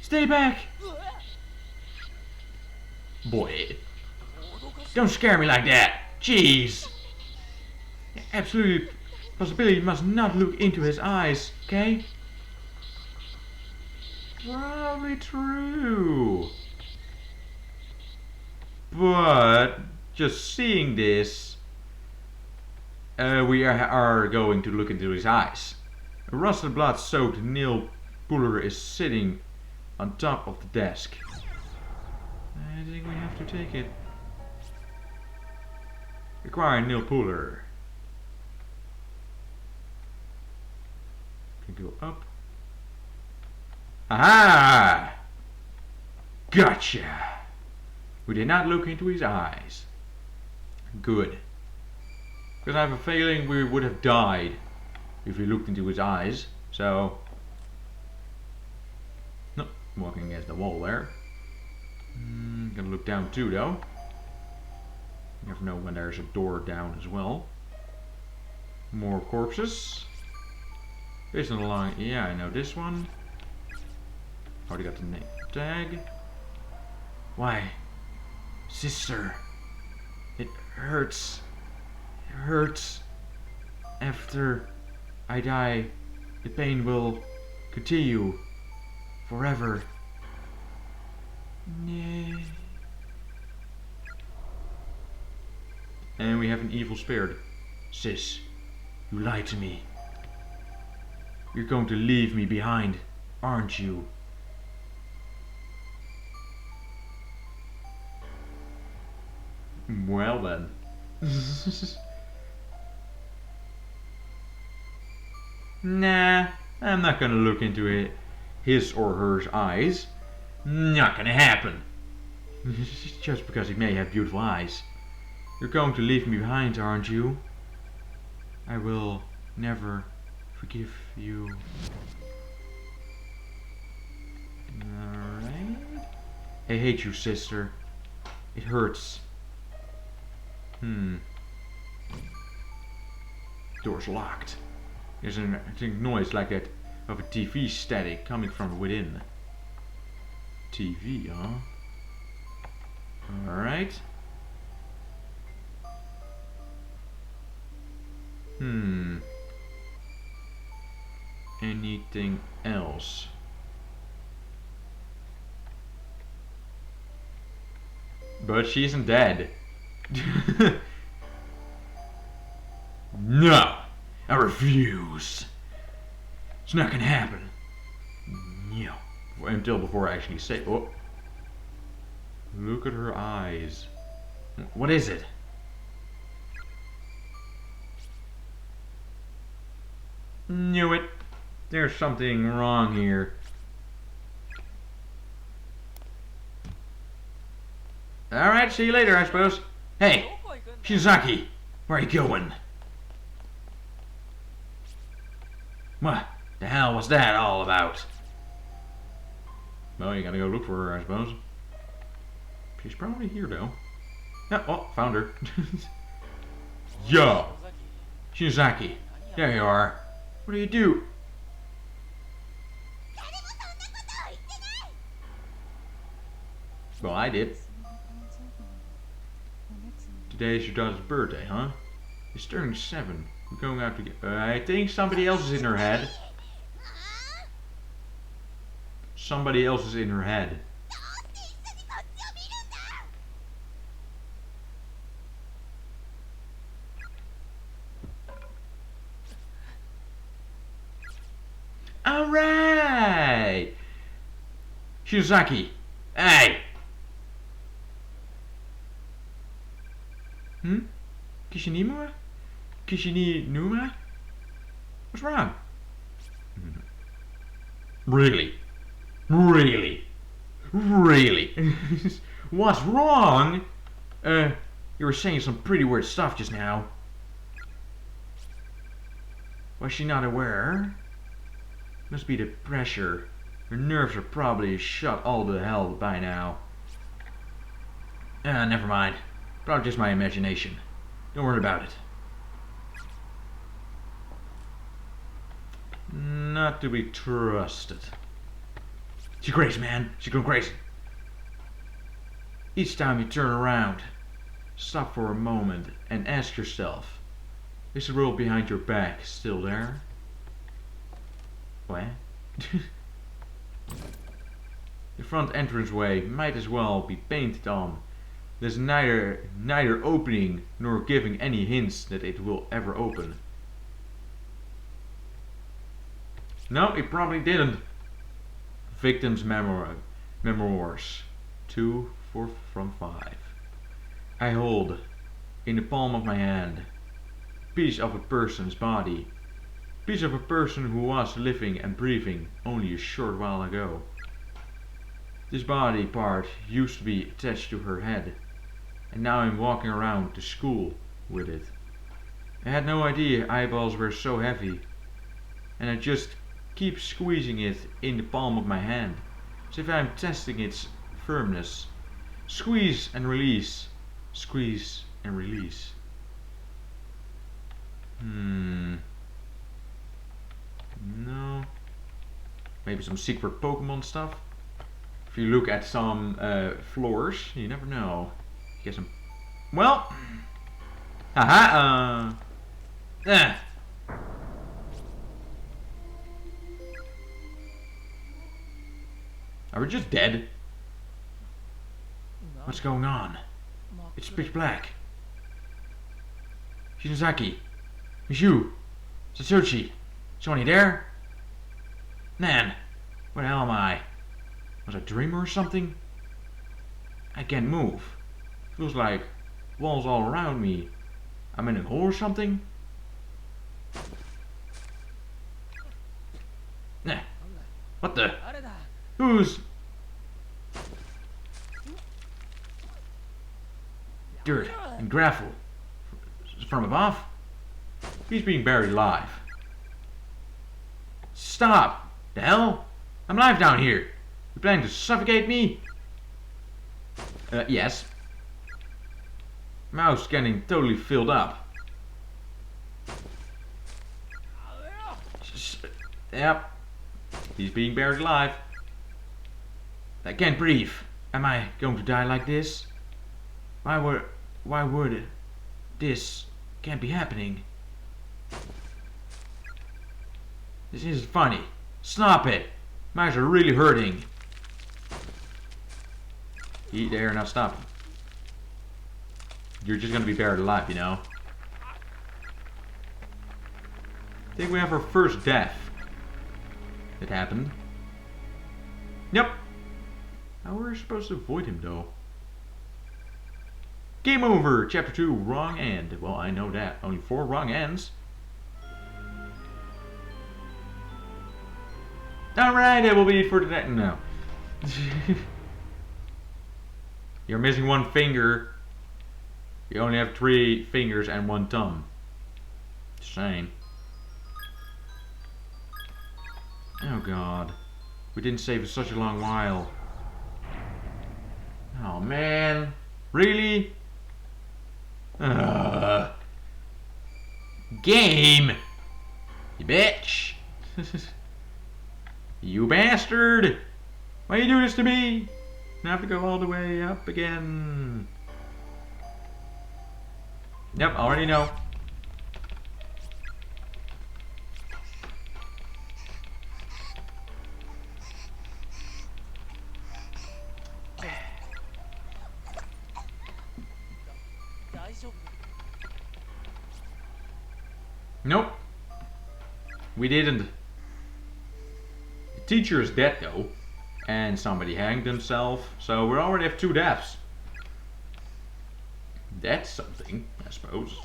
Stay back! うわ Boy, 脅かし don't scare me like that! Jeez! Absolutely possibility must not look into his eyes, okay? Probably true. But just seeing this, we are going to look into his eyes. A rusted blood-soaked nail puller is sitting on top of the desk. I think we have to take it. Acquire nail puller. Can go up. Aha! Gotcha! We did not look into his eyes. Good. Because I have a feeling we would have died if we looked into his eyes. So... No, walking against the wall there. Gonna look down too though. You never know when there's a door down as well. More corpses. Based on the line, yeah, I know this one. Already got the name tag. Why? Sister. It hurts. It hurts. After I die, the pain will continue forever. Nah. And we have an evil spirit. Sis, you lied to me. You're going to leave me behind, aren't you? Well then. Nah, I'm not gonna look into it, his or her eyes. Not gonna happen. Just because he may have beautiful eyes. You're going to leave me behind, aren't you? I will never forgive you. Alright. I hate you, sister. It hurts. Door's locked. There's a noise like that of a TV static coming from within. TV, huh? Alright. Anything else? But she isn't dead. No! I refuse! It's not gonna happen. No. Until before I actually say. Oh. Look at her eyes. What is it? Knew it. There's something wrong here. Alright, see you later, I suppose. Hey, どこ行くんだ Shinozaki, where are you going? What the hell was that all about? Well, you gotta go look for her, I suppose. She's probably here, though. Yeah, oh, found her. Yo! Shinozaki, there you are. What do you do? Well, I did. Today's your daughter's birthday, huh? It's turning 7. We're going out to get... I think somebody else is in her head. Somebody else is in her head. Alright! Shinozaki! Hey! Kishinimura? Kishinimura? What's wrong? Really? Really? Really? What's wrong? You were saying some pretty weird stuff just now. Was she not aware? Must be the pressure. Her nerves are probably shot all to hell by now. Never mind. Probably just my imagination. Don't worry about it. Not to be trusted. She's crazy, man. She's going crazy. Each time you turn around, stop for a moment and ask yourself, is the world behind your back still there? What? The front entranceway might as well be painted on. There's neither opening nor giving any hints that it will ever open. No, it probably didn't. Victims' memoirs. 2 from 5. I hold, in the palm of my hand, piece of a person's body. Piece of a person who was living and breathing only a short while ago. This body part used to be attached to her head, and now I'm walking around to school with it. I had no idea eyeballs were so heavy, and I just keep squeezing it in the palm of my hand, as if I'm testing its firmness. Squeeze and release. Squeeze and release. No. Maybe some secret Pokemon stuff. If you look at some floors, you never know. Get some. Well. Haha. Are we just dead? What's going on? It's pitch black. Shinozaki. It's you. Satoshi. Somebody there? Man, where the hell am I? Was I a dreamer or something? I can't move. Feels like walls all around me. I'm in a hole or something? Nah. What the? Who's... Dirt and gravel. From above? He's being buried alive. Stop! The hell? I'm alive down here. You planning to suffocate me? Yes. Mouth's getting totally filled up. Yep. He's being buried alive. I can't breathe. Am I going to die like this? Why would this can't be happening? This isn't funny. Stop it. My eyes are really hurting. Eat there, now stop. You're just gonna be buried alive, you know. I think we have our first death. It happened. Yep. How were we supposed to avoid him though? Game over! Chapter 2, wrong end. Well, I know that. Only 4 wrong ends. Alright, that will be it for today. No. You're missing 1 finger. You only have 3 fingers and 1 thumb. Just saying. Oh god. We didn't save in such a long while. Oh man. Really? Game! You bitch! You bastard! Why you do this to me? I have to go all the way up again. Yep, already know. Nope. We didn't. The teacher is dead though. And somebody hanged himself. So we already have 2 deaths. That's something, I suppose.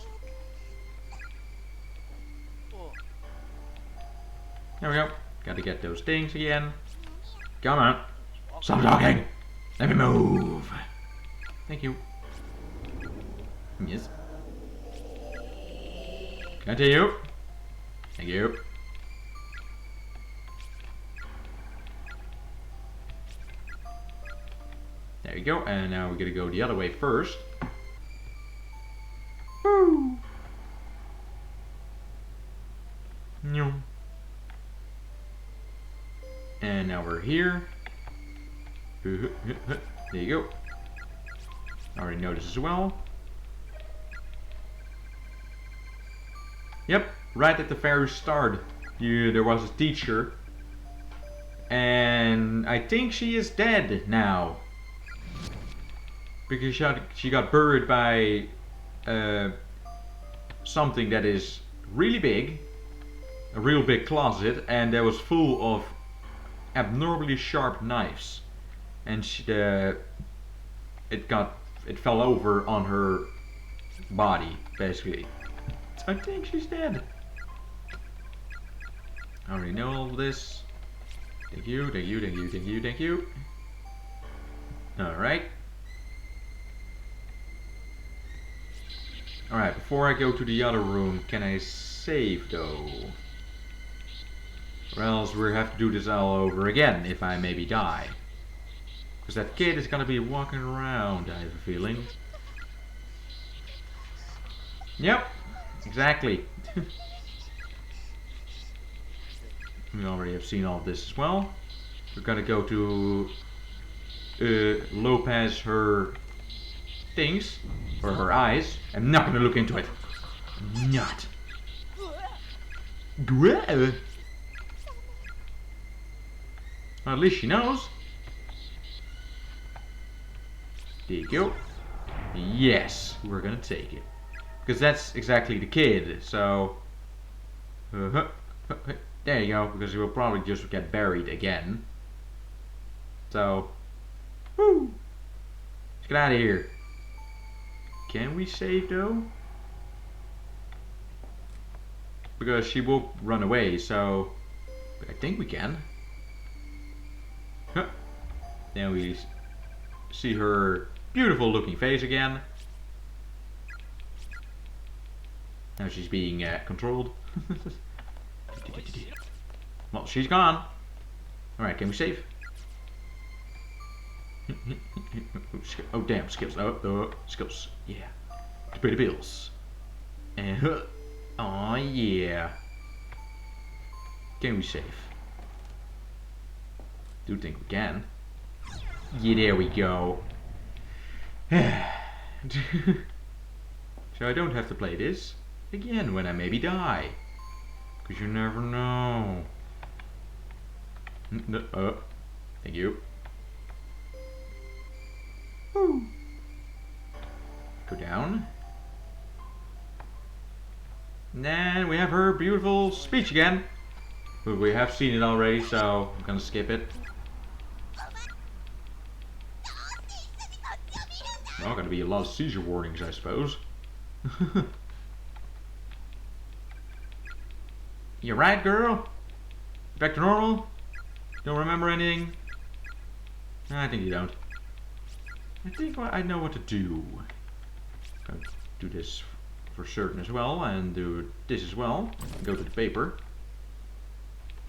There we go. Gotta get those things again. Come on. Stop talking. Let me move. Thank you. Yes. Continue. Thank you. There you go. And now we're gonna go the other way first. Woo! No. And now we're here. There you go. I already noticed as well. Yep, right at the very start, there was a teacher. And I think she is dead now. Because she got buried by something that is really big. A real big closet. And that was full of abnormally sharp knives. And it fell over on her body, basically. I think she's dead. I already know all of this. Thank you, thank you, thank you, thank you, thank you. Alright. Alright, before I go to the other room, can I save though? Or else we'll have to do this all over again if I maybe die. Because that kid is gonna be walking around, I have a feeling. Yep, exactly. We already have seen all of this as well. We're gonna go to Lopez her things, or her eyes. I'm not gonna look into it. I'm not. Well, at least she knows. There you go. Yes, we're gonna take it. Because that's exactly the kid, so... there you go, because he will probably just get buried again. So... Woo! Let's get out of here. Can we save though? Because she will run away, so... I think we can. Then we see her beautiful looking face again. Now she's being controlled. Well, she's gone. Alright, can we save? Oh damn, skills. Oh, skills. Yeah. To pay the bills. And oh yeah. Can we save? Do think we can. Yeah, there we go. So I don't have to play this again when I maybe die. Because you never know. Thank you. Woo. Go down. And then we have her beautiful speech again. But we have seen it already, so I'm gonna skip it. Well, gonna be a lot of seizure warnings, I suppose. You right, girl? Back to normal? Don't remember anything? I think you don't. I think I know what to do. Gonna do this for certain as well, and do this as well. Go to the paper.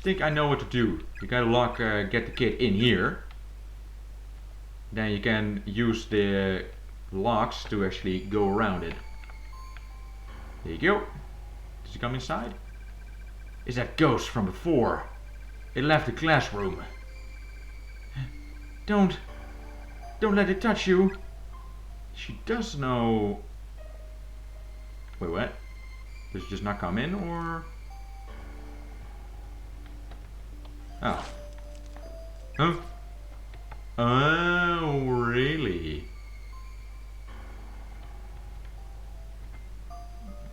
think I know what to do. You gotta get the kid in here. Then you can use the locks to actually go around it. There you go. Does he come inside? Is that ghost from before? It left the classroom. Don't let it touch you. She does know. Wait, what? Does she just not come in, or? Oh. Huh? Oh, really?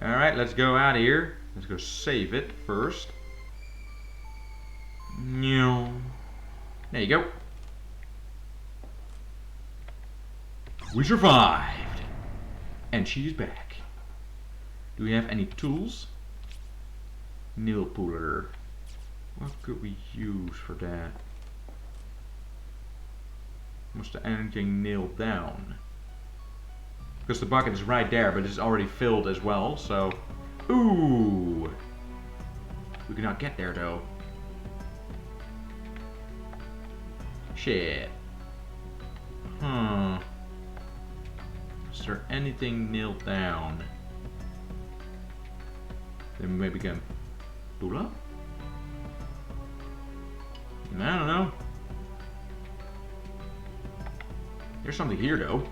Alright, let's go out of here. Let's go save it first. No. There you go. We survived. And she's back. Do we have any tools? Nail puller. What could we use for that? Must have anything nailed down. Because the bucket is right there, but it's already filled as well, so... Ooh! We cannot get there, though. Shit. Huh. Is there anything nailed down? Then maybe we can pull up? I don't know. There's something here, though.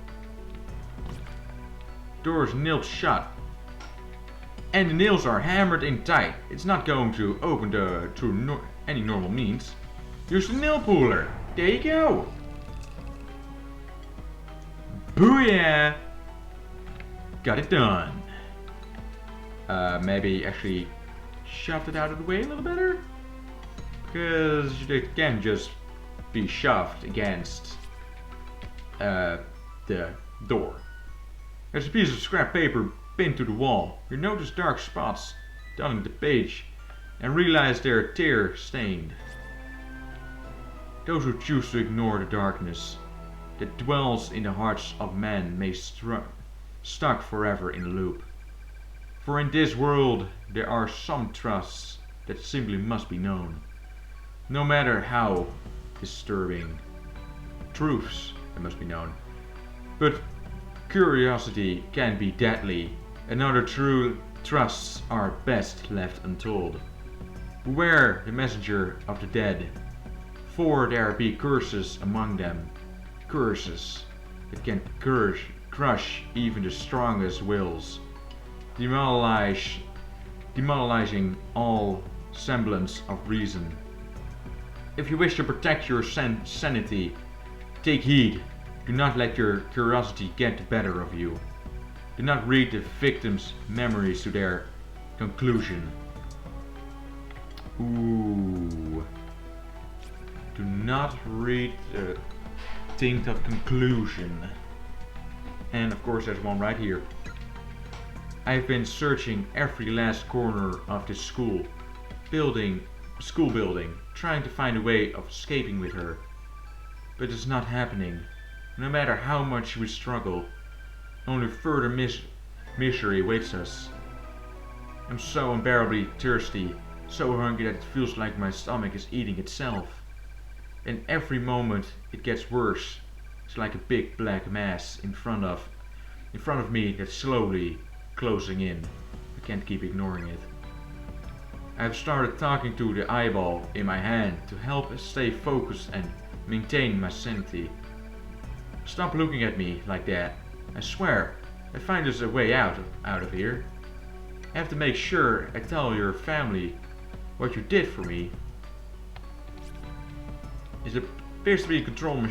Door is nailed shut. And the nails are hammered in tight. It's not going to open through any normal means. Use the nail puller. There you go. Booyah! Got it done. Maybe actually shoved it out of the way a little better? Because it can just be shoved against the door. There's a piece of scrap paper pinned to the wall. You notice dark spots dotting the page and realize they're tear stained. Those who choose to ignore the darkness that dwells in the hearts of men may stuck forever in a loop. For in this world there are some truths that simply must be known, no matter how disturbing. Truths that must be known. But curiosity can be deadly, and other true truths are best left untold. Beware the messenger of the dead, for there be curses among them, curses that can crush even the strongest wills, demoralizing all semblance of reason. If you wish to protect your sanity, take heed. Do not let your curiosity get the better of you. Do not read the victim's memories to their conclusion. Ooh. Do not read the thing of conclusion. And of course there's one right here. I've been searching every last corner of this school building, trying to find a way of escaping with her. But it's not happening. No matter how much we struggle, only further misery awaits us. I'm so unbearably thirsty, so hungry that it feels like my stomach is eating itself. And every moment it gets worse. It's like a big black mass in front of me that's slowly closing in. I can't keep ignoring it. I've started talking to the eyeball in my hand to help us stay focused and maintain my sanity. Stop looking at me like that. I swear, I find us a way out of here. I have to make sure I tell your family what you did for me. It appears to be a control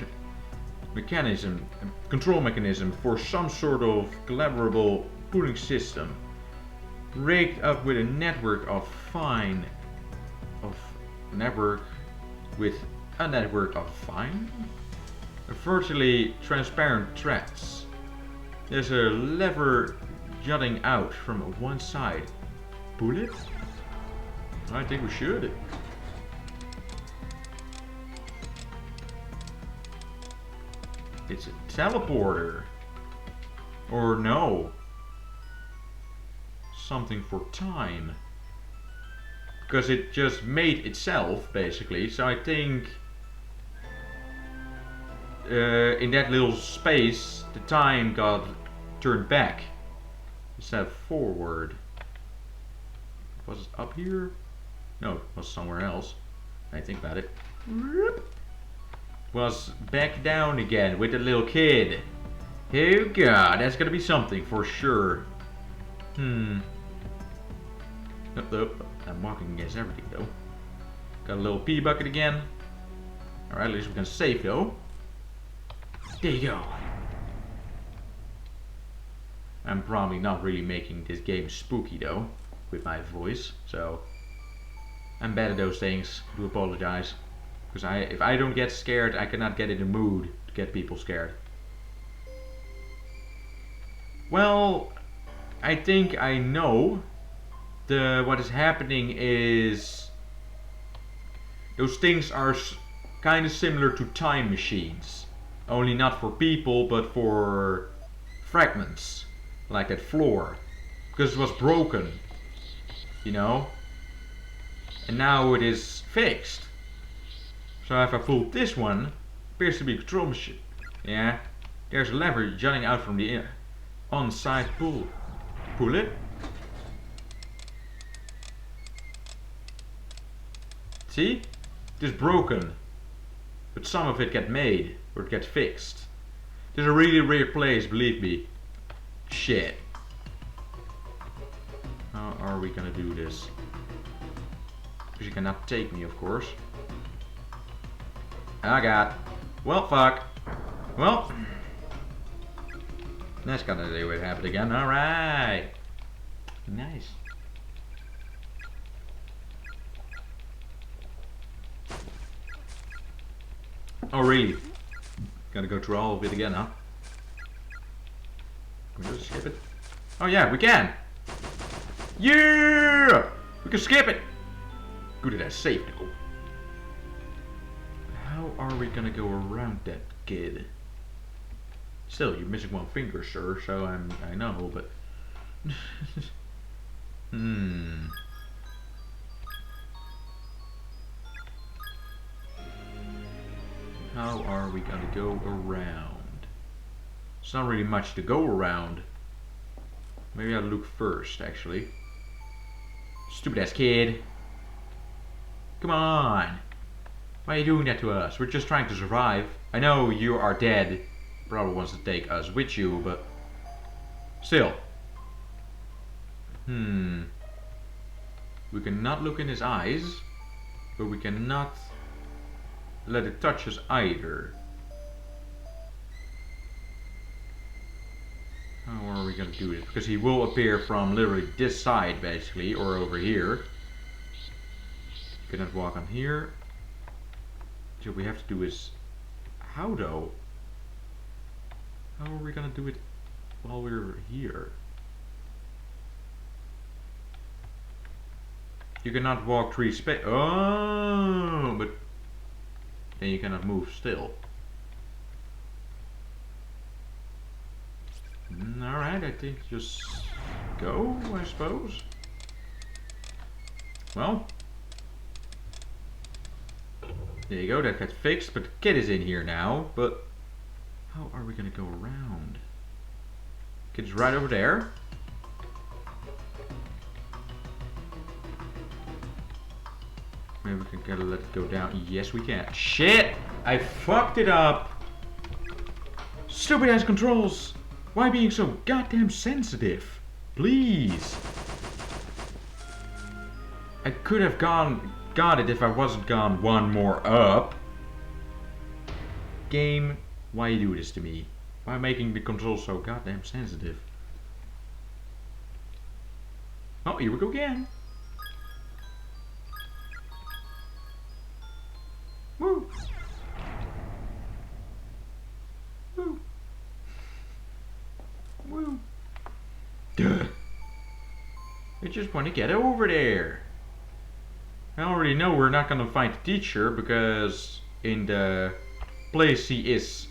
mechanism for some sort of collaborable pooling system, rigged up with a network of virtually transparent threads. There's a lever jutting out from one side. Pull it? I think we should. It's a teleporter. Or no. Something for time. because it just made itself basically. So I think in that little space the time got turned back instead of forward. Was it up here? No, it was somewhere else. I think about it. Was back down again with the little kid. Oh god, that's gonna be something for sure. Nope. I'm walking against everything though. Got a little pee bucket again. Alright, at least we can save though. There you go. I'm probably not really making this game spooky though, with my voice, so I'm bad at those things. I do apologize. Because if I don't get scared, I cannot get in the mood to get people scared. Well, I think I know. What is happening is those things are kind of similar to time machines. Only not for people, but for fragments. Like that floor. Because it was broken. You know? And now it is fixed. So if I pull this one, appears to be a control machine. Yeah. There's a lever jutting out from the on-side pull. Pull it. See? It is broken. But some of it gets made. Or it gets fixed. This is a really weird place, believe me. Shit. How are we gonna do this? Because you cannot take me, of course. Oh god. Well, fuck. Well. That's gonna do it happen again. Alright. Nice. Oh really? Gotta go through all of it again, huh? Can we just skip it? Oh yeah, we can! Yeah! We can skip it! Good that I saved though. How are we gonna go around that kid? Still, you're missing one finger, sir, so I know, but... How are we gonna go around? It's not really much to go around. Maybe I'll look first, actually. Stupid ass kid. Come on. Why are you doing that to us? We're just trying to survive. I know you are dead. Probably wants to take us with you, but... Still. We cannot look in his eyes. But we cannot... let it touch us either. How are we gonna do this? Because he will appear from literally this side basically, or over here. Cannot walk on here. So what we have to do is... How though? How are we gonna do it while we're here? You cannot walk 3 space. Oh, but then you cannot move still. Alright, I think just go, I suppose. Well, there you go, that got fixed, but the kid is in here now, but how are we gonna go around? Kid's right over there. Maybe we can gotta let it go down. Yes, we can. Shit! I fucked it up! Stupid ass controls! Why being so goddamn sensitive? Please! I could have got it if I wasn't gone one more up. Game, why you do this to me? Why making the controls so goddamn sensitive? Oh, here we go again. Woo! Woo! Woo! Duh! I just want to get over there. I already know we're not gonna find the teacher because in the place he is,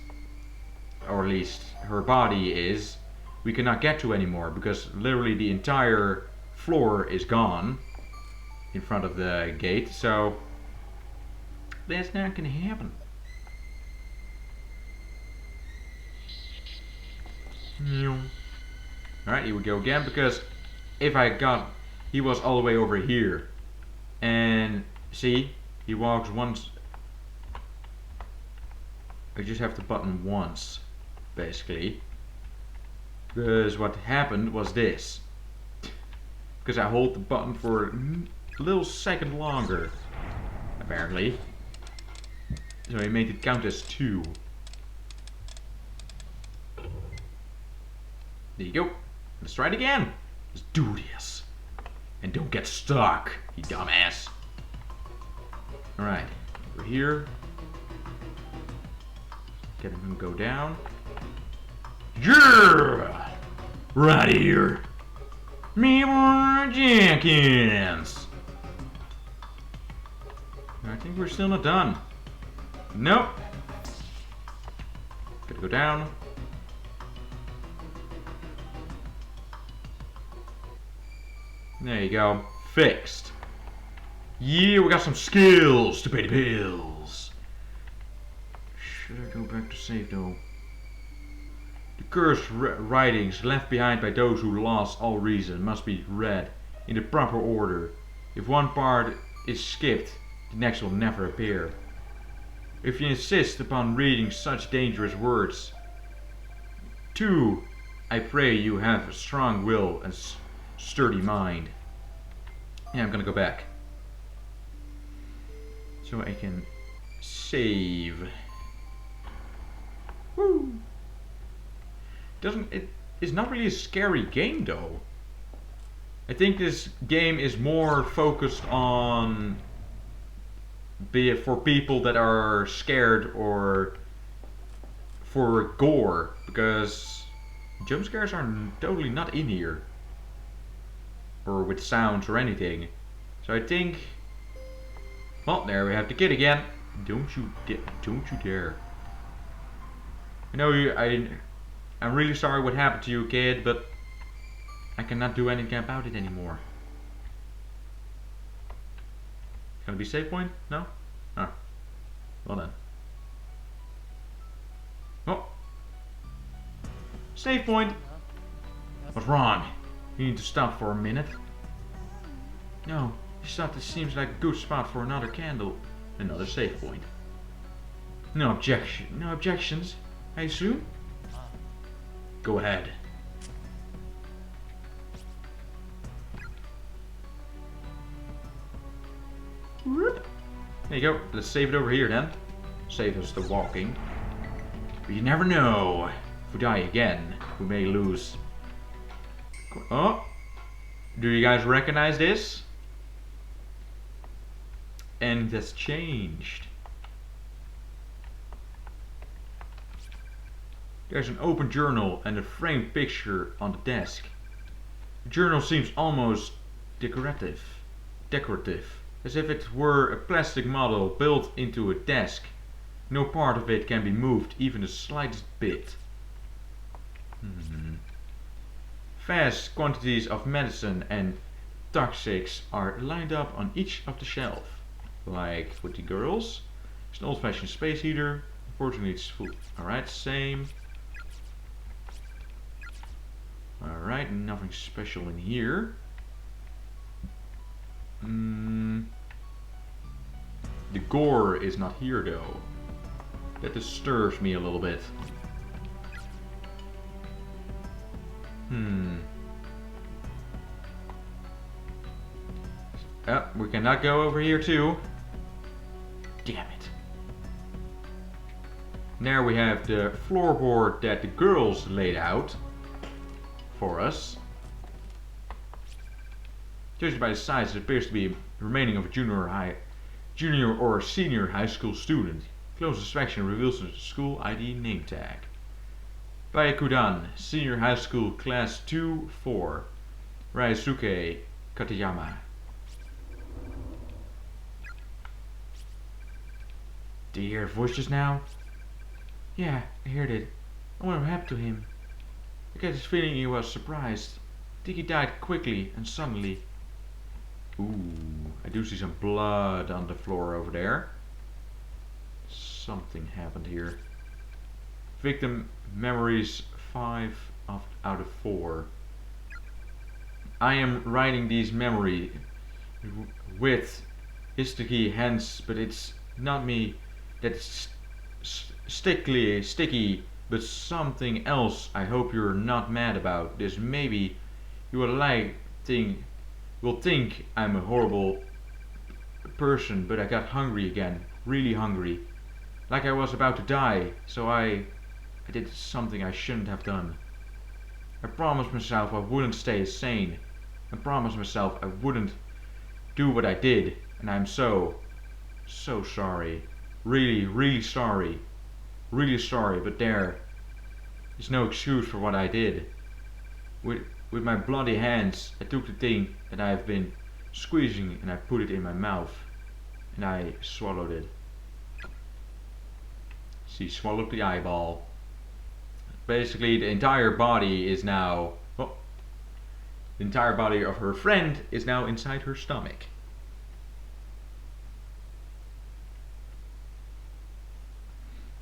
or at least her body is, we cannot get to anymore because literally the entire floor is gone. in front of the gate, so that's not gonna happen. Alright, here we go again, because if I got, he was all the way over here, and see, he walks once. I just have the button once, basically, because what happened was this, because I hold the button for a little second longer, apparently, so he made it count as 2. There you go. Let's try it again. Let's do this. And don't get stuck, you dumbass. Alright, over here. Get him to go down. Yeah! Right here. Me Jenkins. I think we're still not done. Nope. Gotta go down. There you go. Fixed. Yeah, we got some skills to pay the bills. Should I go back to save though? The cursed writings left behind by those who lost all reason must be read in the proper order. If one part is skipped, the next will never appear. If you insist upon reading such dangerous words, 2. I pray you have a strong will and sturdy mind. Yeah, I'm gonna go back so I can save. Woo! It's not really a scary game though. I think this game is more focused on for people that are scared or for gore, because jump scares are totally not in here, or with sounds or anything. So I think, well, there we have the kid again. Don't you dare. I know I'm really sorry what happened to you, kid, but I cannot do anything about it anymore. Gonna be save point? No? Ah. Well then. Oh. Save point! What's wrong? You need to stop for a minute. No, just thought this seems like a good spot for another candle. Another save point. No objections, I assume? Go ahead. Whoop. There you go. Let's save it over here then. Save us the walking. But you never know. If we die again, we may lose. Oh! Do you guys recognize this? And that's changed. There's an open journal and a framed picture on the desk. The journal seems almost decorative, as if it were a plastic model built into a desk. No part of it can be moved, even the slightest bit. Vast quantities of medicine and toxics are lined up on each of the shelf. Like with the girls. It's an old-fashioned space heater. Unfortunately it's full. Alright, same. Alright, nothing special in here. The gore is not here though. That disturbs me a little bit. Oh, we cannot go over here too. Damn it. There we have the floorboard that the girls laid out for us. Judging by the size, it appears to be the remaining of a junior or senior high school student. Close inspection reveals the school ID name tag. Bayakudan, senior high school class 2-4. Ryosuke Katayama. Did you hear a voice just now? Yeah, I heard it. I wonder what happened to him. I get this feeling he was surprised. I think he died quickly and suddenly. Ooh, I do see some blood on the floor over there. Something happened here. Victim memories 5 out of 4. I am writing these memory with sticky hands, but it's not me that's sticky, but something else I hope you're not mad about. This maybe you will think I'm a horrible person, but I got hungry again, really hungry. Like I was about to die, so I did something I shouldn't have done. I promised myself I wouldn't stay sane. I promised myself I wouldn't do what I did, and I'm so sorry. Really sorry. Really sorry, but there is no excuse for what I did. With my bloody hands, I took the thing that I've been squeezing and I put it in my mouth. And I swallowed it. She swallowed the eyeball. Basically, the entire body is now... Oh, the entire body of her friend is now inside her stomach.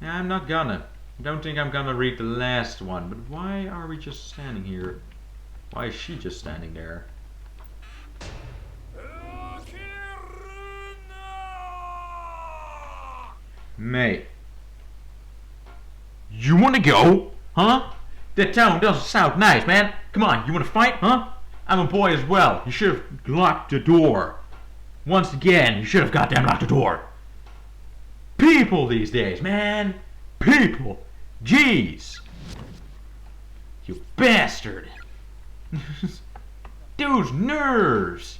Now, I'm not gonna. I don't think I'm gonna read the last one, but why are we just standing here? Why is she just standing there? Mate. You wanna go? Huh? That town doesn't sound nice, man. Come on, you wanna fight, huh? I'm a boy as well. You should have locked the door. Once again, you should have goddamn locked the door. People these days, man. People. Jeez. You bastard. Dude's nerves.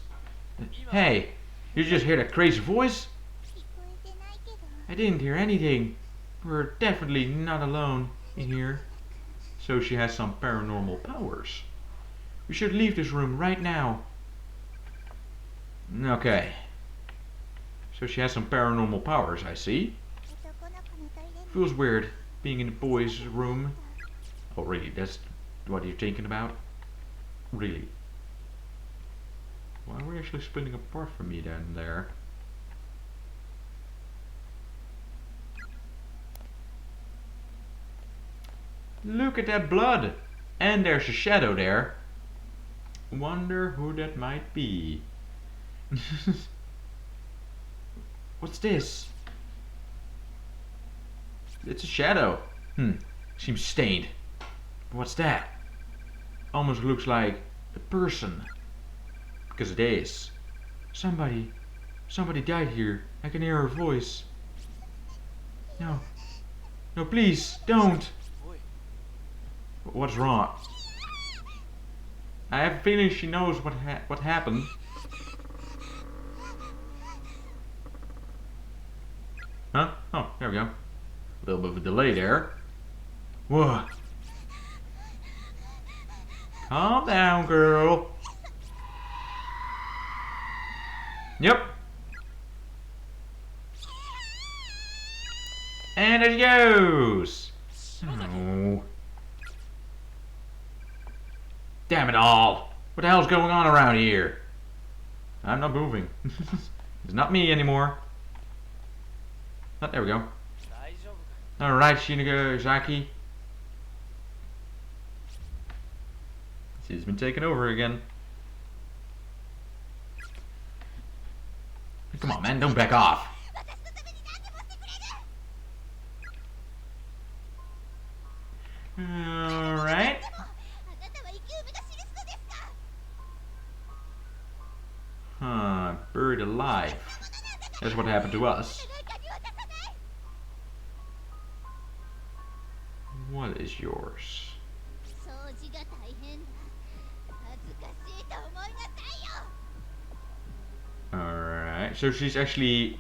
Hey, you just hear that crazy voice? 聞こえてないけど I didn't hear anything. We're definitely not alone in here. So she has some paranormal powers. We should leave this room right now. Okay. So she has some paranormal powers, I see. 男の子のトイレに Feels weird being in the boys' room. Oh, really? That's what you're thinking about? Really? Why are we actually splitting apart from me then there? Look at that blood! And there's a shadow there. Wonder who that might be. What's this? It's a shadow. Seems stained. What's that? Almost looks like a person. Because it is. Somebody died here. I can hear her voice. No. No, please, don't. What's wrong? I have a feeling she knows what happened. Huh? Oh, there we go. A little bit of a delay there. Whoa. Calm down, girl. Yep. And there she goes. Oh. Damn it all. What the hell's going on around here? I'm not moving. It's not me anymore. Oh, there we go. 大丈夫か Alright, Shinigami. She's been taken over again. Come on, man, don't back off. 私のために何でもしてくれる Alright. でもあなたは生き埋めのシリスコですか Huh, buried alive. That's what happened to us. 誰かに渡さない What is yours? 掃除が大変だ恥ずかしいと思いなさいよ Alright, so she's actually...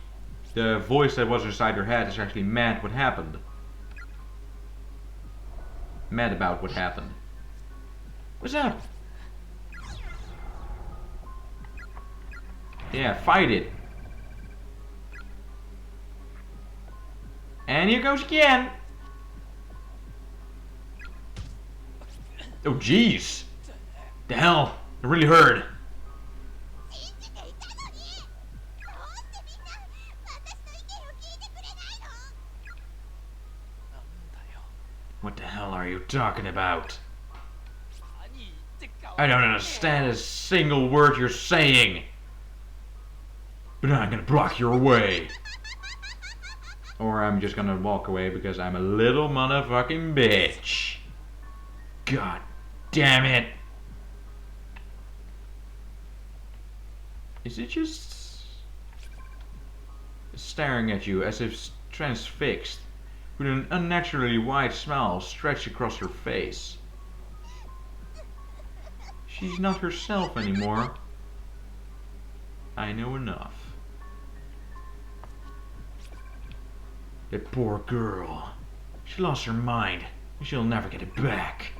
The voice that was inside her head is actually mad what happened. Mad about what happened. What's up? Yeah, fight it. And here goes again. Oh, jeez. The hell? It really hurt. 信じていたのに What the hell are you talking about? 何言ってか I don't understand a single word you're saying. But I'm gonna block your way. Or I'm just gonna walk away because I'm a little motherfucking bitch. God damn it. Is it just staring at you as if transfixed, with an unnaturally wide smile stretched across her face? She's not herself anymore. I know enough. That poor girl. She lost her mind, and she'll never get it back.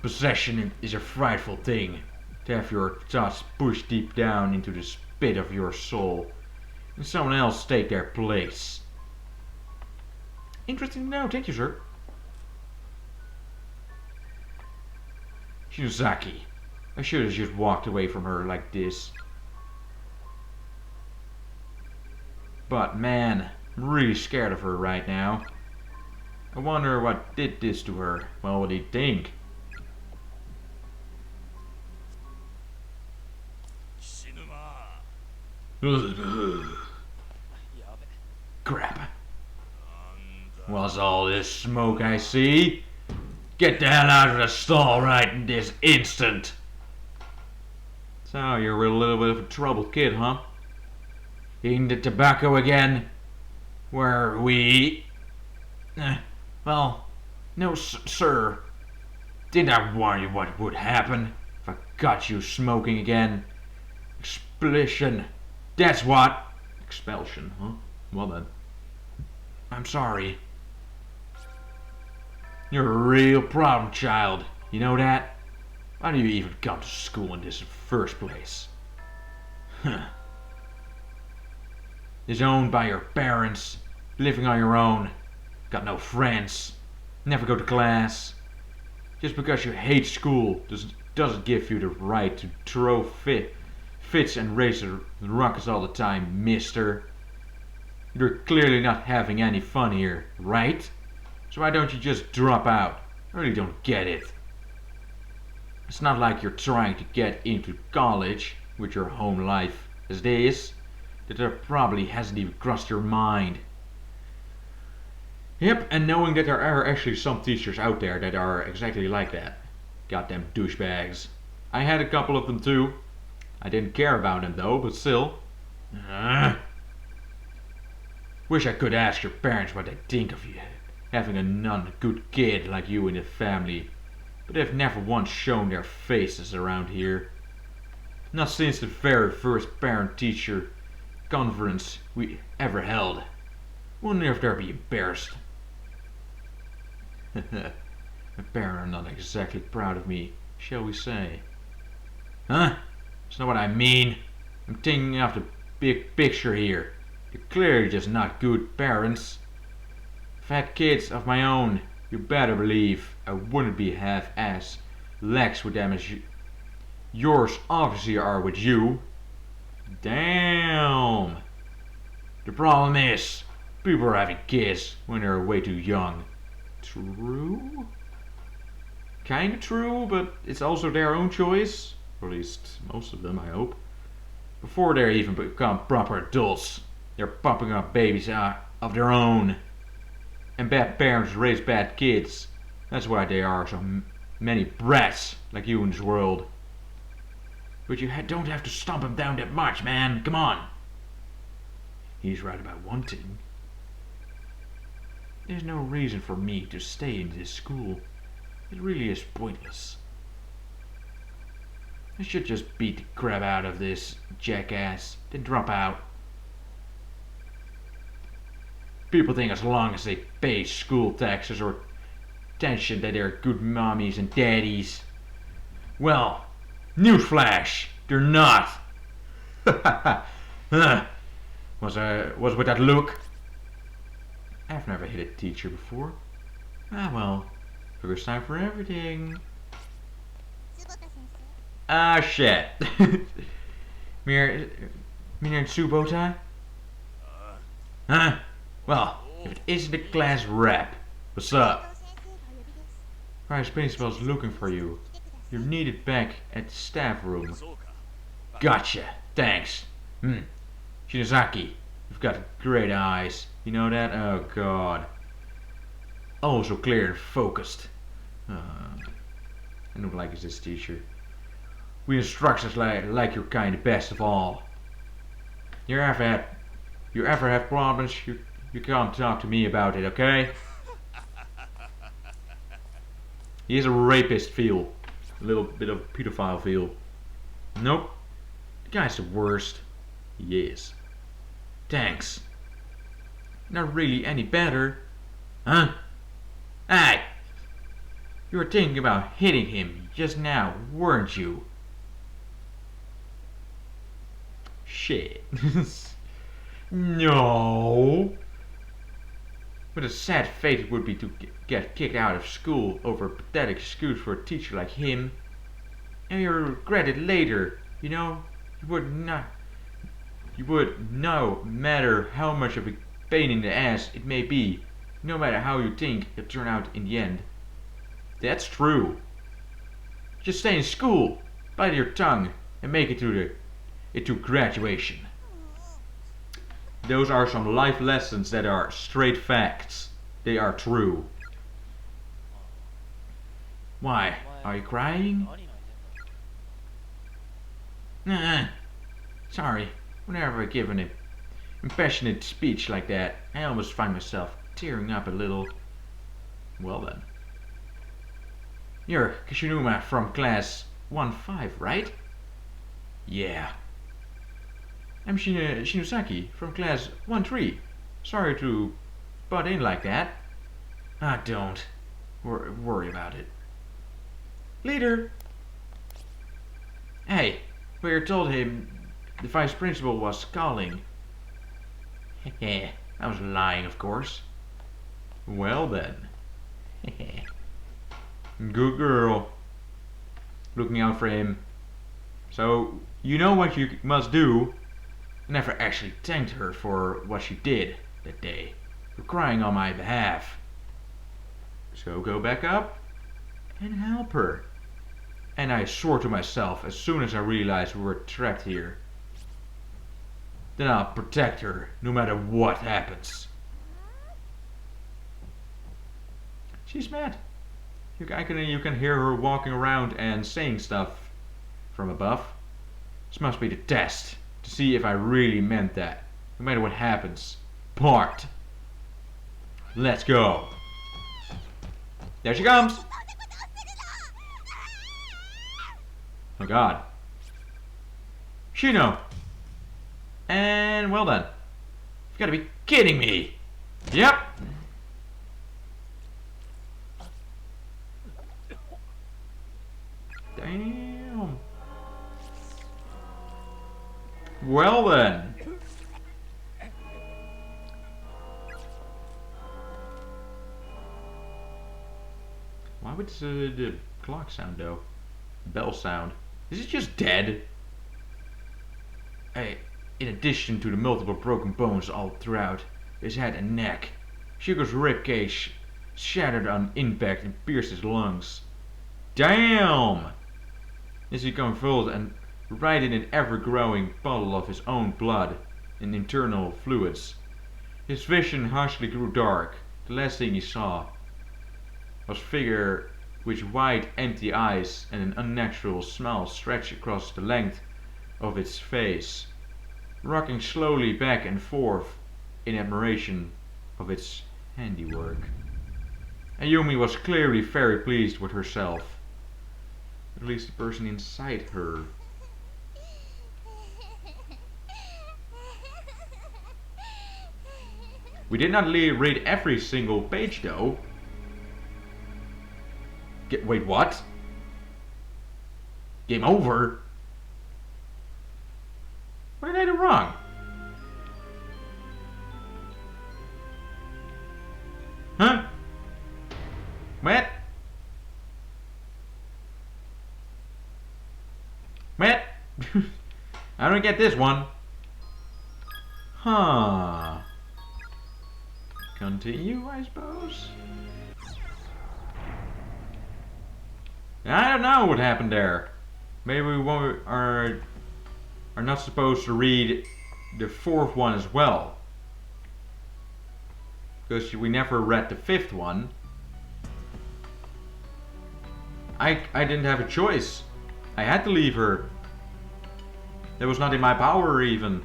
Possession is a frightful thing. To have your thoughts pushed deep down into the spit of your soul, and someone else take their place. Interesting to know, thank you, sir. Shinozaki, I should have just walked away from her like this. But man, I'm really scared of her right now. I wonder what did this to her. What would he think? 死ぬま やべ Crap. What's all this smoke I see? Get the hell out of the stall right in this instant. So, you're a little bit of a troubled kid, huh? Eating the tobacco again? Where we... well, no, sir. Didn't I warn you what would happen if I got you smoking again? Expulsion. That's what. Expulsion, huh? Well then. I'm sorry. You're a real problem child. You know that? Why do you even come to school in this first place? Huh. Disowned by your parents, living on your own, got no friends, never go to class. Just because you hate school doesn't give you the right to throw fits and raise the ruckus all the time, mister. You're clearly not having any fun here, right? So why don't you just drop out? I really don't get it. It's not like you're trying to get into college with your home life as it is. That probably hasn't even crossed your mind. Yep, and knowing that there are actually some teachers out there that are exactly like that. Goddamn douchebags. I had a couple of them too. I didn't care about them though, but still. Wish I could ask your parents what they think of you, having a non-good kid like you in the family. But they've never once shown their faces around here. Not since the very first parent-teacher conference we ever held. Wonder if they'll be embarrassed. My parents are not exactly proud of me, shall we say. Huh? That's not what I mean. I'm thinking of the big picture here. You're clearly just not good parents. If I had kids of my own, you better believe I wouldn't be half-ass lax with them as yours obviously are with you. Damn. The problem is, people are having kids when they're way too young. True? Kinda true, but it's also their own choice. Or at least most of them, I hope. Before they even become proper adults, they're pumping up babies of their own. And bad parents raise bad kids. That's why there are so many brats like you in this world. But you don't have to stomp him down that much, man. Come on. He's right about one thing. There's no reason for me to stay in this school. It really is pointless. I should just beat the crap out of this jackass, then drop out. People think as long as they pay school taxes or attention that they're good mommies and daddies. Well, newsflash, they're not. What's with that look? I've never hit a teacher before. Ah well, first time for everything. 坪田先生 Ah shit. Meneer Tsubota? Huh? Well, if it isn't a class rep. What's up? 先生が Vice Principal's looking for you. You're needed back at the staff room. そうか Gotcha. Thanks. Shinozaki, you've got great eyes. You know that? Oh god. Also clear and focused. I don't like this teacher. We instructors like your kind the best of all. You ever have problems, you come talk to me about it, okay? He has a rapist feel. A little bit of pedophile feel. Nope. The guy's the worst. He is. Thanks. Not really any better. Huh? Hey! You were thinking about hitting him just now, weren't you? Shit. No. What a sad fate it would be to get kicked out of school over a pathetic excuse for a teacher like him. And you'll regret it later, you know? You would, no matter how much of a pain in the ass it may be, no matter how you think it'll turn out in the end. That's true. Just stay in school, bite your tongue, and make it to graduation. Those are some life lessons that are straight facts. They are true. Why? Are you crying? 何泣いてんの Nah. Sorry. Whenever I give an impassionate speech like that, I almost find myself tearing up a little. Well then. You're Kishinuma from class 1-5, right? Yeah. I'm Shinozaki from class 1-3. Sorry to butt in like that. Don't worry about it. Later. Hey, we told him the vice principal was calling. Heh, I was lying, of course. Well then. Good girl. Looking out for him. So, you know what you must do. I never actually thanked her for what she did that day. For crying on my behalf. So go back up and help her. And I swore to myself as soon as I realized we were trapped here. Then I'll protect her no matter what happens. She's mad. You can hear her walking around and saying stuff from above. This must be the test to see if I really meant that. No matter what happens. Part. Let's go. There she comes. Oh god. Shino. And well done. You've got to be kidding me. Yep. Damn. Well then. Why would the clock sound though? Bell sound. Is it just dead? Hey, in addition to the multiple broken bones all throughout his head and neck, Shugo's ribcage shattered on impact and pierced his lungs. Damn! Is he convulsed and right in an ever-growing puddle of his own blood and internal fluids. His vision harshly grew dark. The last thing he saw was a figure with wide, empty eyes and an unnatural smile stretched across the length of its face, rocking slowly back and forth in admiration of its handiwork. Ayumi was clearly very pleased with herself. At least the person inside her. We did not read every single page though. Wait, what? Game over? What did I do wrong? Huh? What? What? I don't get this one. Huh. Continue, I suppose. I don't know what happened there. Maybe we are not supposed to read the fourth one as well. Because we never read the fifth one. I didn't have a choice. I had to leave her. That was not in my power even.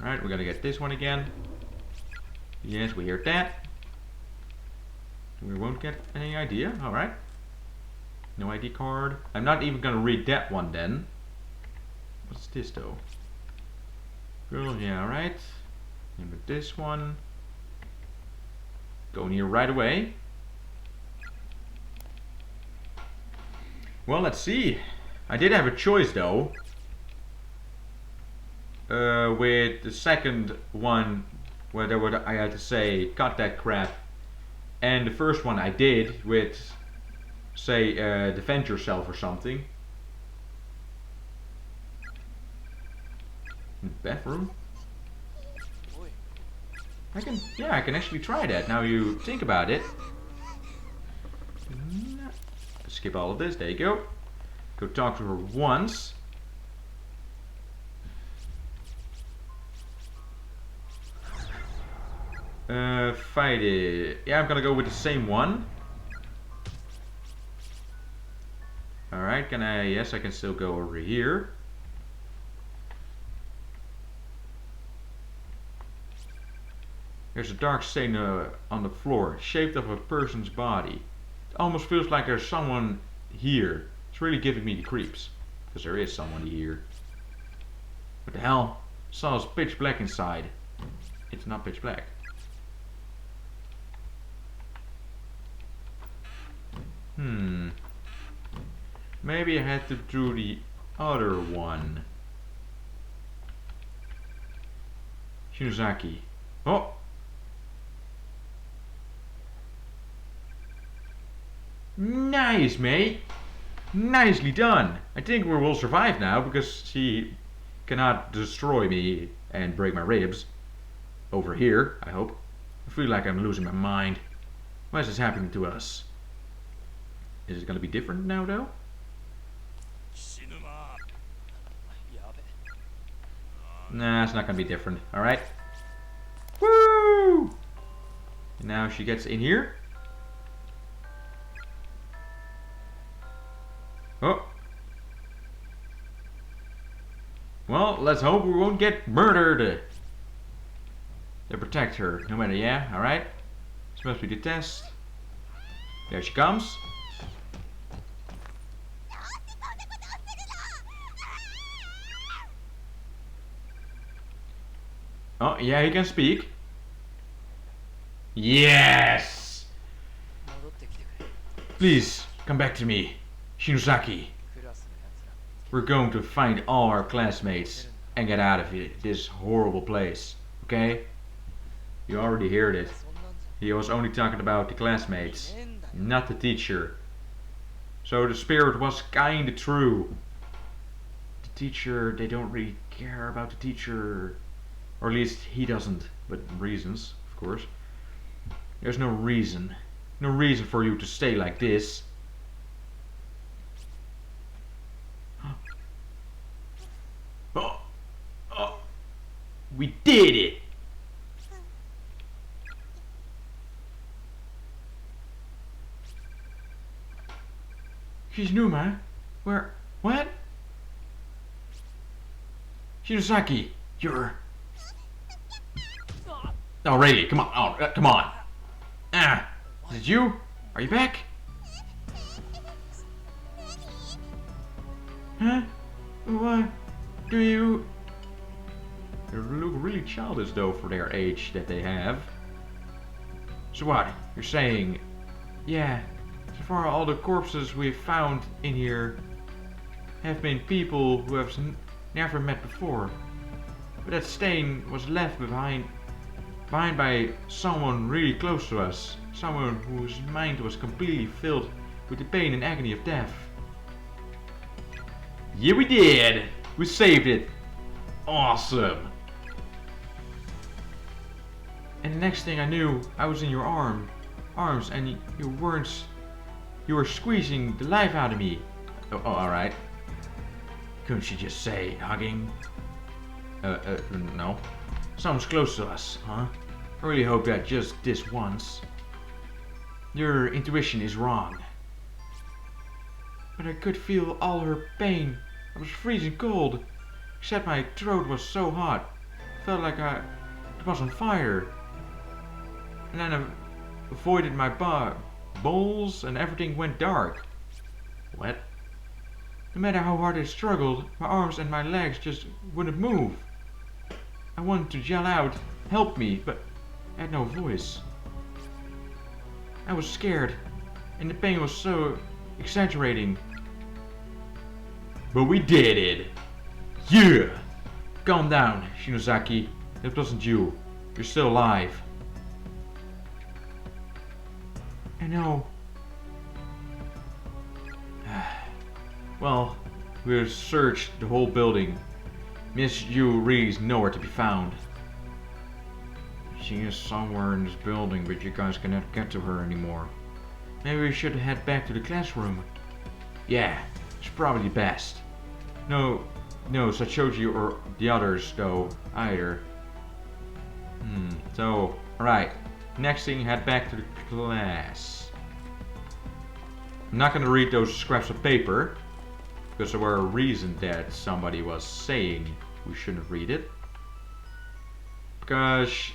Alright, we're gonna get this one again. Yes, we hear that. We won't get any idea. Alright. No ID card. I'm not even gonna read that one then. What's this though? Girl, yeah, alright. And with this one. Going here right away. Well, let's see. I did have a choice though. With the second one, where I had to say, cut that crap. And the first one I did with, say, defend yourself or something. Bathroom? I can actually try that now you think about it. Skip all of this, there you go. Go talk to her once. Fight it. Yeah, I'm gonna go with the same one. Alright, can I? Yes, I can still go over here. There's a dark stain on the floor, shaped of a person's body. It almost feels like there's someone here. It's really giving me the creeps. Because there is someone here. What the hell? Saw it's pitch black inside. It's not pitch black. Maybe I had to do the other one. Shinozaki. Oh! Nice, mate! Nicely done! I think we will survive now because she cannot destroy me and break my ribs. Over here, I hope. I feel like I'm losing my mind. Why is this happening to us? Is it gonna be different now though? 死ぬまやべ Nah, it's not gonna be different. Alright. Woo! And now she gets in here. Oh. Well, let's hope we won't get murdered. They protect her, no matter, yeah? Alright. This must be the test. There she comes. Oh, yeah, he can speak. Yes! 戻ってきてくれ Please, come back to me. Shinozaki. クラスのやつら We're going to find all our classmates and get out of here, this horrible place. Okay? You already heard it. そんなんじ He was only talking about the classmates, ゃねえんだよ not the teacher. So the spirit was kinda true. The teacher, they don't really care about the teacher. Or at least he doesn't, but reasons, of course. There's no reason. No reason for you to stay like this. Oh, oh, we did it! Hishinuma? Where? What? Shinozaki, you're... Oh, really? Come on. Oh, come on. Ah, is it you? Are you back? Huh? What? Do you... They look really childish though for their age that they have. So what? You're saying... Yeah, so far all the corpses we've found in here have been people who have never met before. But that stain was left behind by someone really close to us. Someone whose mind was completely filled with the pain and agony of death. Yeah, we did! We saved it! Awesome! And the next thing I knew, I was in your arms and you weren't You were squeezing the life out of me. Oh, alright. Couldn't you just say hugging? No. Someone's close to us, huh? I really hope that just this once. Your intuition is wrong. But I could feel all her pain. I was freezing cold. Except my throat was so hot. Felt like it was on fire. And then I avoided my bowls and everything went dark. What? No matter how hard I struggled, my arms and my legs just wouldn't move. I wanted to yell out, help me, but I had no voice. I was scared, and the pain was so exaggerating. But we did it! Yeah! Calm down, Shinozaki. It wasn't you. You're still alive. I know. Well, we've searched the whole building. Miss Yu Ri's nowhere to be found. She is somewhere in this building, but you guys cannot get to her anymore. Maybe we should head back to the classroom. Yeah, it's probably best. No, Sachoji or the others, though, either. So, alright. Next thing, head back to the class. I'm not gonna read those scraps of paper, because there were a reason that somebody was saying we shouldn't read it. Because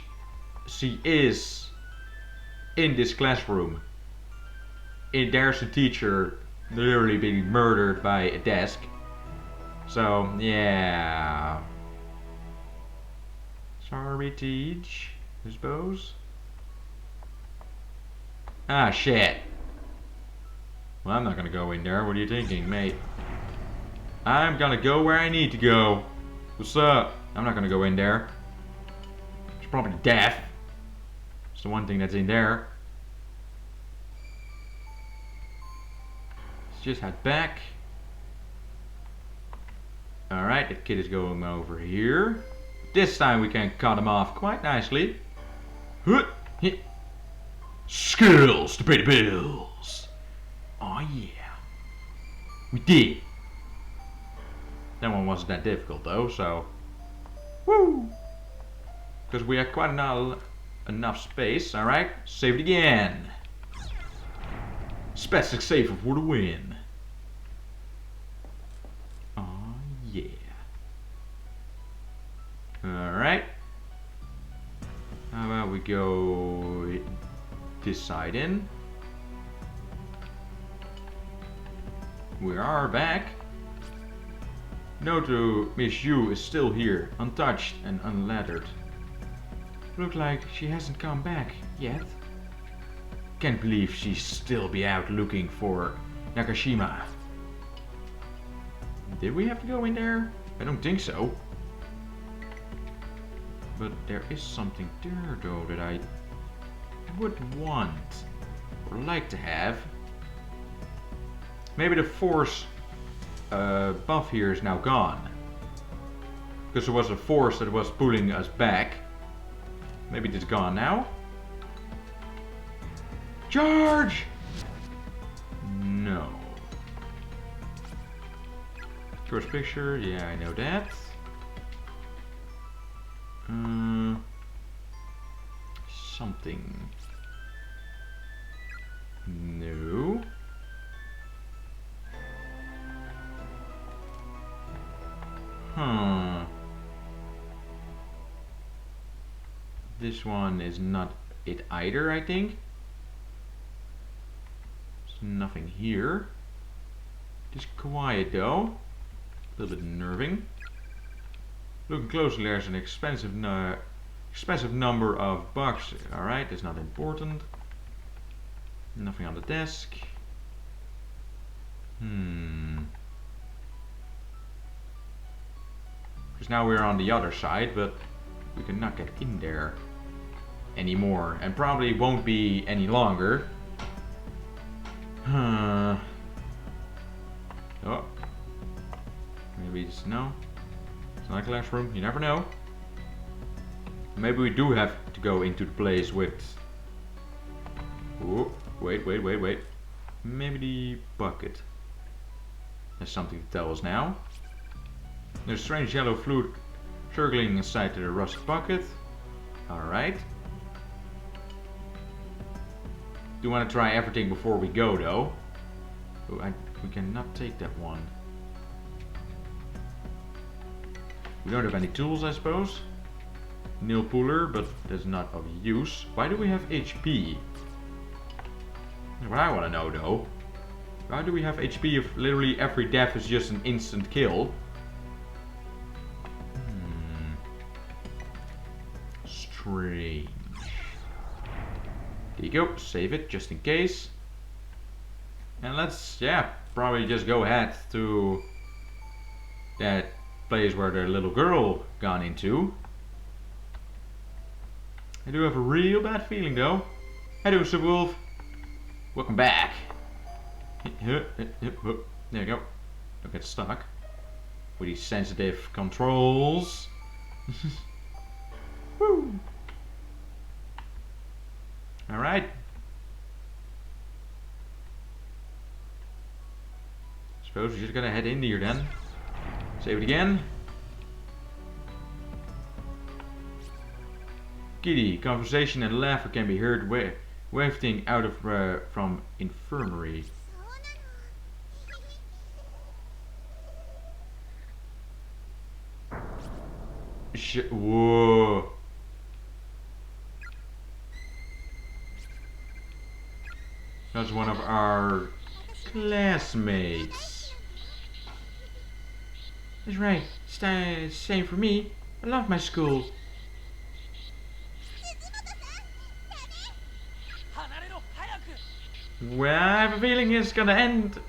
she is in this classroom. And there's a teacher literally being murdered by a desk. So, yeah. Sorry, Teach, I suppose. Ah, shit. Well, I'm not gonna go in there. What are you thinking, mate? I'm gonna go where I need to go. What's up? I'm not gonna go in there. It's probably death. It's the one thing that's in there. Let's just head back. Alright, the kid is going over here. This time we can cut him off quite nicely. Skills to pay the bills. Oh yeah. We did. That one wasn't that difficult though, so. Woo! Because we have quite enough space, alright? Save it again. Spastic safer for the win. Oh yeah. Alright. How about we go this side in? We are back. Note to Miss Yu is still here, untouched and unlettered. Look like she hasn't come back yet. Can't believe she'd still be out looking for Nakashima. Did we have to go in there? I don't think so. But there is something there though that I would want or like to have. Maybe the force buff here is now gone. Because there was a force that was pulling us back. Maybe it's gone now. Charge! No. First picture, yeah, I know that. Something. No. Huh. This one is not it either, I think. There's nothing here. Just quiet though. A little bit unnerving. Looking closely, there's an expensive number of bugs. Alright, that's not important. Nothing on the desk. Because now we're on the other side, but we cannot get in there anymore. And probably won't be any longer. Oh. Maybe it's no. It's not a classroom, you never know. Maybe we do have to go into the place with... Oh, wait. Maybe the bucket has something to tell us now. There's strange yellow fluid circling inside the rusted bucket. Alright. Do want to try everything before we go though. Oh, we cannot take that one. We don't have any tools, I suppose. Nail puller, but that's not of use. Why do we have HP? What I want to know though. Why do we have HP if literally every death is just an instant kill? Strange. There you go, save it just in case. And let's, yeah, probably just go ahead to that place where the little girl gone into. I do have a real bad feeling though. How do you, Subwolf? Welcome back. There you go. Don't get stuck with these sensitive controls. Woo! Alright. Suppose we're just gonna head in here then. Save it again. Kitty, conversation and laughter can be heard wafting out of from infirmary. Whoa. That's one of our classmates. That's right. Same for me. I love my school. 離れろ早く Well, I have a feeling it's gonna end